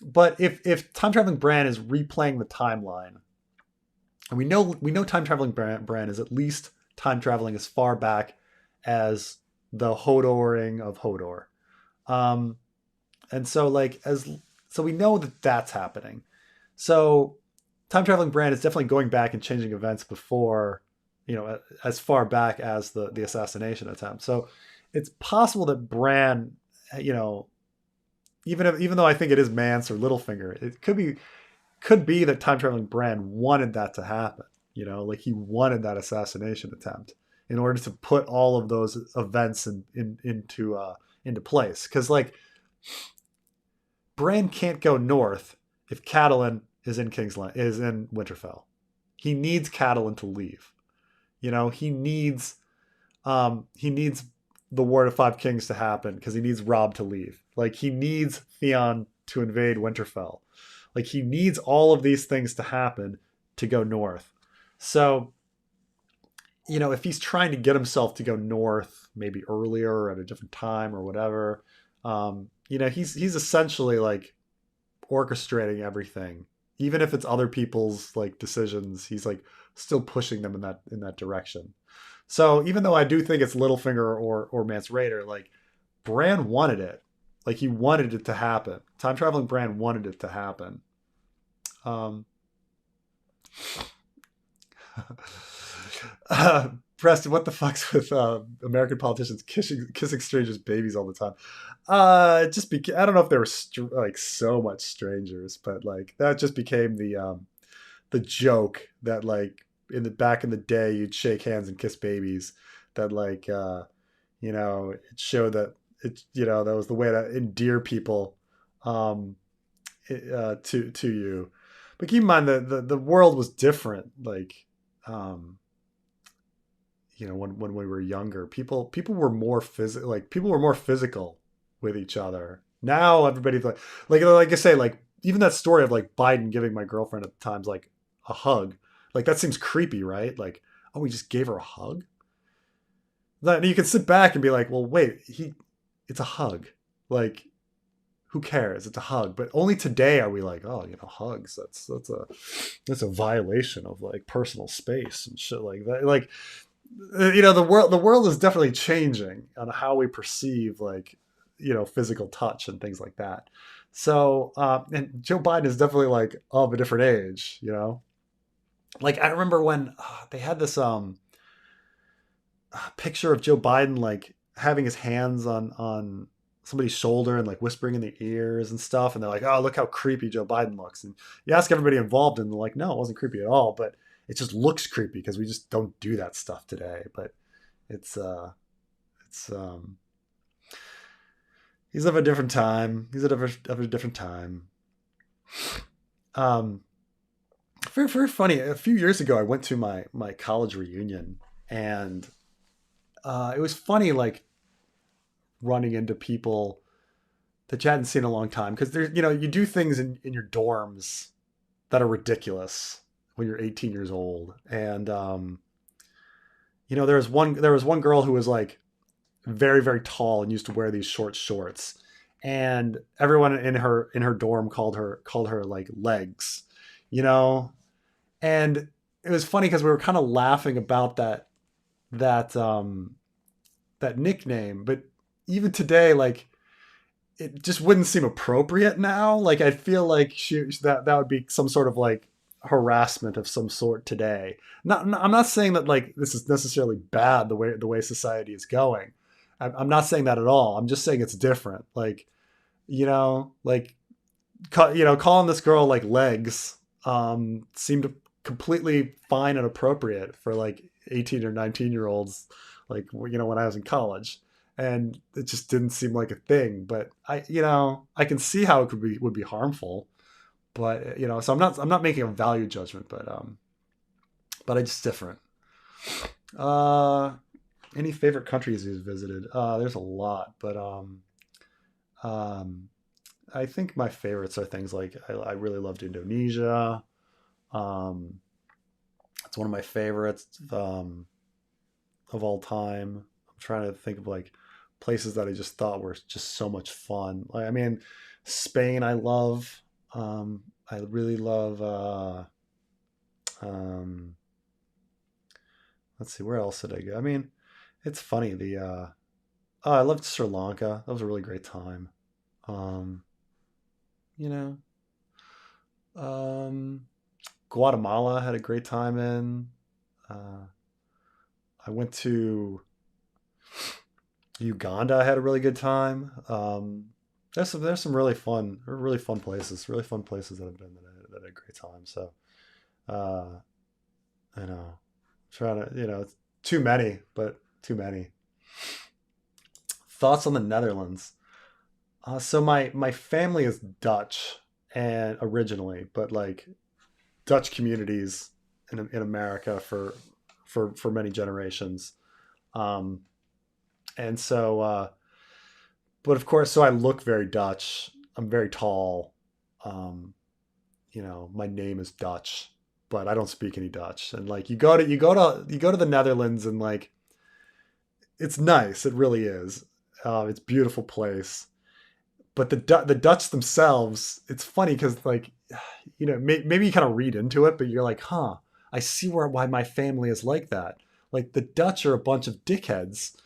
But if time traveling Bran is replaying the timeline, and we know time traveling Bran is at least time traveling as far back as the Hodoring of Hodor. Um, and so we know that that's happening. So time traveling Bran is definitely going back and changing events before, as far back as the assassination attempt. So it's possible that Bran, you know, even though I think it is Mance or Littlefinger, it could be that time traveling Bran wanted that to happen. Like he wanted that assassination attempt in order to put all of those events into place. Because like Bran can't go north if Catelyn is in Winterfell. He needs Catelyn to leave. He needs the War of Five Kings to happen because he needs Robb to leave. Like he needs Theon to invade Winterfell. Like he needs all of these things to happen to go north. So, if he's trying to get himself to go north, maybe earlier or at a different time or whatever, he's essentially like orchestrating everything. Even if it's other people's like decisions, he's like still pushing them in that direction. So even though I do think it's Littlefinger or Mance Rayder, like Bran wanted it. Like he wanted it to happen. Time traveling Bran wanted it to happen. Um, Preston, what the fuck's with American politicians kissing strangers' babies all the time? I don't know if they were like so much strangers, but like that just became the joke that like back in the day you'd shake hands and kiss babies. That like it showed that that was the way to endear people um, to you. But keep in mind that the world was different. Like um, when we were younger, people were more physical. Like people were more physical with each other. Now everybody's like I say, like even that story of like Biden giving my girlfriend at the times like a hug, like that seems creepy, right? Like, oh, we just gave her a hug. That you can sit back and be like, well, wait, it's a hug. Like, who cares? It's a hug. But only today are we like, oh, hugs. That's a violation of like personal space and shit like that. Like, the world is definitely changing on how we perceive like physical touch and things like that. So and Joe Biden is definitely like of a different age. Like I remember when they had this picture of Joe Biden like having his hands on somebody's shoulder and like whispering in their ears and stuff, and they're like, oh, look how creepy Joe Biden looks. And you ask everybody involved and they're like, no, it wasn't creepy at all, but it just looks creepy because we just don't do that stuff today. But it's he's of a different time. He's of a different time. um Very, very funny. A few years ago I went to my college reunion, and it was funny like running into people that you hadn't seen in a long time, because there you do things in your dorms that are ridiculous when you're 18 years old. And there was one girl who was like very, very tall and used to wear these short shorts, and everyone in her dorm called her like legs, you know. And it was funny because we were kind of laughing about that that nickname, but even today, like it just wouldn't seem appropriate now. Like I feel like that would be some sort of like harassment of some sort today. I'm not saying that like this is necessarily bad the way society is going. I'm not saying that at all. I'm just saying it's different. Like like calling this girl like legs seemed completely fine and appropriate for like 18 or 19-year-olds, like when I was in college. And it just didn't seem like a thing. But I can see how it would be harmful. But so I'm not making a value judgment, but it's different. uh any favorite countries you've visited? There's a lot, but um I think my favorites are things like I really loved Indonesia. um it's one of my favorites. of all time. I'm trying to think of like places that I just thought were just so much fun. Like, I mean, Spain, I love. I really love. Um, let's see, where else did I go? I mean, it's funny. Oh, I loved Sri Lanka. That was a really great time. Um, you know, um, Guatemala had a great time in. Uh, I went to Uganda. I had a really good time. There's some really fun places that I've been that I had a great time. So uh, I know, trying to it's too many, but too many. Thoughts on the Netherlands? So my family is Dutch and originally, but like Dutch communities in America for many generations. Um, and so, but of course, so I look very Dutch. I'm very tall. Um, my name is Dutch, but I don't speak any Dutch. And like you go to the Netherlands and like it's nice. It really is. It's a beautiful place. But the Dutch themselves, it's funny because like maybe you kind of read into it, but you're like, huh, I see why my family is like that. Like the Dutch are a bunch of dickheads,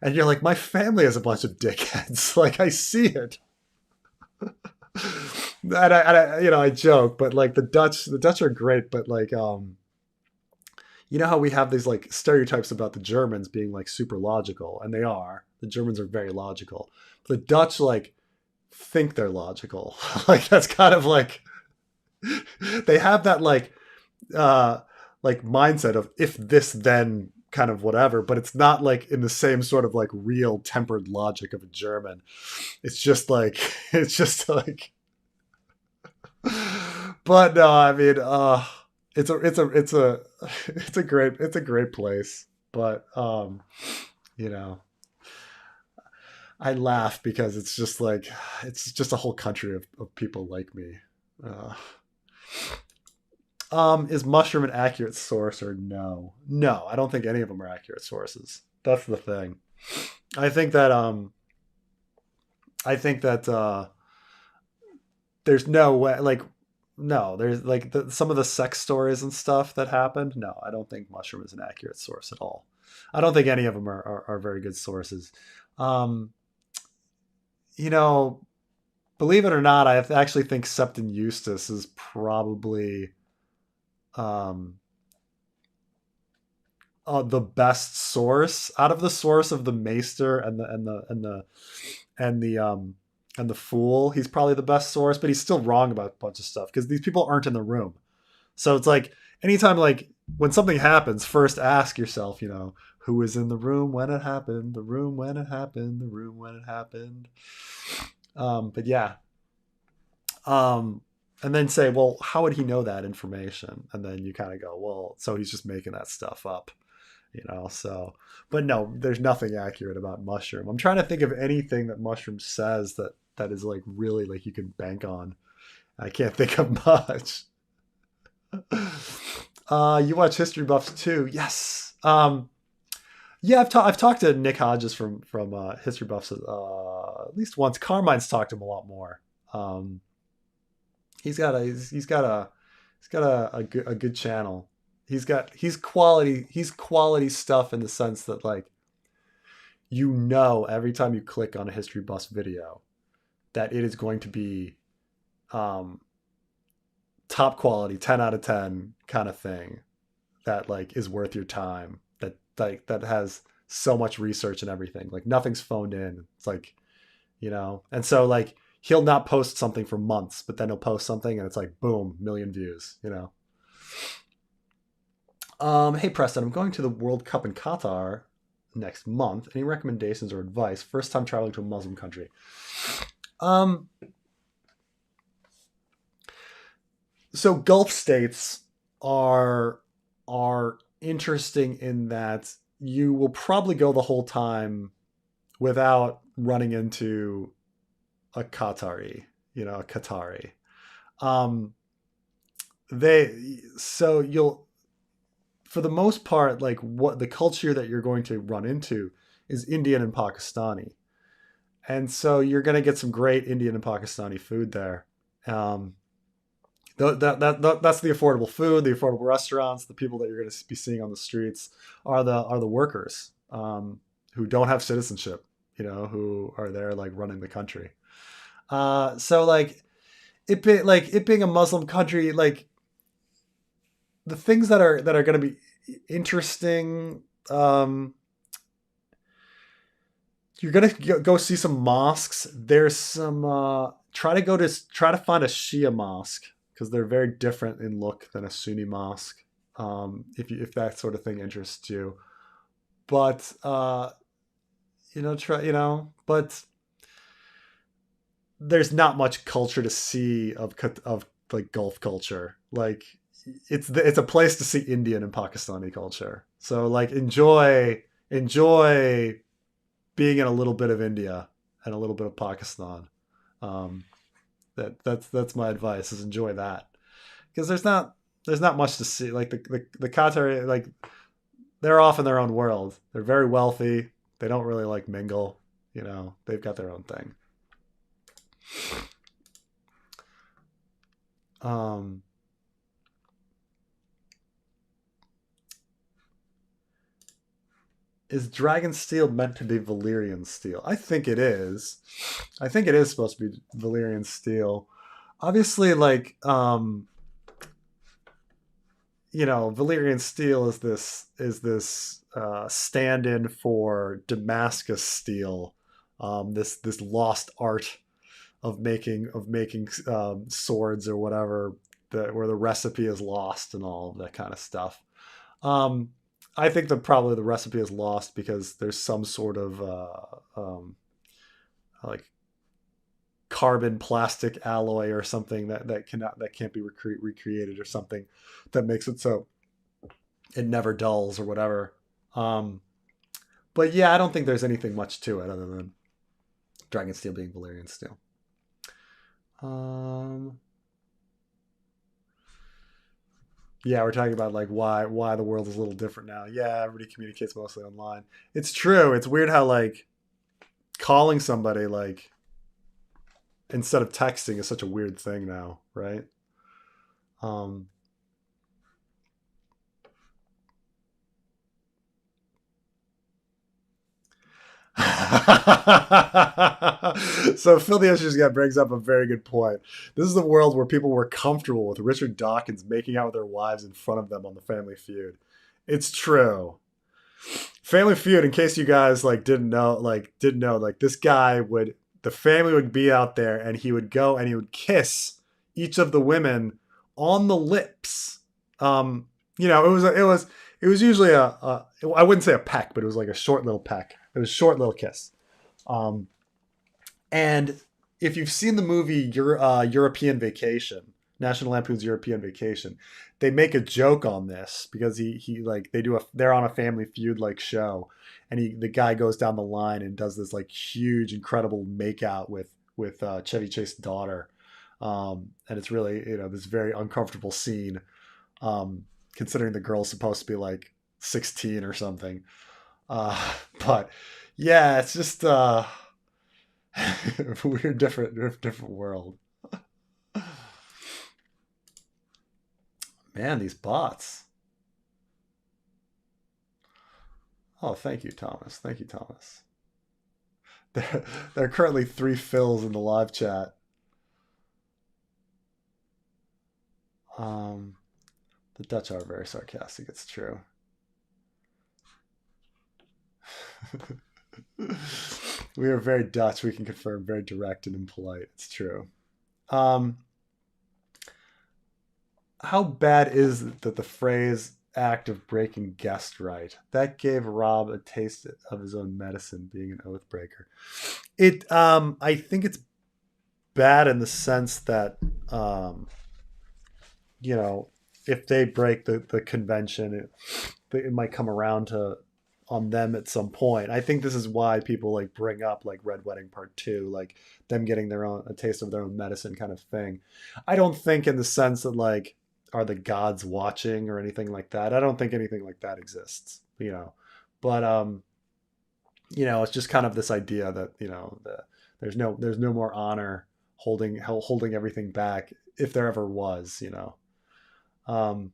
and you're like, my family is a bunch of dickheads. Like I see it. I joke, but like the Dutch are great, but like you know how we have these like stereotypes about the Germans being like super logical, and they are. The Germans are very logical. The Dutch like think they're logical. Like that's kind of like they have that uh like mindset of if this then kind of whatever, but it's not like in the same sort of like real tempered logic of a German. It's just like it's just like but no, I mean it's a great place. But you know, I laugh because it's just like it's just a whole country of people like me. Uh, is mushroom an accurate source or no? No, I don't think any of them are accurate sources. That's the thing. I think that there's no way like no, there's like some of the sex stories and stuff that happened. No, I don't think mushroom is an accurate source at all. I don't think any of them are very good sources. Um, you know, believe it or not, I actually think Septon Eustace is probably um, the best source out of the source of the Maester and the Fool. He's probably the best source, but he's still wrong about a bunch of stuff because these people aren't in the room. So it's like anytime like when something happens, first ask yourself, who was in the room when it happened, the room when it happened, the room when it happened. But yeah, um, and then say, well, how would he know that information? And then you kind of go, well, so he's just making that stuff up, So, but no, there's nothing accurate about Mushroom. I'm trying to think of anything that Mushroom says that is like really like you can bank on. I can't think of much. You watch History Buffs too? Yes. Yeah, I've talked to Nick Hodges from History Buffs at least once. Carmine's talked to him a lot more. Um, he's got a good channel. He's quality stuff in the sense that like every time you click on a History Buffs video that it is going to be um top quality 10 out of 10 kind of thing that like is worth your time, that has so much research and everything, like nothing's phoned in. It's like and so like he'll not post something for months, but then he'll post something and it's like boom, million views. Hey Preston, I'm going to the World Cup in Qatar next month. Any recommendations or advice? First time traveling to a Muslim country. um so Gulf states are interesting in that you will probably go the whole time without running into a Qatari, a Qatari. Um, they so you'll for the most part, like what the culture that you're going to run into is Indian and Pakistani. And so you're going to get some great Indian and Pakistani food there. Um, that's the affordable food, the affordable restaurants. The people that you're going to be seeing on the streets are the workers, who don't have citizenship, who are there like running the country. So like it being a Muslim country, like the things that are going to be interesting. You're gonna go see some mosques. There's some try to find a Shia mosque because they're very different in look than a Sunni mosque. If that sort of thing interests you, but but there's not much culture to see of like Gulf culture. Like it's a place to see Indian and Pakistani culture. So like enjoy being in a little bit of India and a little bit of Pakistan. Um, that's my advice, is enjoy that, because there's not much to see. Like the Qatari, like they're off in their own world. They're very wealthy. They don't really like mingle. They've got their own thing. Um, is Dragon Steel meant to be Valyrian steel? I think it is. I think it is supposed to be Valyrian steel. Obviously, like Valyrian steel is this stand-in for Damascus steel, this lost art of making swords or whatever, where the recipe is lost and all of that kind of stuff. Um, I think that probably the recipe is lost because there's some sort of like carbon plastic alloy or something that can't be recreated, or something that makes it so it never dulls or whatever. Um, but yeah, I don't think there's anything much to it other than Dragon Steel being Valyrian steel. Yeah, we're talking about like why the world is a little different now. Yeah, everybody communicates mostly online. It's true. It's weird how like calling somebody like instead of texting is such a weird thing now, right? Um, so Phil the Issues Guy brings up a very good point. This is a world where people were comfortable with Richard Dawkins making out with their wives in front of them on the Family Feud. It's true. Family Feud, in case you guys like didn't know, like this guy would the family would be out there and he would go and he would kiss each of the women on the lips. It was usually I wouldn't say a peck, but it was like a short little peck. It was a short little kiss. Um, and if you've seen the movie European Vacation, National Lampoon's European Vacation, they make a joke on this because he like they're on a Family Feud like show, and the guy goes down the line and does this like huge, incredible makeout with Chevy Chase's daughter, and it's really this very uncomfortable scene, considering the girl's supposed to be like 16 or something. But yeah, it's just we're different world. Man, these bots. Oh, thank you, Thomas. Thank you, Thomas. There are currently 3 fills in the live chat. Um, the Dutch are very sarcastic. It's true. We are very Dutch. We can confirm, very direct and impolite. It's true. Um, how bad is it that the phrase act of breaking guest right that gave Rob a taste of his own medicine, being an oath breaker? I think it's bad in the sense that you know if they break the convention, it might come around to on them at some point. I think this is why people like bring up like Red Wedding Part 2, like them getting a taste of their own medicine kind of thing. I don't think in the sense that like are the gods watching or anything like that. I don't think anything like that exists, but it's just kind of this idea that there's no more honor holding everything back if there ever was. Um,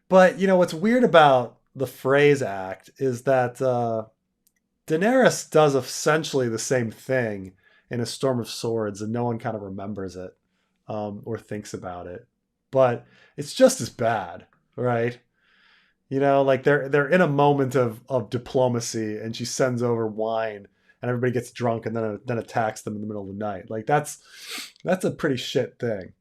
but what's weird about the phrase act is that Daenerys does essentially the same thing in A Storm of Swords, and no one kind of remembers it or thinks about it. But it's just as bad, right? Like they're in a moment of diplomacy, and she sends over wine, and everybody gets drunk, and then attacks them in the middle of the night. Like that's a pretty shit thing.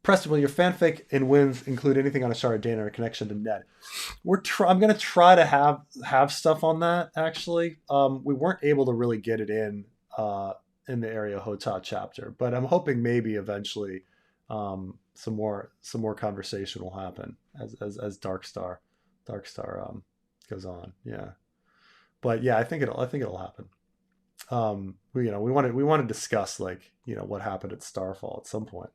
Preston, will your fanfic and wins include anything on Ashara Dana or connection to Ned? I'm gonna try to have stuff on that. Actually, we weren't able to really get it in the Area Hota chapter, but I'm hoping maybe eventually some more conversation will happen as Darkstar goes on. Yeah, but yeah, I think it'll happen. We want to discuss what happened at Starfall at some point.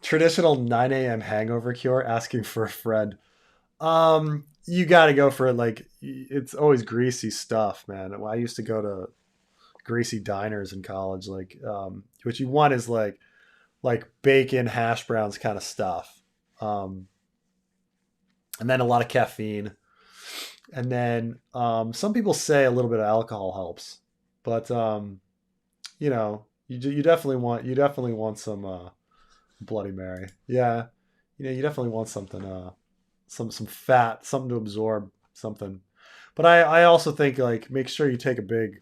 Traditional 9 a.m. hangover cure, asking for a friend. You got to go for it. It's always greasy stuff, man. I used to go to greasy diners in college. What you want is like bacon, hash browns kind of stuff. And then a lot of caffeine. And then some people say a little bit of alcohol helps, but you definitely want some Bloody Mary. Yeah, you definitely want something, some fat, something to absorb something. But I also think make sure you take a big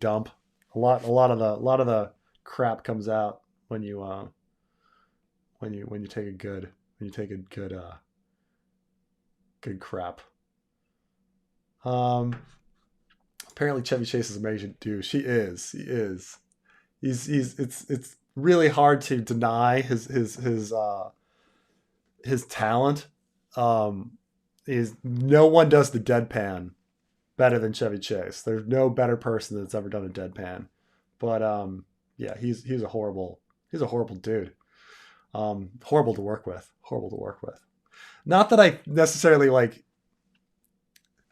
dump. A lot of the crap comes out when you take a good good crap. Apparently Chevy Chase is amazing too. He is. It's really hard to deny his talent. Is no one does the deadpan better than Chevy Chase. There's no better person that's ever done a deadpan. But yeah, he's a horrible dude. Horrible to work with. Not that I necessarily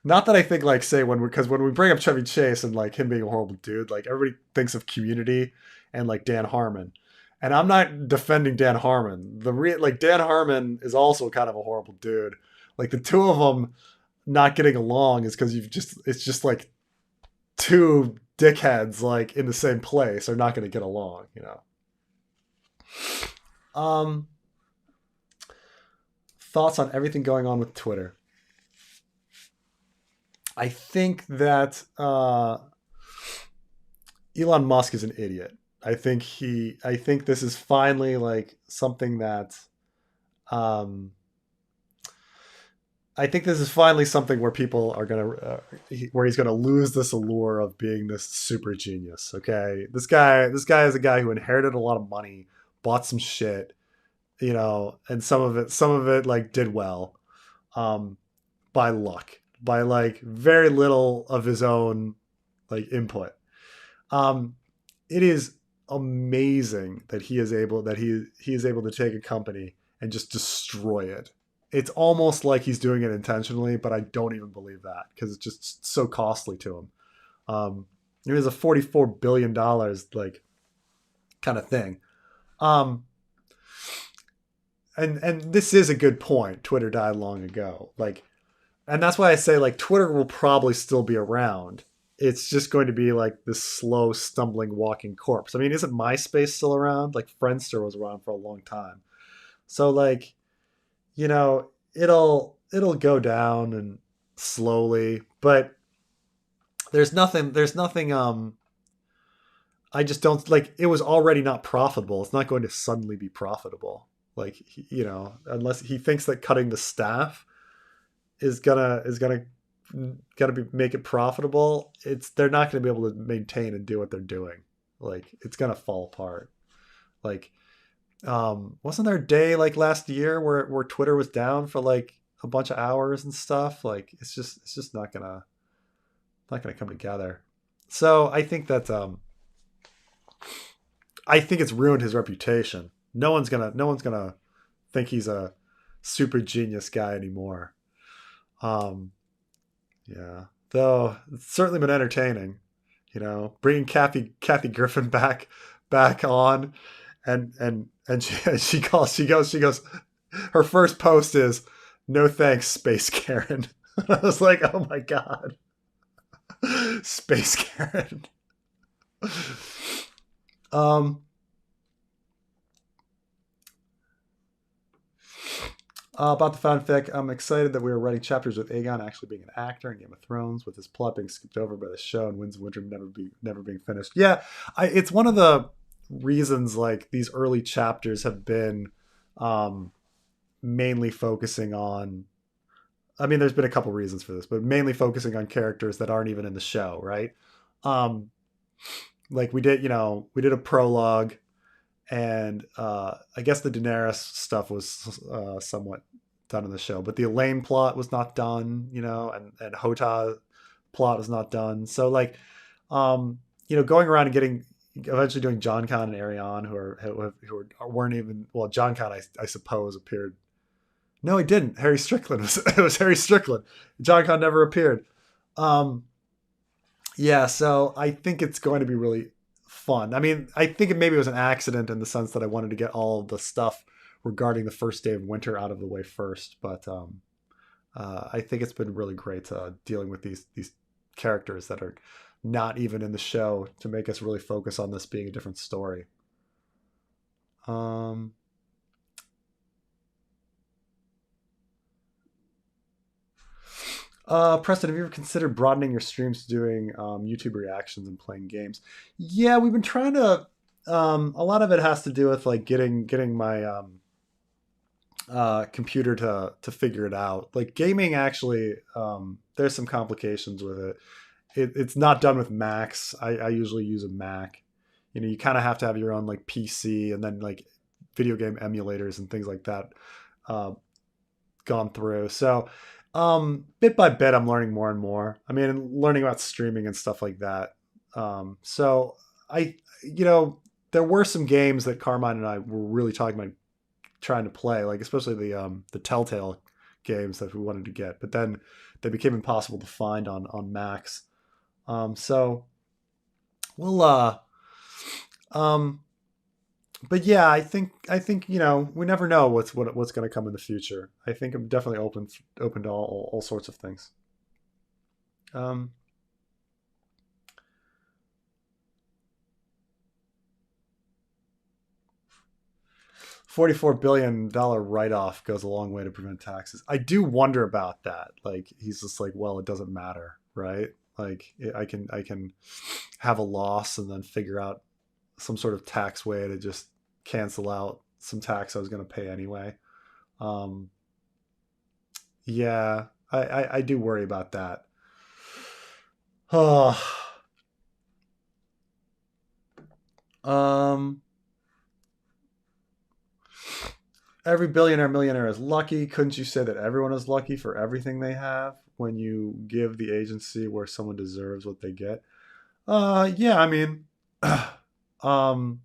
not that I think because when we bring up Chevy Chase and him being a horrible dude, everybody thinks of Community and Dan Harmon. And I'm not defending Dan Harmon. Dan Harmon is also kind of a horrible dude. The two of them not getting along is because it's just two dickheads in the same place are not going to get along, Thoughts on everything going on with Twitter? I think that Elon Musk is an idiot. I think this is finally something that I think this is finally something where people are where he's gonna lose this allure of being this super genius. Okay, this guy is a guy who inherited a lot of money, bought some shit, and some of it did well, by luck, by very little of his own input. It is amazing that he is able to take a company and just destroy it. It's almost like he's doing it intentionally, but I don't even believe that because it's just so costly to him. It was a $44 billion kind of thing. And this is a good point. Twitter died long ago. And that's why I say Twitter will probably still be around. It's just going to be this slow, stumbling, walking corpse. I mean, isn't MySpace still around? Friendster was around for a long time. So it'll go down and slowly, but there's nothing I just don't it was already not profitable. It's not going to suddenly be profitable. Unless he thinks that cutting the staff is gonna make it profitable. They're not going to be able to maintain and do what they're doing. It's gonna fall apart. Wasn't there a day last year where Twitter was down for a bunch of hours and stuff? It's just not gonna come together. So I think that I think it's ruined his reputation. No one's gonna think he's a super genius guy anymore. Um, yeah, though it's certainly been entertaining. Bringing Kathy Griffin back on, and she goes. Her first post is, "No thanks, Space Karen." I was like, "Oh my god, Space Karen." um, about the fanfic, I'm excited that we were writing chapters with Aegon actually being an actor in Game of Thrones, with his plot being skipped over by the show and Winds of Winter never being finished. Yeah, it's one of the reasons like these early chapters have been um, mainly focusing on. I mean, there's been a couple reasons for this, but mainly focusing on characters that aren't even in the show, right? Um, like we did a prologue, and I guess the Daenerys stuff was somewhat done in the show, but the Elaine plot was not done, and Hota plot was not done. So like, going around and getting eventually doing John Con and Ariane, weren't even, well, John Con I suppose appeared. No, he didn't. Harry Strickland it was Harry Strickland. John Con never appeared. Um, yeah, so I think it's going to be really fun. I mean, I think maybe it was an accident in the sense that I wanted to get all of the stuff regarding the first day of winter out of the way first. But I think it's been really great dealing with these characters that are not even in the show to make us really focus on this being a different story. Preston, have you ever considered broadening your streams to doing YouTube reactions and playing games? Yeah, we've been trying to. A lot of it has to do with like getting my computer to figure it out. Like gaming, actually, there's some complications with it. It's not done with Macs. I usually use a Mac. You kind of have to have your own like PC and then like video game emulators and things like that gone through. So bit by bit, I'm learning more and more. I mean, learning about streaming and stuff like that. So there were some games that Carmine and I were really talking about trying to play, like especially the Telltale games that we wanted to get, but then they became impossible to find on Macs. So we'll but yeah, I think we never know what's going to come in the future. I think I'm definitely open to all sorts of things. 44 billion dollar write-off goes a long way to prevent taxes. I do wonder about that. Like he's just like, well, it doesn't matter, right? Like I can have a loss and then figure out some sort of tax way to just cancel out some tax I was going to pay anyway. Um, yeah, I do worry about that. Oh, um, every billionaire millionaire is lucky. Couldn't you say that everyone is lucky for everything they have when you give the agency where someone deserves what they get? Yeah, um,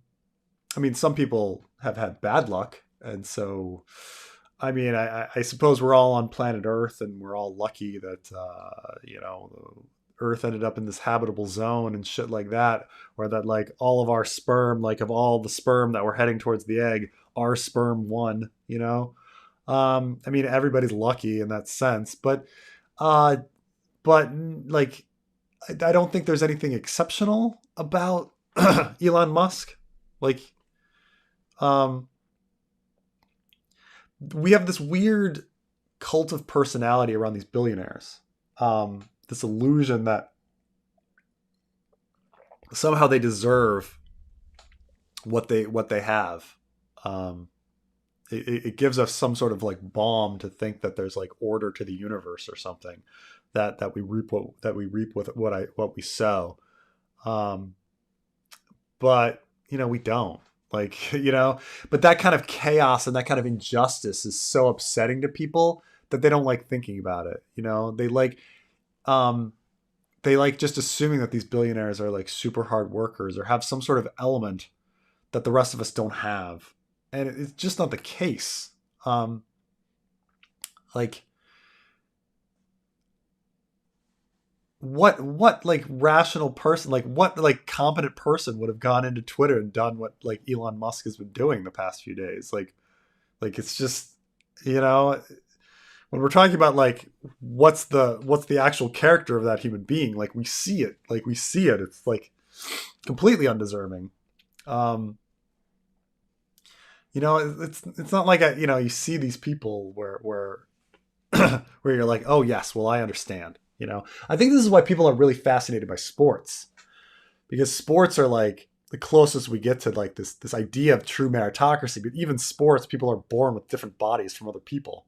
some people have had bad luck, and so, I suppose we're all on planet Earth, and we're all lucky that Earth ended up in this habitable zone and shit like that, or that like all of our sperm, like of all the sperm that were heading towards the egg, our sperm won. Everybody's lucky in that sense, uh, but like I don't think there's anything exceptional about Elon Musk. Like, um, we have this weird cult of personality around these billionaires. This illusion that somehow they deserve what they have. Um, it gives us some sort of like balm to think that there's like order to the universe or something, that we reap with what we sow. Um, but we don't, like, but that kind of chaos and that kind of injustice is so upsetting to people that they don't like thinking about it. Um, they like just assuming that these billionaires are like super hard workers or have some sort of element that the rest of us don't have, and it's just not the case. Like what like rational person, like what like competent person would have gone into Twitter and done what like Elon Musk has been doing the past few days? Like it's just, you know, when we're talking about like what's the actual character of that human being, like we see it, it's like completely undeserving. um you know, it's not like you know, you see these people where where you're like, oh yes, well I understand. You know, I think this is why people are really fascinated by sports, because sports are like the closest we get to like this idea of true meritocracy. But even sports, people are born with different bodies from other people.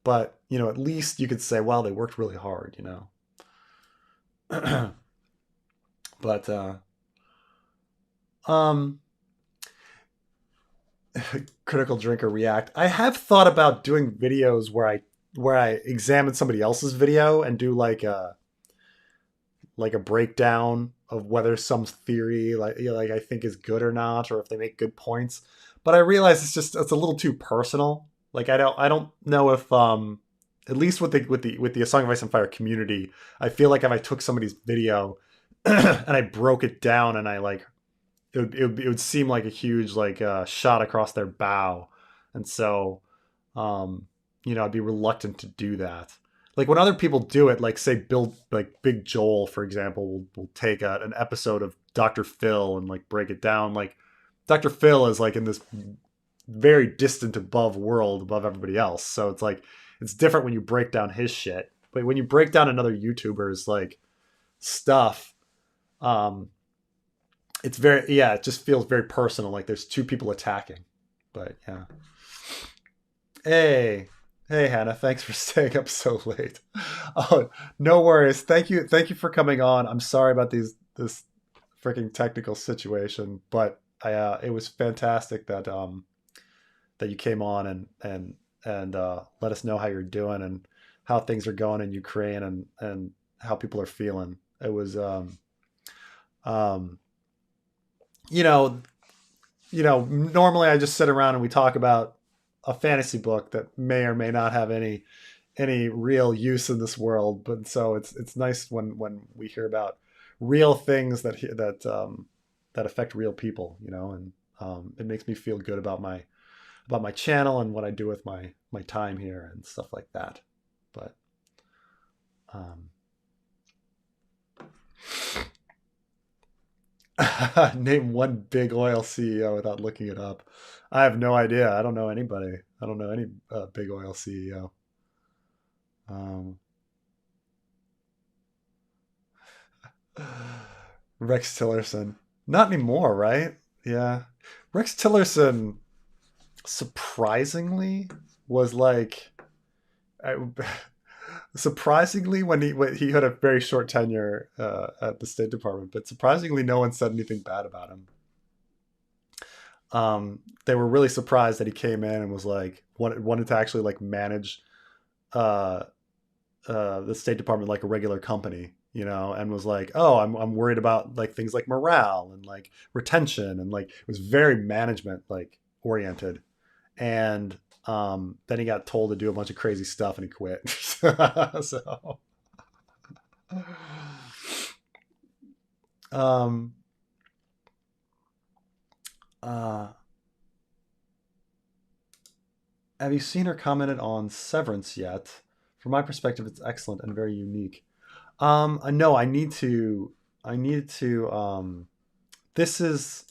But you know, at least you could say, well, they worked really hard. You know, but um, critical drinker react. I have thought about doing videos where I examine somebody else's video and do like a breakdown of whether some theory like, you know, like I think is good or not, or if they make good points. But I realize it's a little too personal. Like I don't know if at least with the A Song of Ice and Fire community, I feel like if I took somebody's video and I broke it down and I like it would seem like a huge like shot across their bow, and so you know, I'd be reluctant to do that. Like when other people do it, like say Bill, like Big Joel, for example, will take an episode of Dr. Phil and like break it down. Like Dr. Phil is like in this very distant above world above everybody else. So it's like, it's different when you break down his shit. But when you break down another YouTuber's like stuff, um, it's very, yeah, it just feels very personal. Like there's two people attacking. But yeah. Hey, hey, Hannah. Thanks for staying up so late. Oh, no worries. Thank you for coming on. I'm sorry about this freaking technical situation, but it was fantastic that you came on and let us know how you're doing and how things are going in Ukraine and how people are feeling. It was um, you know, normally I just sit around and we talk about a fantasy book that may or may not have any real use in this world. But so it's nice when we hear about real things that affect real people, you know, and it makes me feel good about my channel and what I do with my time here and stuff like that. But um, name one big oil CEO without looking it up. I have no idea. I don't know anybody. I don't know any big oil CEO. Um, Rex Tillerson. Not anymore, right? Yeah. Rex Tillerson surprisingly was like I, surprisingly when he had a very short tenure at the State Department, but surprisingly no one said anything bad about him. They were really surprised that he came in and was like wanted to actually like manage uh, the State Department like a regular company, you know, and was like, oh, I'm worried about like things like morale and like retention, and like it was very management like oriented. And then he got told to do a bunch of crazy stuff and he quit. So um uh have you seen or commented on Severance yet? From my perspective, it's excellent and very unique. No, I need to this is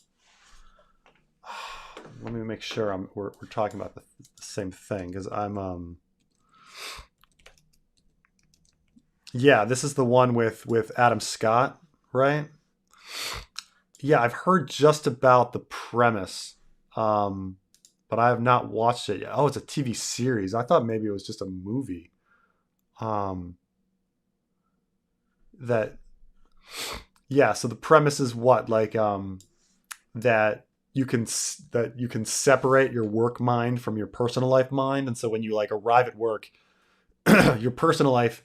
let me make sure we're talking about the same thing, because yeah, this is the one with Adam Scott, right? Yeah, I've heard just about the premise, but I have not watched it yet. Oh, it's a TV series. I thought maybe it was just a movie. Um, that yeah. So the premise is what, like that that you can separate your work mind from your personal life mind, and so when you like arrive at work, your personal life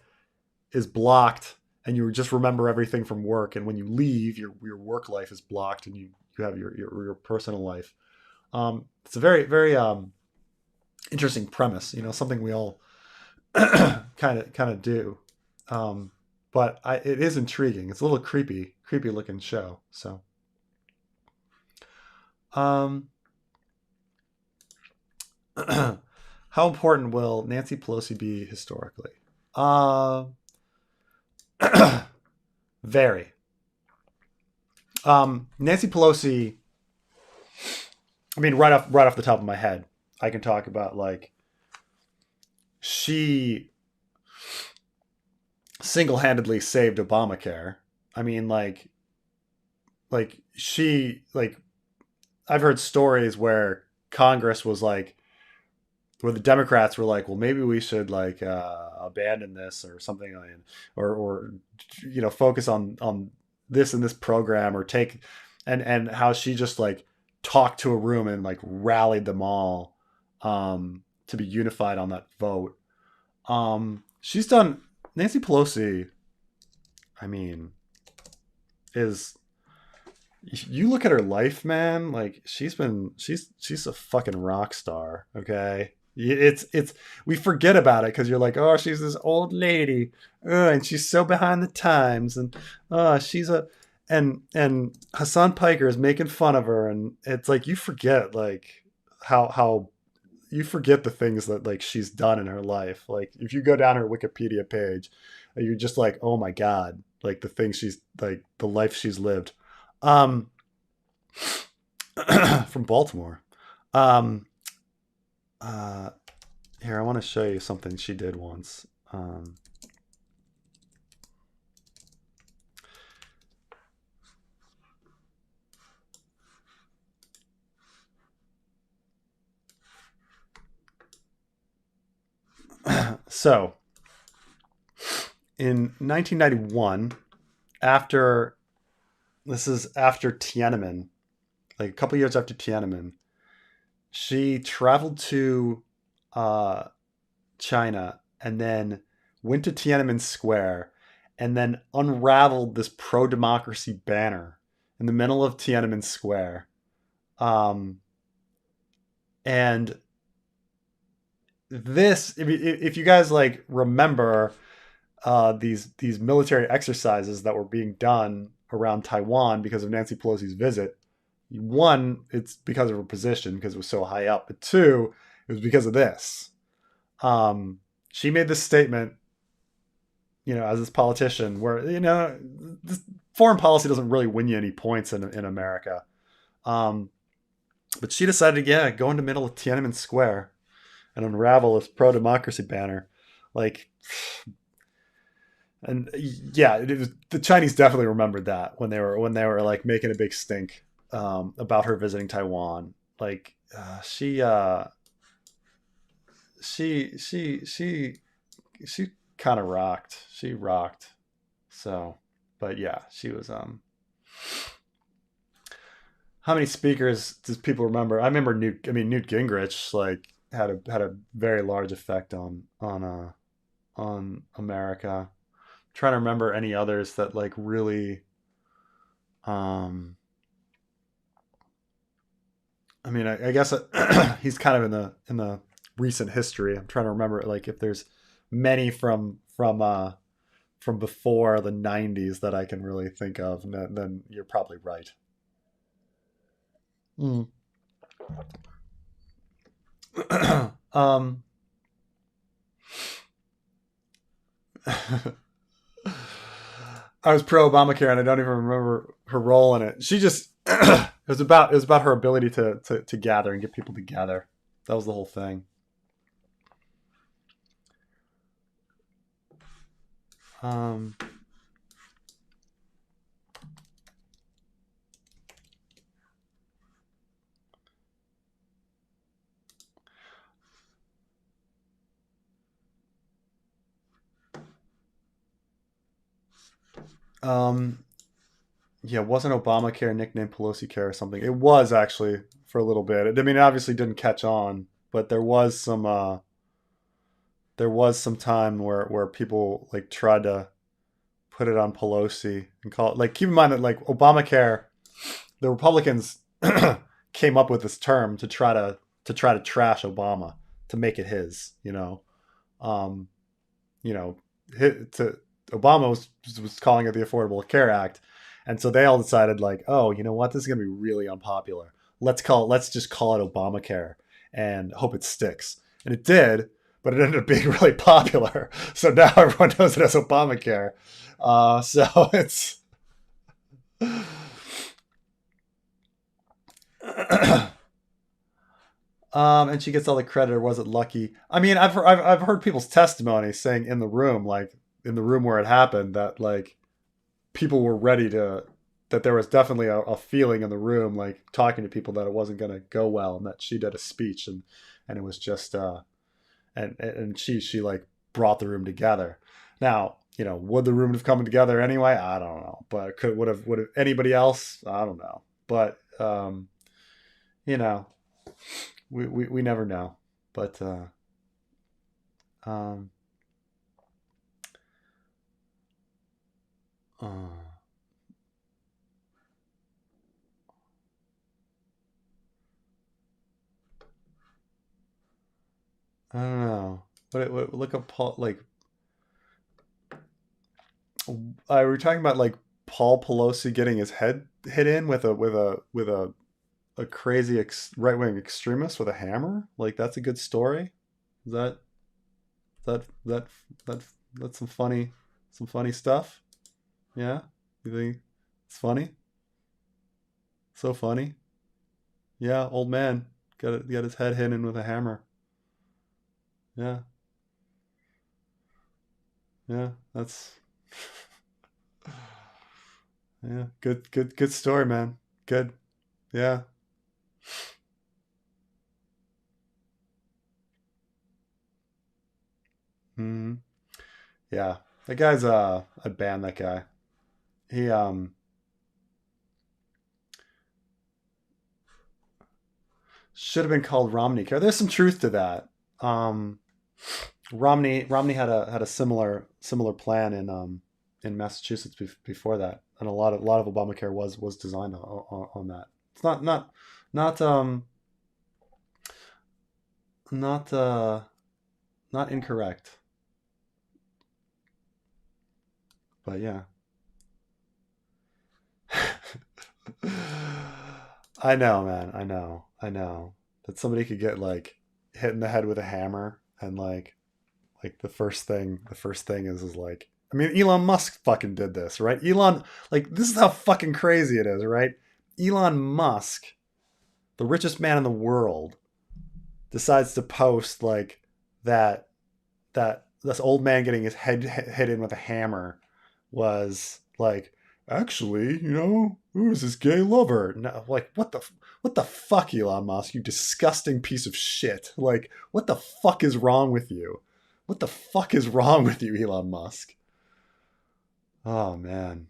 is blocked and you just remember everything from work, and when you leave, your work life is blocked and you have your personal life. It's a very very interesting premise. Something we all kind of do. But it is intriguing. It's a little creepy looking show. So, how important will Nancy Pelosi be historically? Very. Nancy Pelosi. I mean, right off the top of my head, I can talk about like she single-handedly saved Obamacare. I mean, like she like I've heard stories where Congress was like, where the Democrats were like, well, maybe we should like abandon this or something, or focus on this and this program, or take, and how she just like talked to a room and like rallied them all to be unified on that vote. She's done. Nancy Pelosi, I mean, is, you look at her life, man, like she's a fucking rock star. Okay, it's we forget about it because you're like, oh, she's this old lady, and she's so behind the times, and she's a, and Hassan Piker is making fun of her, and it's like you forget like how you forget the things that like she's done in her life. Like if you go down her Wikipedia page, you're just like, oh my god, like the things she's like, the life she's lived. From Baltimore. Here, I want to show you something she did once. So, in 1991, this is after Tiananmen, like a couple years after Tiananmen, she traveled to China and then went to Tiananmen Square and then unraveled this pro-democracy banner in the middle of Tiananmen Square. And this, if you guys like remember these military exercises that were being done around Taiwan because of Nancy Pelosi's visit, one, it's because of her position because it was so high up, but two, it was because of this. She made this statement, as this politician, where this foreign policy doesn't really win you any points in America. But she decided, go into the middle of Tiananmen Square and unravel this pro-democracy banner, like. And yeah, the Chinese definitely remembered that when they were like making a big stink about her visiting Taiwan. Like she kind of rocked. She rocked. So, but yeah, she was. How many speakers does people remember? I remember Newt Gingrich like had a very large effect on America. Trying to remember any others that like really I guess he's kind of in the recent history. I'm trying to remember like if there's many from before the 90s that I can really think of, and then you're probably right. I was pro Obamacare, and I don't even remember her role in it. She just it was about her ability to gather and get people together. That was the whole thing. Yeah, wasn't Obamacare nicknamed Pelosi Care or something? It was actually for a little bit. I mean, it obviously didn't catch on, but there was some time where people like tried to put it on Pelosi and call it, like, keep in mind that like Obamacare, the Republicans came up with this term to try to trash Obama, to make it his. Um, to Obama was calling it the Affordable Care Act, and so they all decided like, oh, you know what, this is gonna be really unpopular. Let's just call it Obamacare and hope it sticks. And it did, but it ended up being really popular. So now everyone knows it as Obamacare. So it's. And she gets all the credit, or was it lucky? I mean, I've heard people's testimony saying in the room, like in the room where it happened, that like people were ready to, that there was definitely a feeling in the room, like talking to people, that it wasn't going to go well, and that she did a speech, and it was just and she like brought the room together. Now, would the room have come together anyway? I don't know, but would have anybody else? I don't know, but you know we never know, but um uh, I don't know. Look up Paul, like I were talking about like Paul Pelosi getting his head hit in with a crazy right wing extremist with a hammer. Like that's a good story. Is that that that's some funny stuff? Yeah, you think it's funny? So funny. Yeah, old man got his head hit in with a hammer. Yeah, yeah, that's yeah, good story, man. Good. Yeah. Hmm. Yeah. That guy's I banned that guy. He should have been called Romney Care. There's some truth to that. Um Romney had a similar plan in Massachusetts before that, and a lot of Obamacare was designed on that. It's not not not incorrect, but yeah. I know, man. I know that somebody could get like hit in the head with a hammer, and like the first thing is like, I mean, Elon Musk fucking did this, right? Like this is how fucking crazy it is, right? Elon Musk, the richest man in the world, decides to post like that this old man getting his head hit in with a hammer was like, actually, it was his gay lover. No, like what the fuck, Elon Musk, you disgusting piece of shit. Like, what the fuck is wrong with you? What the fuck is wrong with you, Elon Musk? Oh man.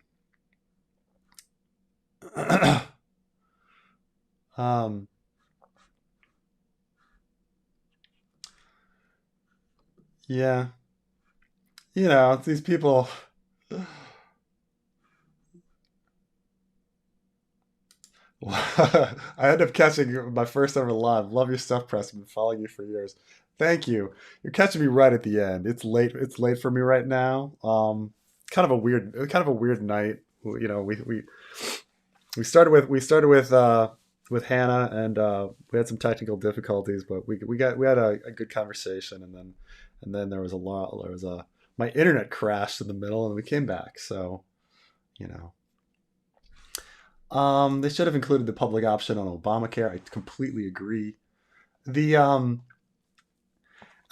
um yeah, it's these people. I ended up catching my first ever live. Love your stuff, Press. I've been following you for years. Thank you. You're catching me right at the end. It's late. It's late for me right now. Kind of a weird night. We started with Hannah, and we had some technical difficulties, but we had a good conversation, and then there was my internet crashed in the middle, and we came back. So you know. They should have included the public option on Obamacare. I completely agree. The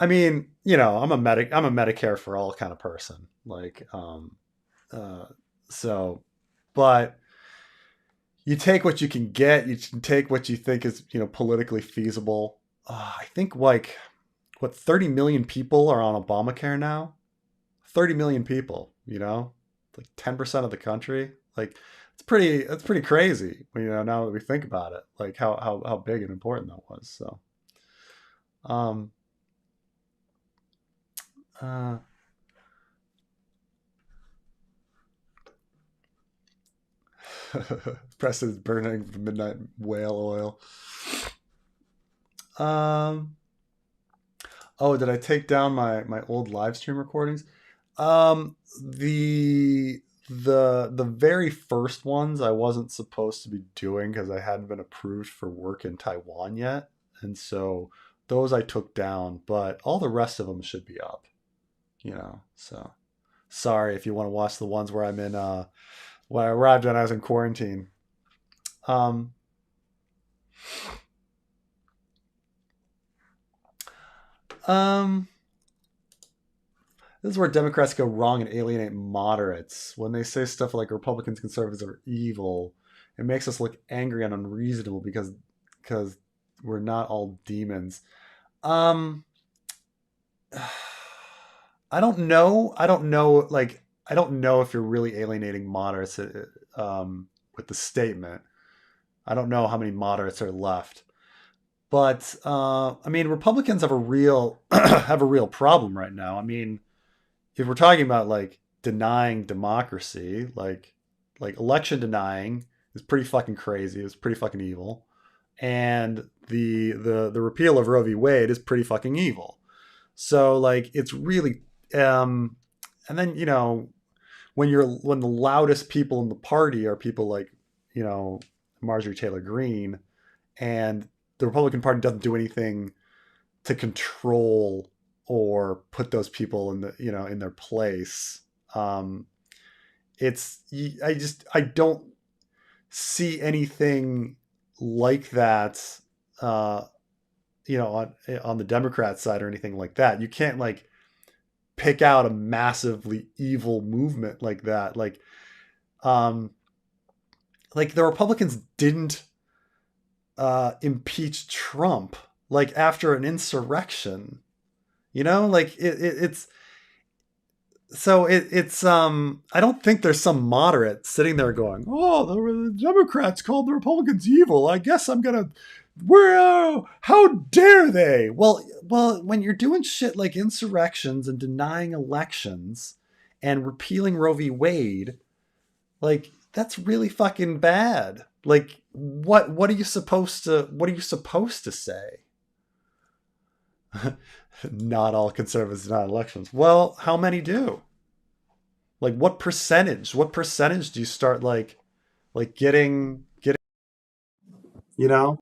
I mean, I'm a Medicare for all kind of person. Like, uh, so, but you take what you can get. You can take what you think is, politically feasible. I think like what 30 million people are on Obamacare now. 30 million people. Like 10% of the country. Like, it's pretty crazy. Now that we think about it, like how big and important that was. So, um, uh, Preston's burning the midnight whale oil. Um. Oh, did I take down my old live stream recordings? Um. The very first ones I wasn't supposed to be doing because I hadn't been approved for work in Taiwan yet, and so those I took down. But all the rest of them should be up. So sorry if you want to watch the ones where I'm in when I arrived when I was in quarantine. Um, um, this is where Democrats go wrong and alienate moderates. When they say stuff like Republicans, conservatives are evil, it makes us look angry and unreasonable because we're not all demons. Um, I don't know. I don't know. Like, I don't know if you're really alienating moderates with the statement. I don't know how many moderates are left. But I mean, Republicans have a real have a real problem right now. I mean, if we're talking about like denying democracy, like election denying is pretty fucking crazy. It's pretty fucking evil, and the repeal of Roe v. Wade is pretty fucking evil. So like, it's really and then when the loudest people in the party are people like you know Marjorie Taylor Greene, and the Republican Party doesn't do anything to control or put those people in the in their place. Um, it's I don't see anything like that. Uh, on the Democrat side or anything like that. You can't like pick out a massively evil movement like that. Um, like the Republicans didn't impeach Trump like after an insurrection. Like it's so it's I don't think there's some moderate sitting there going, "Oh, the Democrats called the Republicans evil. I guess I'm gonna where how dare they?" Well, when you're doing shit like insurrections and denying elections and repealing Roe v. Wade, like that's really fucking bad. Like what are you supposed to say? Not all conservatives deny elections. Well, how many do? Like what percentage? What percentage do you start like getting you know?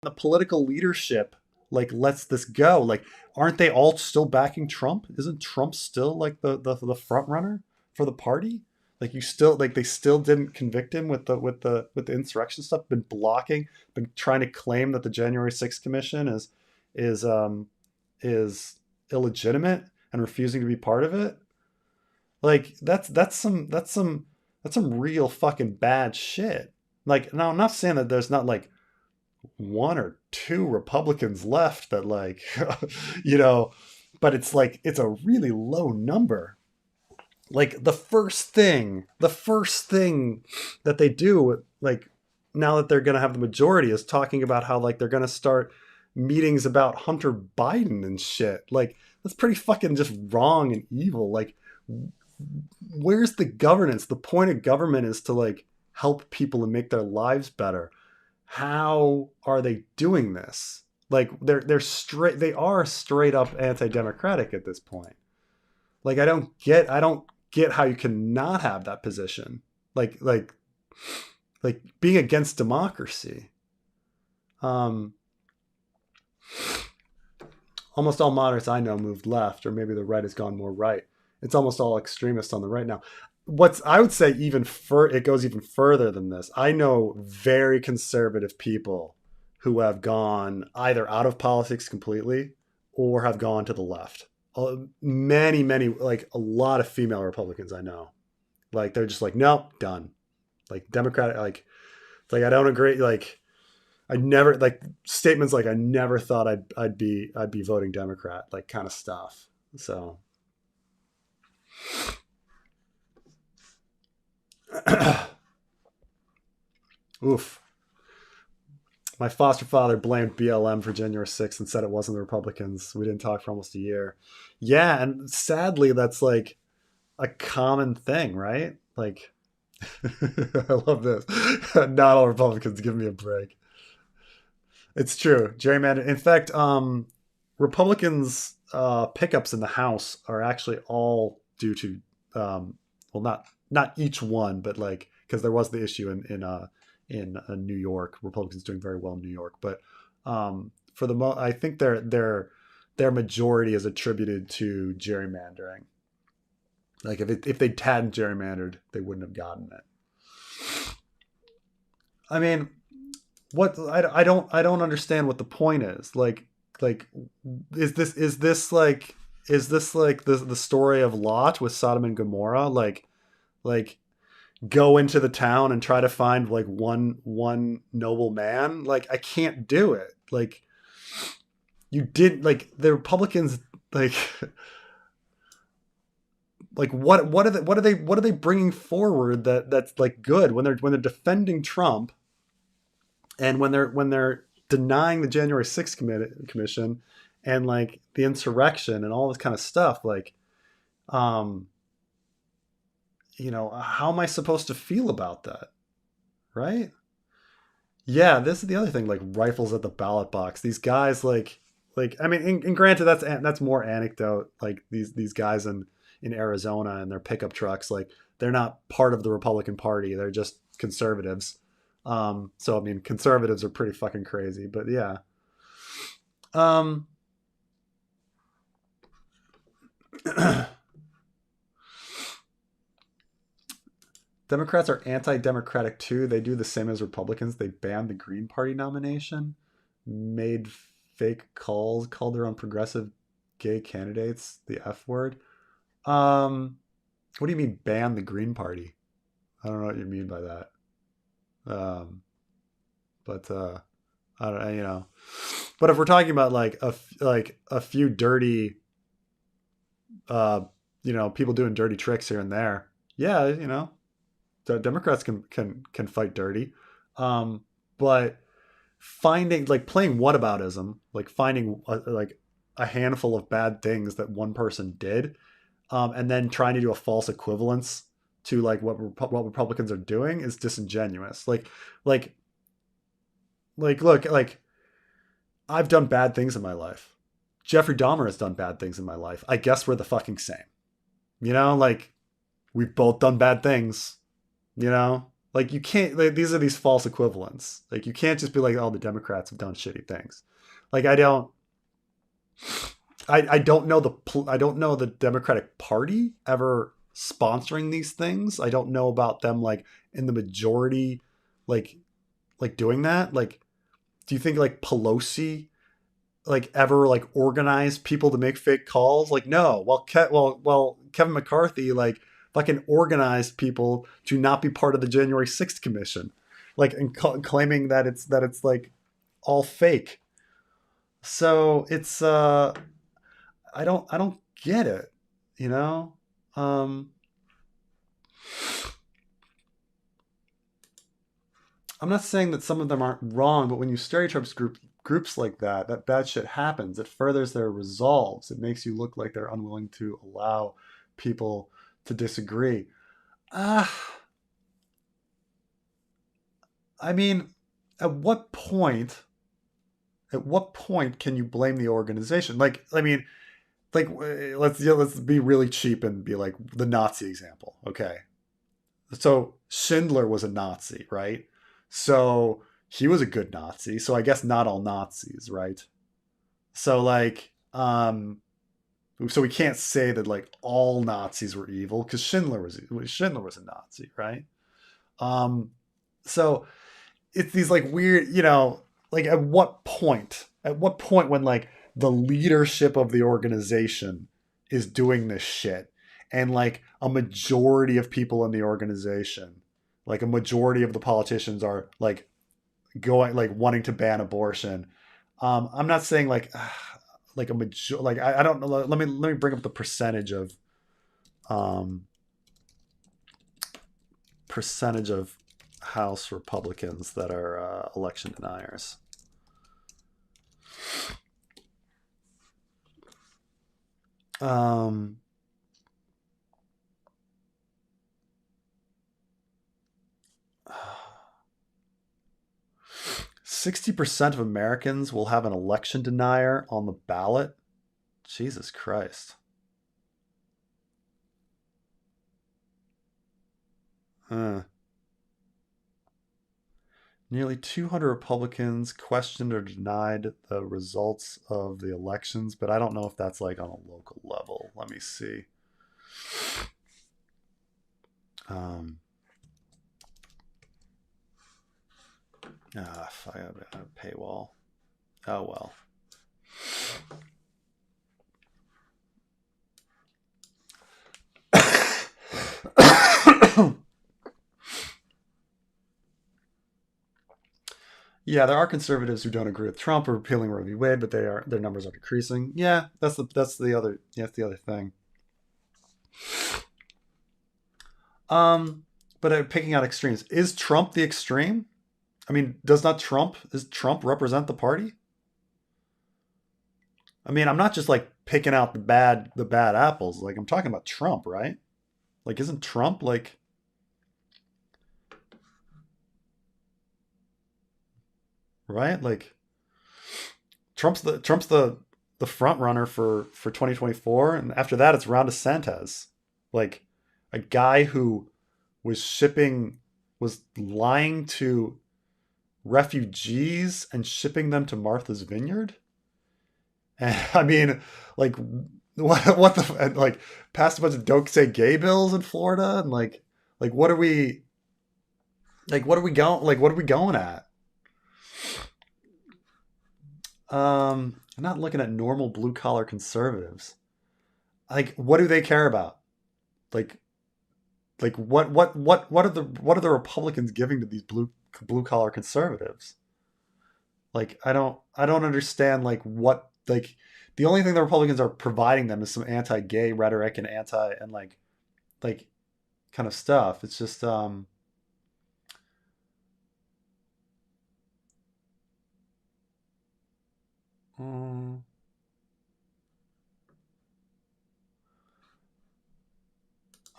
The political leadership like lets this go. Like aren't they all still backing Trump? Isn't Trump still like the front runner for the party? Like you still like they still didn't convict him with the insurrection stuff, been trying to claim that the January 6th commission is is illegitimate and refusing to be part of it. Like that's some real fucking bad shit. Like now I'm not saying that there's not like one or two Republicans left that like you know, but it's like it's a really low number. Like the first thing that they do like now that they're going to have the majority is talking about how like they're going to start meetings about Hunter Biden and shit. Like that's pretty fucking just wrong and evil. Like where's the governance? The point of government is to like help people and make their lives better. How are they doing this? Like they are straight up anti-democratic at this point. Like I don't get how you can not have that position. Like being against democracy. Um Almost all moderates I know moved left, or maybe the right has gone more right. It's almost all extremists on the right now. What's I would say it goes even further than this. I know very conservative people who have gone either out of politics completely or have gone to the left. Many, like a lot of female Republicans I know, like they're just like, nope, done. Like Democratic, like it's like I don't agree. Like I never like statements like I never thought I'd be voting Democrat, like kind of stuff. So oof. My foster father blamed BLM for January 6th and said it wasn't the Republicans. We didn't talk for almost a year. Yeah, and sadly that's like a common thing, right? Like I love this. Not all Republicans, give me a break. It's true. Gerrymander. In fact, Republicans' pickups in the House are actually all due to, well, not each one, but like because there was the issue in New York. Republicans doing very well in New York, but for I think their majority is attributed to gerrymandering. Like if they hadn't gerrymandered, they wouldn't have gotten it. I mean, I don't understand what the point is. Like is this like the story of Lot with Sodom and Gomorrah? Like go into the town and try to find like one noble man? Like I can't do it. Like you did like the Republicans like like what are they bringing forward that's like good when they're defending Trump and when they're denying the January 6th commission and like the insurrection and all this kind of stuff, like um how am I supposed to feel about that, right? Yeah, this is the other thing, like rifles at the ballot box. These guys like I mean, and granted that's more anecdote. Like these guys in Arizona and their pickup trucks, like they're not part of the Republican Party. They're just conservatives. So I mean, conservatives are pretty fucking crazy, but yeah. Um, Democrats are anti-democratic too. They do the same as Republicans. They banned the Green Party nomination, made fake calls, called their own progressive gay candidates the F word. What do you mean ban the Green Party? I don't know what you mean by that. Um, but I don't But if we're talking about like a few dirty, uh, people doing dirty tricks here and there, yeah, the Democrats can fight dirty, um, but finding like playing whataboutism, like finding like a handful of bad things that one person did, and then trying to do a false equivalence to like what Republicans are doing is disingenuous. Like look, like I've done bad things in my life. Jeffrey Dahmer has done bad things in my life. I guess we're the fucking same. Like we've both done bad things. Like you can't. Like, these are these false equivalents. Like you can't just be like, oh, the Democrats have done shitty things. Like I don't. I don't know the Democratic Party ever sponsoring these things. I don't know about them like in the majority, like doing that. Like, do you think like Pelosi like ever like organized people to make fake calls? Like, no. Well, Kevin McCarthy like fucking organized people to not be part of the January 6th commission, like and claiming that it's like all fake. So it's I don't get it, you know. Um, I'm not saying that some of them aren't wrong, but when you stereotype groups like that bad shit happens. It furthers their resolves. It makes you look like they're unwilling to allow people to disagree. Ah, I mean, at what point? At what point can you blame the organization? Like, I mean, like let's be really cheap and be like the Nazi example. Okay, so Schindler was a Nazi, right? So he was a good Nazi. So I guess not all Nazis, right? So like, so we can't say that like all Nazis were evil because Schindler was a Nazi, right? Um, so it's these like weird, like at what point? At what point when like the leadership of the organization is doing this shit and like a majority of people in the organization, like a majority of the politicians are like going like wanting to ban abortion. I'm not saying like a major like I don't know. Let me bring up the um percentage of House Republicans that are election deniers. Um, 60% of Americans will have an election denier on the ballot. Jesus Christ. Huh. Nearly 200 Republicans questioned or denied the results of the elections, but I don't know if that's like on a local level. Let me see. I have a paywall. Oh well. Yeah, there are conservatives who don't agree with Trump or repealing Roe v. Wade, but their numbers are decreasing. Yeah, that's the other thing. But picking out extremes, is Trump the extreme? I mean, does Trump represent the party? I mean, I'm not just like picking out the bad apples. Like I'm talking about Trump, right? Like isn't Trump like right? Like Trump's the front runner for 2024, and after that it's Ron DeSantis. Like a guy who was shipping was lying to refugees and shipping them to Martha's Vineyard. And I mean, like what the and, like passed a bunch of don't say gay bills in Florida and like what are we going at? I'm not looking at normal blue collar conservatives. Like what do they care about? Like what are the Republicans giving to these blue collar conservatives? Like I don't understand like what like the only thing the Republicans are providing them is some anti-gay rhetoric and anti and like kind of stuff. It's just mm,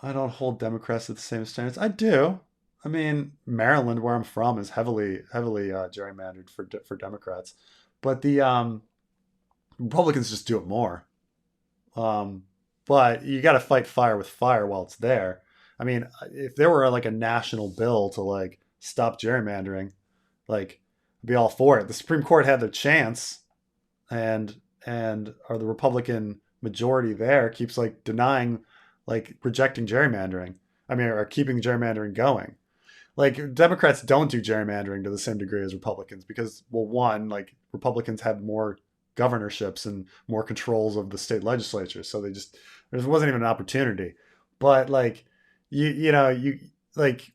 I don't hold Democrats to the same standards. I do. I mean, Maryland, where I'm from, is heavily gerrymandered for Democrats, but the Republicans just do it more. Um, but you got to fight fire with fire while it's there. I mean, if there were like a national bill to like stop gerrymandering, like I'd be all for it. The Supreme Court had their chance, and or the Republican majority there keeps like denying, like rejecting gerrymandering. I mean, or keeping gerrymandering going. Like Democrats don't do gerrymandering to the same degree as Republicans because, well, one, like Republicans have more governorships and more controls of the state legislature, so there wasn't even an opportunity. But like you like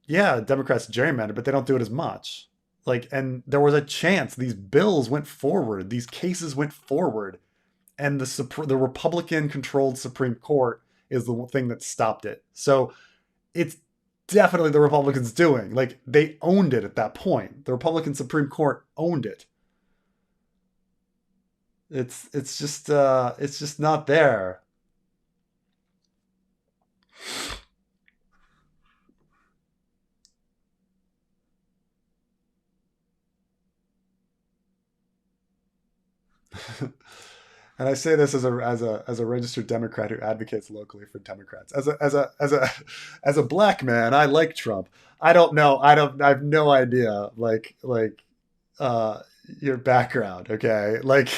yeah, Democrats gerrymander, but they don't do it as much. Like, and there was a chance these bills went forward, these cases went forward, and the Republican controlled Supreme Court is the thing that stopped it. So it's definitely the Republicans doing. Like they owned it at that point. The Republican Supreme Court owned it. It's just not there. And I say this as a registered Democrat who advocates locally for Democrats. As a black man, I like Trump. I don't know. I have no idea. Uh your background, okay? Like,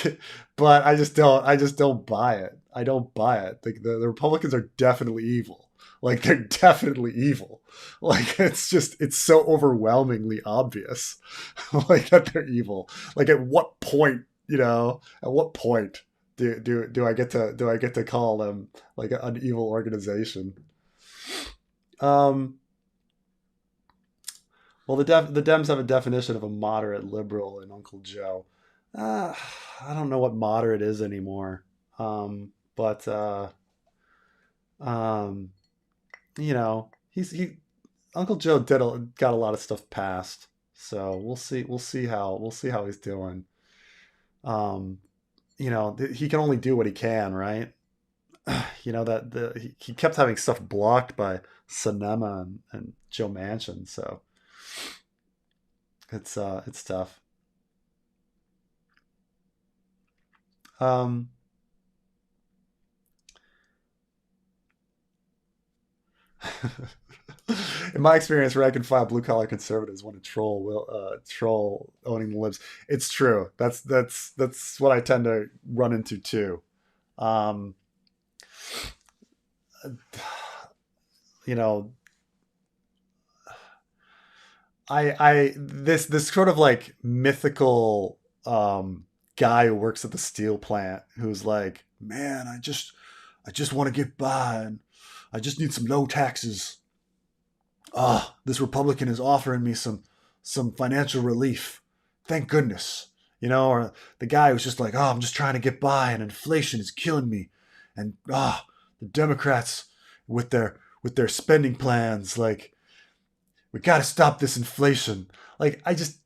but I just don't buy it. I don't buy it. The Republicans are definitely evil. Like they're definitely evil. Like it's so overwhelmingly obvious, like that they're evil. Like at what point, at what point do I get to call them like an evil organization? Um, well, the Dems have a definition of a moderate liberal in Uncle Joe. Uh, I don't know what moderate is anymore. But um, he Uncle Joe got a lot of stuff passed. So we'll see how he's doing. Um, he can only do what he can, right? That he kept having stuff blocked by Sinema and Joe Manchin, so it's tough. Um, in my experience, rank and file blue collar conservatives want to troll owning the libs. It's true. That's what I tend to run into too. Um, you know, I this sort of like mythical guy who works at the steel plant who's like, man, I just want to get by and I just need some low taxes. This Republican is offering me some financial relief. Thank goodness. Or the guy who's just like, I'm just trying to get by and inflation is killing me. And the Democrats with their spending plans, like, we got to stop this inflation. Like, I just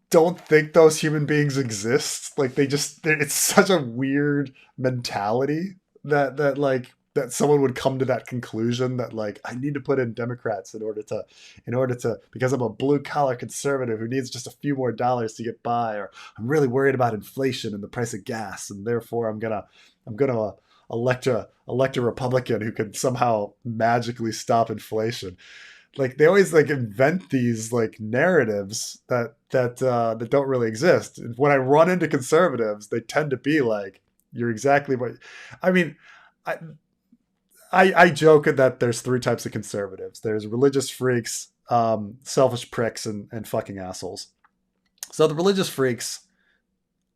don't think those human beings exist. Like, it's such a weird mentality that someone would come to that conclusion that, like, I need to put in Democrats in order to because I'm a blue collar conservative who needs just a few more dollars to get by, or I'm really worried about inflation and the price of gas, and therefore I'm gonna elect a Republican who can somehow magically stop inflation. Like, they always like invent these like narratives that don't really exist. And when I run into conservatives, they tend to be like, "You're exactly what." I mean, I I joke that there's three types of conservatives. There's religious freaks, selfish pricks, and fucking assholes. So the religious freaks,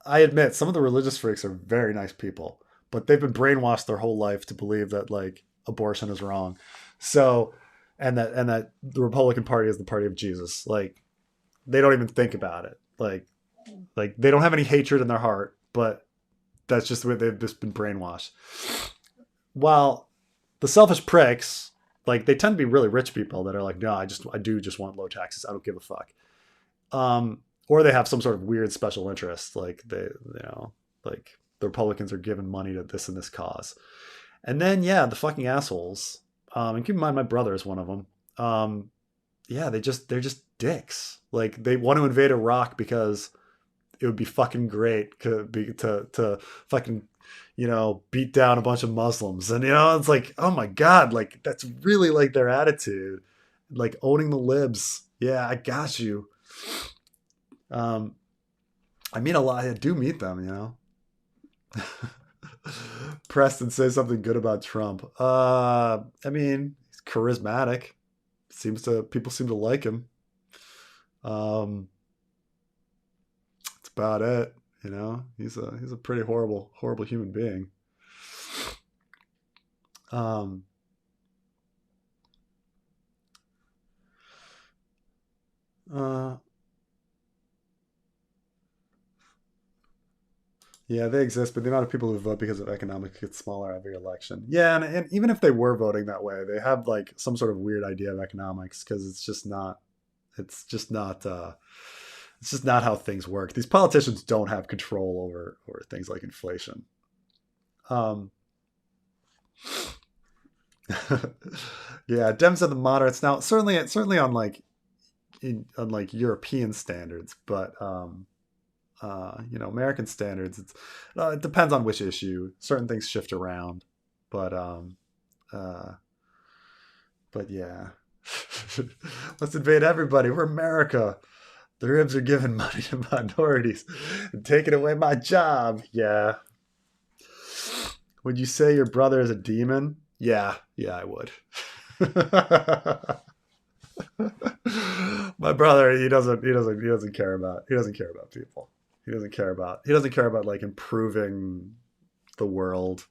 I admit, some of the religious freaks are very nice people, but they've been brainwashed their whole life to believe that, like, abortion is wrong. So, and that the Republican Party is the party of Jesus. Like, they don't even think about it. Like they don't have any hatred in their heart, but that's just the way they've just been brainwashed. While the selfish pricks, like, they tend to be really rich people that are like, no, I do just want low taxes. I don't give a fuck. Or they have some sort of weird special interest, like like the Republicans are giving money to this and this cause. And then, yeah, the fucking assholes. And keep in mind, my brother is one of them. Yeah, they're just dicks. Like, they want to invade Iraq because it would be fucking great to fucking beat down a bunch of Muslims. And it's like, oh my god, like, that's really like their attitude, like owning the libs. Yeah, I got you. um I meet a lot. I do meet them. Preston says something good about Trump. I mean, he's charismatic. People seem to like him. um that's about it. He's a pretty horrible human being. um uh Yeah, they exist, but the amount of people who vote because of economics gets smaller every election. Yeah, and even if they were voting that way, they have like some sort of weird idea of economics, because it's just not it's just not how things work. These politicians don't have control over things like inflation. Um, yeah, Dems are the moderates now. Certainly on like on like European standards, but American standards, it depends on which issue. Certain things shift around, but uh, but yeah, let's invade everybody. We're America. The Ribs are giving money to minorities and taking away my job. Yeah. Would you say your brother is a demon? Yeah, I would. My brother, he doesn't care about people. He doesn't care about like improving the world.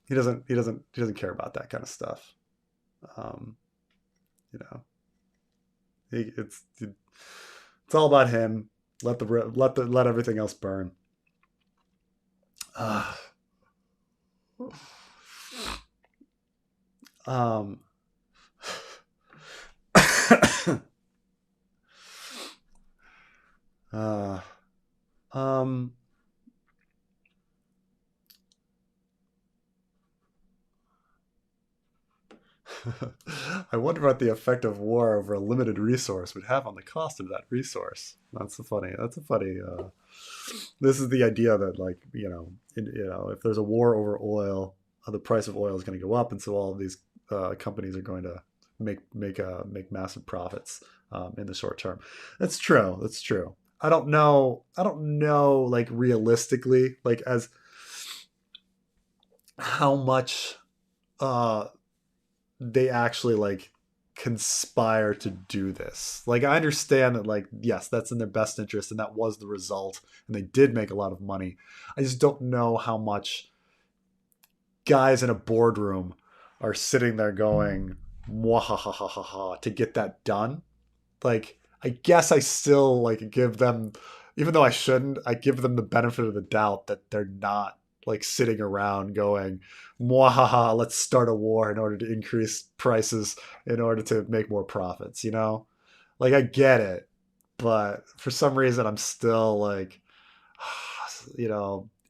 He doesn't care about that kind of stuff. Um, you know, it's all about him. Let everything else burn. Uh, um, uh, um, I wonder what the effect of war over a limited resource would have on the cost of that resource. That's a funny. That's a funny. This is the idea that, like, if there's a war over oil, the price of oil is going to go up, and so all of these companies are going to make massive profits in the short term. That's true. That's true. I don't know. I don't know. Like, realistically, like, as how much uh they actually, like, conspire to do this. Like, I understand that, like, yes, that's in their best interest and that was the result and they did make a lot of money. I just don't know how much guys in a boardroom are sitting there going mwahahaha to get that done. Like, I guess I still, like, give them, even though I shouldn't, I give them the benefit of the doubt that they're not, like, sitting around going mwahaha, let's start a war in order to increase prices in order to make more profits, you know? Like, I get it, but for some reason I'm still, like,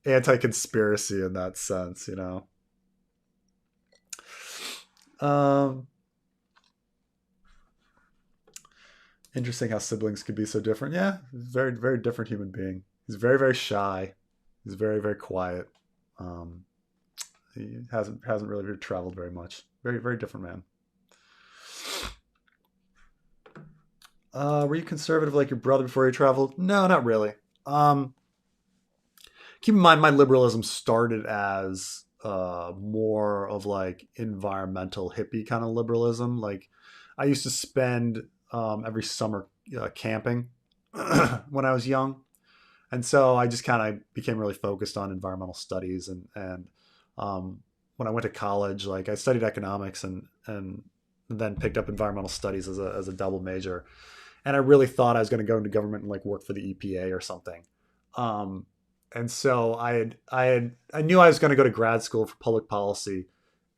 anti-conspiracy in that sense, you know? um Interesting how siblings could be so different. Yeah, he's a very, very different human being. He's very, very shy. He's very, very quiet. Um, he hasn't really traveled very much. Very, very different man. Were you conservative like your brother before you traveled? No, not really. Um, Keep in mind, my liberalism started as more of, like, environmental hippie kind of liberalism. Like, I used to spend every summer camping when I was young, and so I just kind of became really focused on environmental studies. And when I went to college, like, I studied economics and then picked up environmental studies as a double major. And I really thought I was going to go into government and, like, work for the EPA or something. Um, and so I knew I was going to go to grad school for public policy,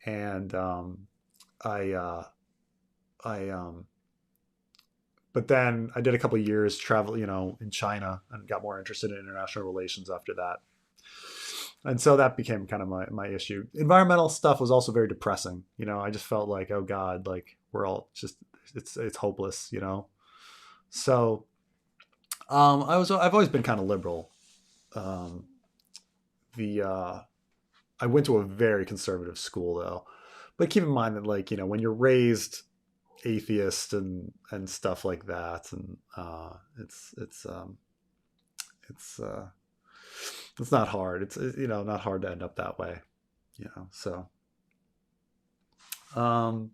and I I but then I did a couple of years travel, in China, and got more interested in international relations after that. And so that became kind of my issue. Environmental stuff was also very depressing. I just felt like, oh God, like, we're all just, it's hopeless, So I've always been kind of liberal. Um, the I went to a very conservative school though, but keep in mind that, like, when you're raised atheist and stuff like that, and it's it's not hard. It's not hard to end up that way. So um,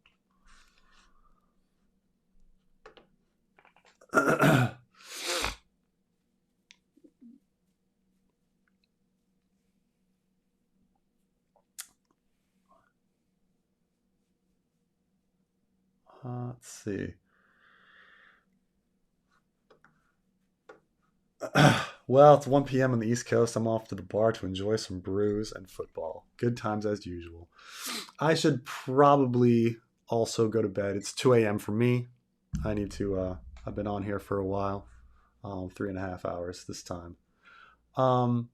let's see. Well, it's 1 p.m. on the East Coast. I'm off to the bar to enjoy some brews and football. Good times as usual. I should probably also go to bed. It's 2 a.m. for me. I need to, I've been on here for a while, 3.5 hours this time. Are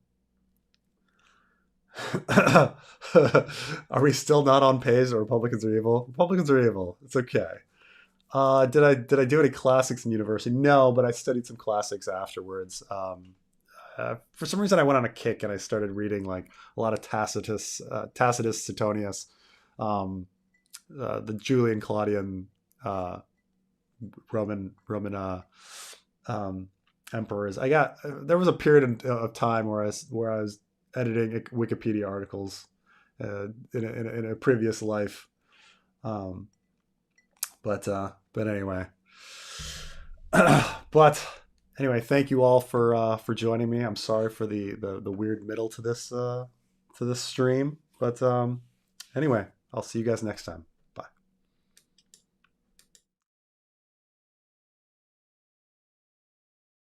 we still not on page? Or Republicans are evil? Republicans are evil. It's okay. Did I do any classics in university? No, but I studied some classics afterwards. For some reason, I went on a kick and I started reading, like, a lot of Tacitus, Suetonius, um, the Julian Claudian Roman emperors. There was a period of time where I was editing Wikipedia articles in a previous life. Um, but anyway, but anyway, thank you all for joining me. I'm sorry for the weird middle to this stream, but anyway, I'll see you guys next time.